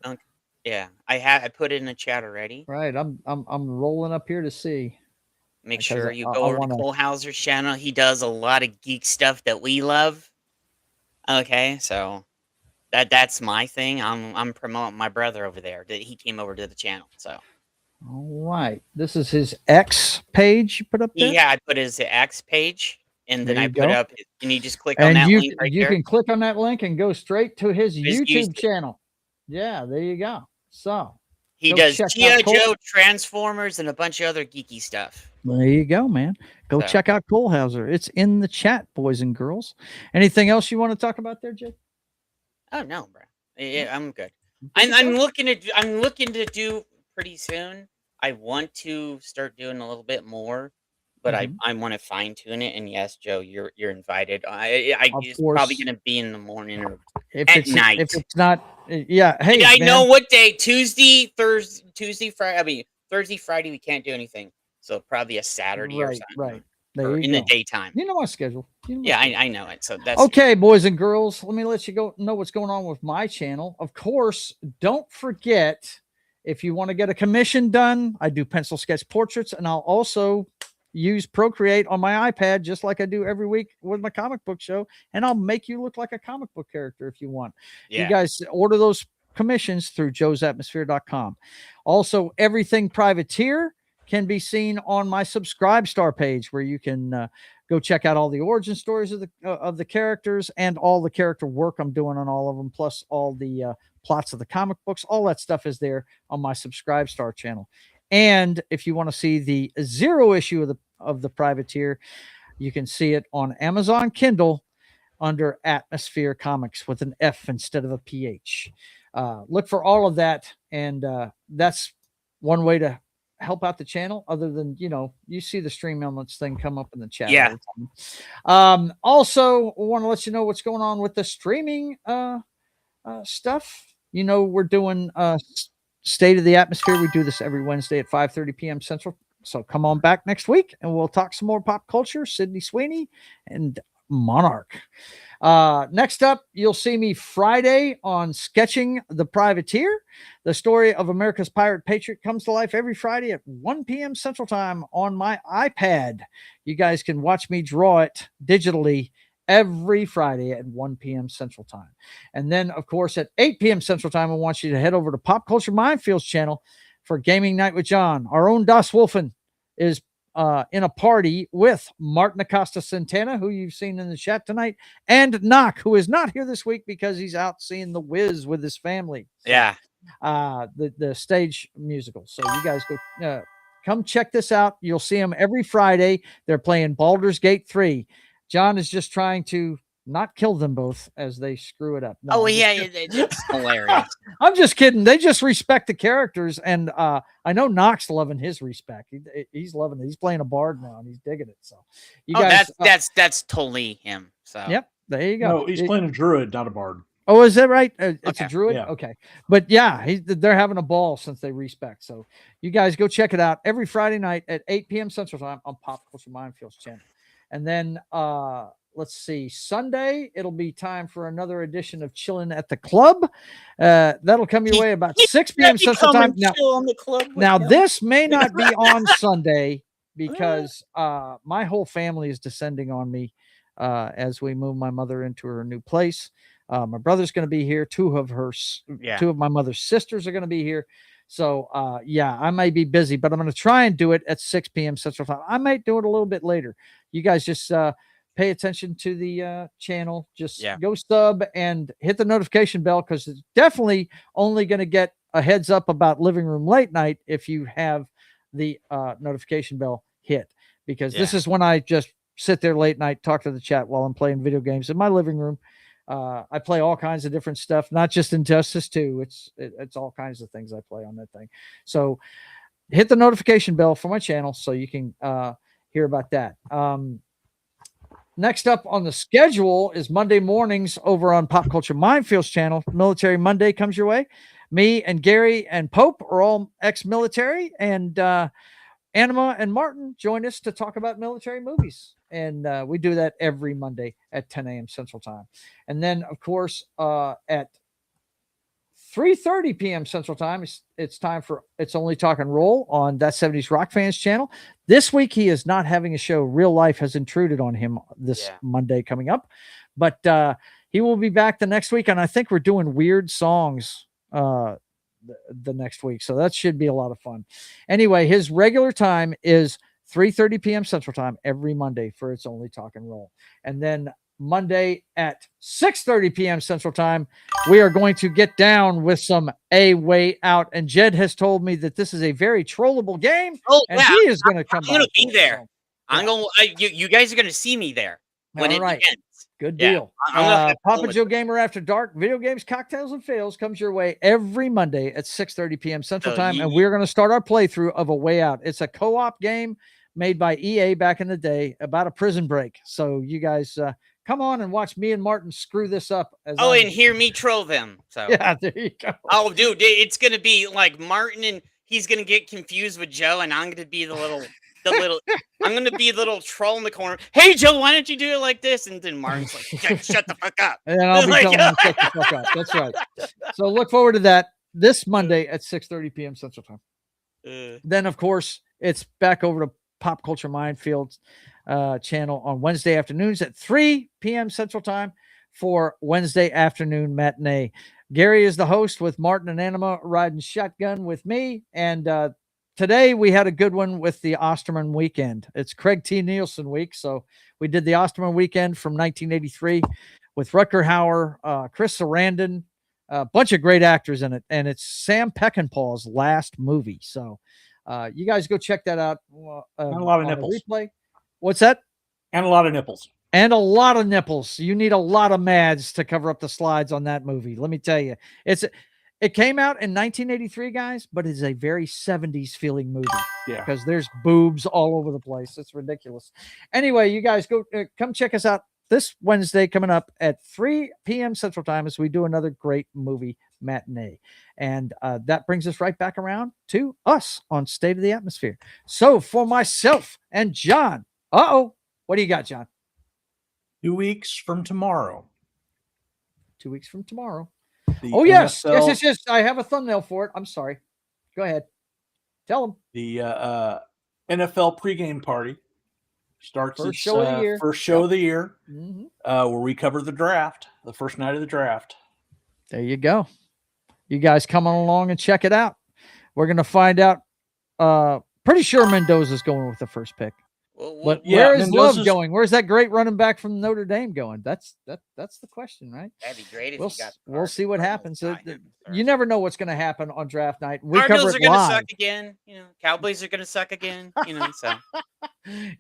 Speaker 6: Yeah, I put it in the chat already.
Speaker 1: Right. I'm rolling up here to see.
Speaker 6: Make
Speaker 1: Because
Speaker 6: sure you
Speaker 1: I
Speaker 6: go over to
Speaker 1: wanna-
Speaker 6: Cole Hauser's channel. He does a lot of geek stuff that we love. Okay, so that's my thing. I'm promoting my brother over there. That he came over to the channel. So
Speaker 1: all right. This is his X page you put up there?
Speaker 6: yeah, I put his X page, and then
Speaker 1: There
Speaker 6: I
Speaker 1: you
Speaker 6: put
Speaker 1: go.
Speaker 6: up. And you just click on
Speaker 1: And
Speaker 6: that
Speaker 1: you,
Speaker 6: link right
Speaker 1: you
Speaker 6: there.
Speaker 1: can click on that link and go straight to his
Speaker 6: His
Speaker 1: YouTube
Speaker 6: YouTube.
Speaker 1: channel. Yeah, there you go. So
Speaker 6: He
Speaker 1: go
Speaker 6: does
Speaker 1: check out
Speaker 6: G.I.
Speaker 1: Cole.
Speaker 6: Joe, Transformers, and a bunch of other geeky stuff.
Speaker 1: There you go, man. Go
Speaker 6: So.
Speaker 1: check out Cole Hauser. It's in the chat, boys and girls. Anything else you want to talk about there, Jake?
Speaker 6: Oh no, bro. Yeah, I'm good. I'm looking to do pretty soon. I want to start doing a little bit more, but I want to fine tune it. And yes, Joe, you're invited. It's probably
Speaker 1: course.
Speaker 6: gonna be in the morning or
Speaker 1: If
Speaker 6: at
Speaker 1: it's
Speaker 6: night.
Speaker 1: if it's not, yeah. Hey,
Speaker 6: I
Speaker 1: man.
Speaker 6: know what day. Thursday, Friday. I mean Thursday, Friday. We can't do anything, so probably a Saturday or
Speaker 1: Right,
Speaker 6: something.
Speaker 1: right. There
Speaker 6: Or
Speaker 1: you
Speaker 6: in
Speaker 1: go.
Speaker 6: the daytime.
Speaker 1: You know my schedule. You know my
Speaker 6: Yeah,
Speaker 1: schedule.
Speaker 6: I know it. So that's
Speaker 1: Okay, boys and girls, let me let you know what's going on with my channel. Of course, don't forget, if you want to get a commission done, I do pencil sketch portraits, and I'll also use Procreate on my iPad, just like I do every week with my comic book show, and I'll make you look like a comic book character if you want.
Speaker 6: Yeah.
Speaker 1: You guys order those commissions through JoesAtmosfere.com. Also, everything privateer can be seen on my Subscribe Star page, where you can go check out all the origin stories of the characters and all the character work I'm doing on all of them, plus all the plots of the comic books. All that stuff is there on my Subscribe Star channel. And if you want to see the 0 issue of the Privateer, you can see it on Amazon Kindle under Atmosfere Comics with an F instead of a PH. Look for all of that, and that's one way to help out the channel, other than, you see the Stream Elements thing come up in the chat all the time. Also want to let you know what's going on with the streaming stuff. We're doing State of the Atmosphere. We do this every Wednesday at 5:30 p.m. Central. So come on back next week and we'll talk some more pop culture, Sydney Sweeney and Monarch. Next up, you'll see me Friday on Sketching the Privateer. The story of America's pirate patriot comes to life every Friday at 1 p.m. Central Time on my iPad. You guys can watch me draw it digitally every Friday at 1 p.m. Central Time. And then, of course, at 8 p.m. Central Time, I want you to head over to Pop Culture Minefields channel for Gaming Night with John. Our own Das Wolfen is in a party with Martin Acosta Santana, who you've seen in the chat tonight, and Knock, who is not here this week because he's out seeing The Wiz with his family. So,
Speaker 6: Yeah.
Speaker 1: The stage musical. So you guys go come check this out. You'll see them every Friday. They're playing Baldur's Gate 3. John is just trying to not kill them both as they screw it up. No,
Speaker 6: It's hilarious.
Speaker 1: I'm just kidding. They just respect the characters, and I know Knox loving his respect. He's loving it. He's playing a bard now, and he's digging it. So you guys,
Speaker 6: that's totally him. So
Speaker 1: yep, there you go.
Speaker 7: No, he's playing a druid, not a bard.
Speaker 1: Oh, is that right? It's a druid?
Speaker 7: Yeah.
Speaker 1: Okay. But yeah, they're having a ball since they respect. So you guys go check it out every Friday night at 8 p.m. Central Time on Pop Culture Minefields channel. And then let's see, Sunday, it'll be time for another edition of Chillin' at the Club. That'll come your way about 6 p.m. Central Time. Now this may not be on Sunday because my whole family is descending on me as we move my mother into her new place. My brother's going to be here. Two of my mother's sisters are going to be here. So, I may be busy, but I'm going to try and do it at 6 p.m. Central Time. I might do it a little bit later. You guys just pay attention to the channel. Just go sub and hit the notification bell, because it's definitely only going to get a heads up about Living Room Late Night if you have the notification bell hit, because this is when I just sit there late night, talk to the chat while I'm playing video games in my living room. I play all kinds of different stuff, not just Injustice 2. It's all kinds of things I play on that thing. So hit the notification bell for my channel so you can hear about that. Next up on the schedule is Monday mornings over on Pop Culture Minefields channel. Military Monday comes your way. Me and Gary and Pope are all ex-military, and Anima and Martin join us to talk about military movies. And we do that every Monday at 10 a.m. Central Time. And then, of course, at 3:30 p.m. Central Time, it's time for It's Only Talk and Roll on That 70s Rock Fans channel. This week, he is not having a show. Real life has intruded on him this Monday coming up. But he will be back the next week, and I think we're doing weird songs the next week. So that should be a lot of fun. Anyway, his regular time is 3:30 p.m. Central Time every Monday for It's Only Talk and Roll. And then Monday at 6:30 p.m. Central Time, we are going to get down with some A Way Out. And Jed has told me that this is a very trollable game. And he is going to come by.
Speaker 6: I'm going to be there. You guys are going to see me there when it begins.
Speaker 1: Good deal. Papa Joe Gamer After Dark, Video Games, Cocktails, and Fails comes your way every Monday at 6:30 p.m. Central Time. And we're going to start our playthrough of A Way Out. It's a co-op game made by EA back in the day about a prison break. So you guys come on and watch me and Martin screw this up.
Speaker 6: And hear me troll them. So
Speaker 1: yeah, there you go.
Speaker 6: Oh, dude, it's going to be like Martin, and he's going to get confused with Joe, and I'm going to be I'm going to be the little troll in the corner. Hey, Joe, why don't you do it like this? And then Martin's like, shut the fuck up.
Speaker 1: And I'll be telling him, shut the fuck up. That's right. So look forward to that this Monday at 6:30 p.m. Central Time. Then, of course, it's back over to Pop Culture Minefields channel on Wednesday afternoons at 3 p.m. Central Time for Wednesday afternoon matinee. Gary is the host with Martin and Anima riding shotgun with me. And today we had a good one with the Osterman weekend. It's Craig T. Nielsen week. So we did the Osterman weekend from 1983 with Rutger Hauer, Chris Sarandon, a bunch of great actors in it. And it's Sam Peckinpah's last movie. So You guys go check that out.
Speaker 7: And a lot of
Speaker 1: on the
Speaker 7: nipples.
Speaker 1: replay. What's that?
Speaker 7: And a lot of nipples.
Speaker 1: And a lot of nipples. You need a lot of Mads to cover up the slides on that movie. Let me tell you, it came out in 1983, guys, but it's a very 70s feeling movie.
Speaker 7: Yeah,
Speaker 1: because there's boobs all over the place. It's ridiculous. Anyway, you guys go come check us out this Wednesday coming up at 3 p.m. Central Time as we do another great movie matinee. And that brings us right back around to us on State of the Atmosphere. So for myself and John, what do you got, John?
Speaker 7: 2 weeks from tomorrow.
Speaker 1: 2 weeks from tomorrow.
Speaker 7: The
Speaker 1: Yes.
Speaker 7: NFL
Speaker 1: Yes. I have a thumbnail for it. I'm sorry. Go ahead. Tell them.
Speaker 7: The NFL pregame party starts
Speaker 1: First
Speaker 7: its
Speaker 1: show of the year.
Speaker 7: first show of the year,
Speaker 1: Mm-hmm.
Speaker 7: where we cover the draft, the first night of the draft.
Speaker 1: There you go. You guys come on along and check it out. We're going to find out. Pretty sure Mendoza's going with the first pick. But where is Love going? Where's that great running back from Notre Dame going? That's the question, right?
Speaker 6: That'd be great if
Speaker 1: we'll see what happens. You never know what's going to happen on draft night. We
Speaker 6: Cardinals
Speaker 1: cover it
Speaker 6: are going to
Speaker 1: live.
Speaker 6: suck again. Cowboys are going to suck again. So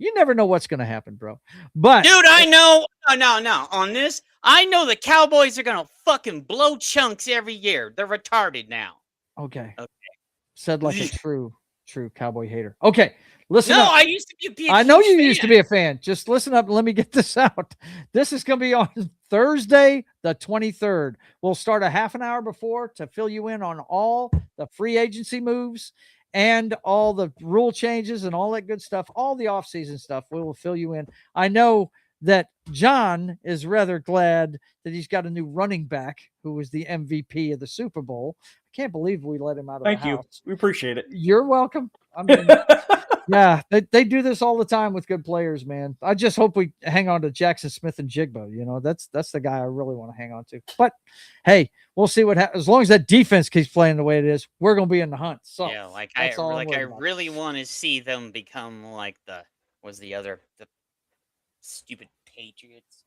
Speaker 1: you never know what's going to happen, bro. But
Speaker 6: dude, I know. No. On this, I know the Cowboys are going to fucking blow chunks every year. They're retarded now.
Speaker 1: Okay. Said like a true Cowboy hater. Okay. Listen
Speaker 6: no,
Speaker 1: up.
Speaker 6: I used to be
Speaker 1: I know you used to be a fan. Just listen up and let me get this out. This is going to be on Thursday, the 23rd. We'll start a half an hour before to fill you in on all the free agency moves and all the rule changes and all that good stuff, all the offseason stuff. We will fill you in. I know that John is rather glad that he's got a new running back who was the MVP of the Super Bowl. I can't believe we let him out of the house.
Speaker 7: Thank you. We appreciate it.
Speaker 1: You're welcome. I mean, yeah, they do this all the time with good players, man. I just hope we hang on to Jackson Smith and Jigba. That's the guy I really want to hang on to. But hey, we'll see what happens. As long as that defense keeps playing the way it is, we're gonna be in the hunt. So
Speaker 6: yeah, I really want to see them become like the stupid Patriots.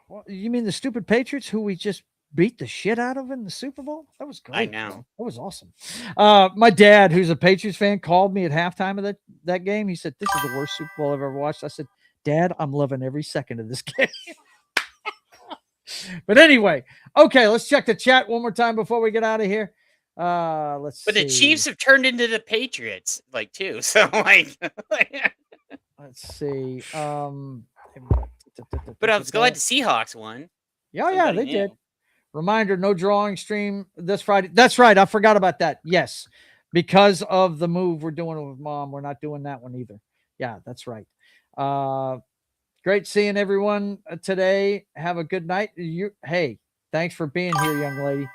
Speaker 1: Well, you mean the stupid Patriots who we just beat the shit out of in the Super Bowl? That was great.
Speaker 6: I know.
Speaker 1: Man. That was awesome. My dad, who's a Patriots fan, called me at halftime of that game. He said, "This is the worst Super Bowl I've ever watched." I said, "Dad, I'm loving every second of this game." But anyway, okay, let's check the chat one more time before we get out of here. Let's see.
Speaker 6: The Chiefs have turned into the Patriots, too. So
Speaker 1: let's see.
Speaker 6: But I was glad the Seahawks won.
Speaker 1: Yeah, they did. Reminder, no drawing stream this Friday. That's right. I forgot about that. Yes. Because of the move we're doing with Mom, we're not doing that one either. Yeah, that's right. Great seeing everyone today. Have a good night. Hey, thanks for being here, young lady.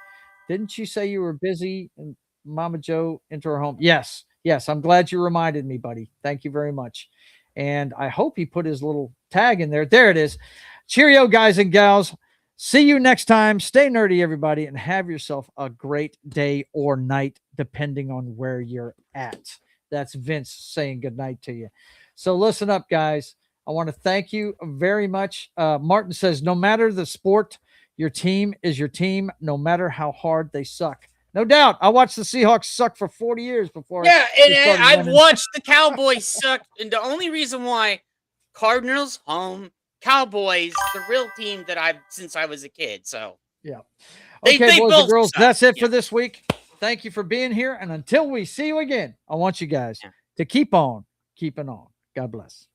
Speaker 1: Didn't you say you were busy and Mama Joe into her home? Yes. I'm glad you reminded me, buddy. Thank you very much. And I hope he put his little tag in there. There it is. Cheerio, guys and gals. See you next time. Stay nerdy, everybody, and have yourself a great day or night, depending on where you're at. That's Vince saying good night to you. So listen up, guys. I want to thank you very much. Martin says, no matter the sport, your team is your team, no matter how hard they suck. No doubt. I watched the Seahawks suck for 40 years before.
Speaker 6: Yeah, and I've watched the Cowboys suck. And the only reason why Cardinals, home, Cowboys, the real team that I've since I was a kid. So
Speaker 1: yeah.
Speaker 6: Okay,
Speaker 1: they boys and girls, that's it for this week. Thank you for being here. And until we see you again, I want you guys to keep on keeping on. God bless.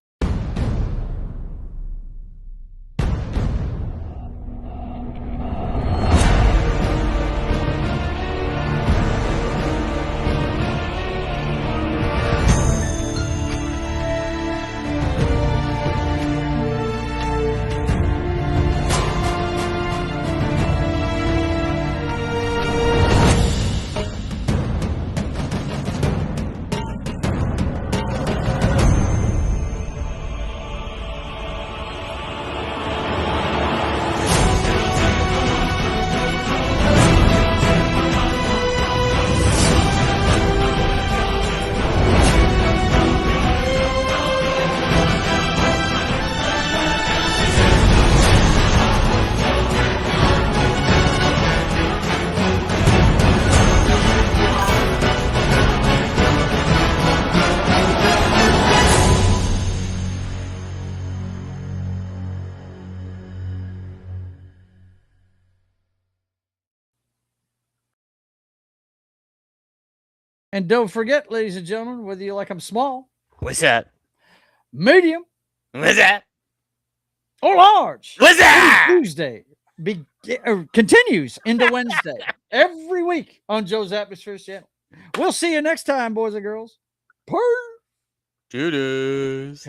Speaker 1: And don't forget, ladies and gentlemen, whether you like them small,
Speaker 6: What's that?
Speaker 1: medium,
Speaker 6: What's that?
Speaker 1: or large,
Speaker 6: What's that?
Speaker 1: Tuesday continues into Wednesday every week on Joe's Atmosfere channel. We'll see you next time, boys and girls.
Speaker 6: Doo-doos.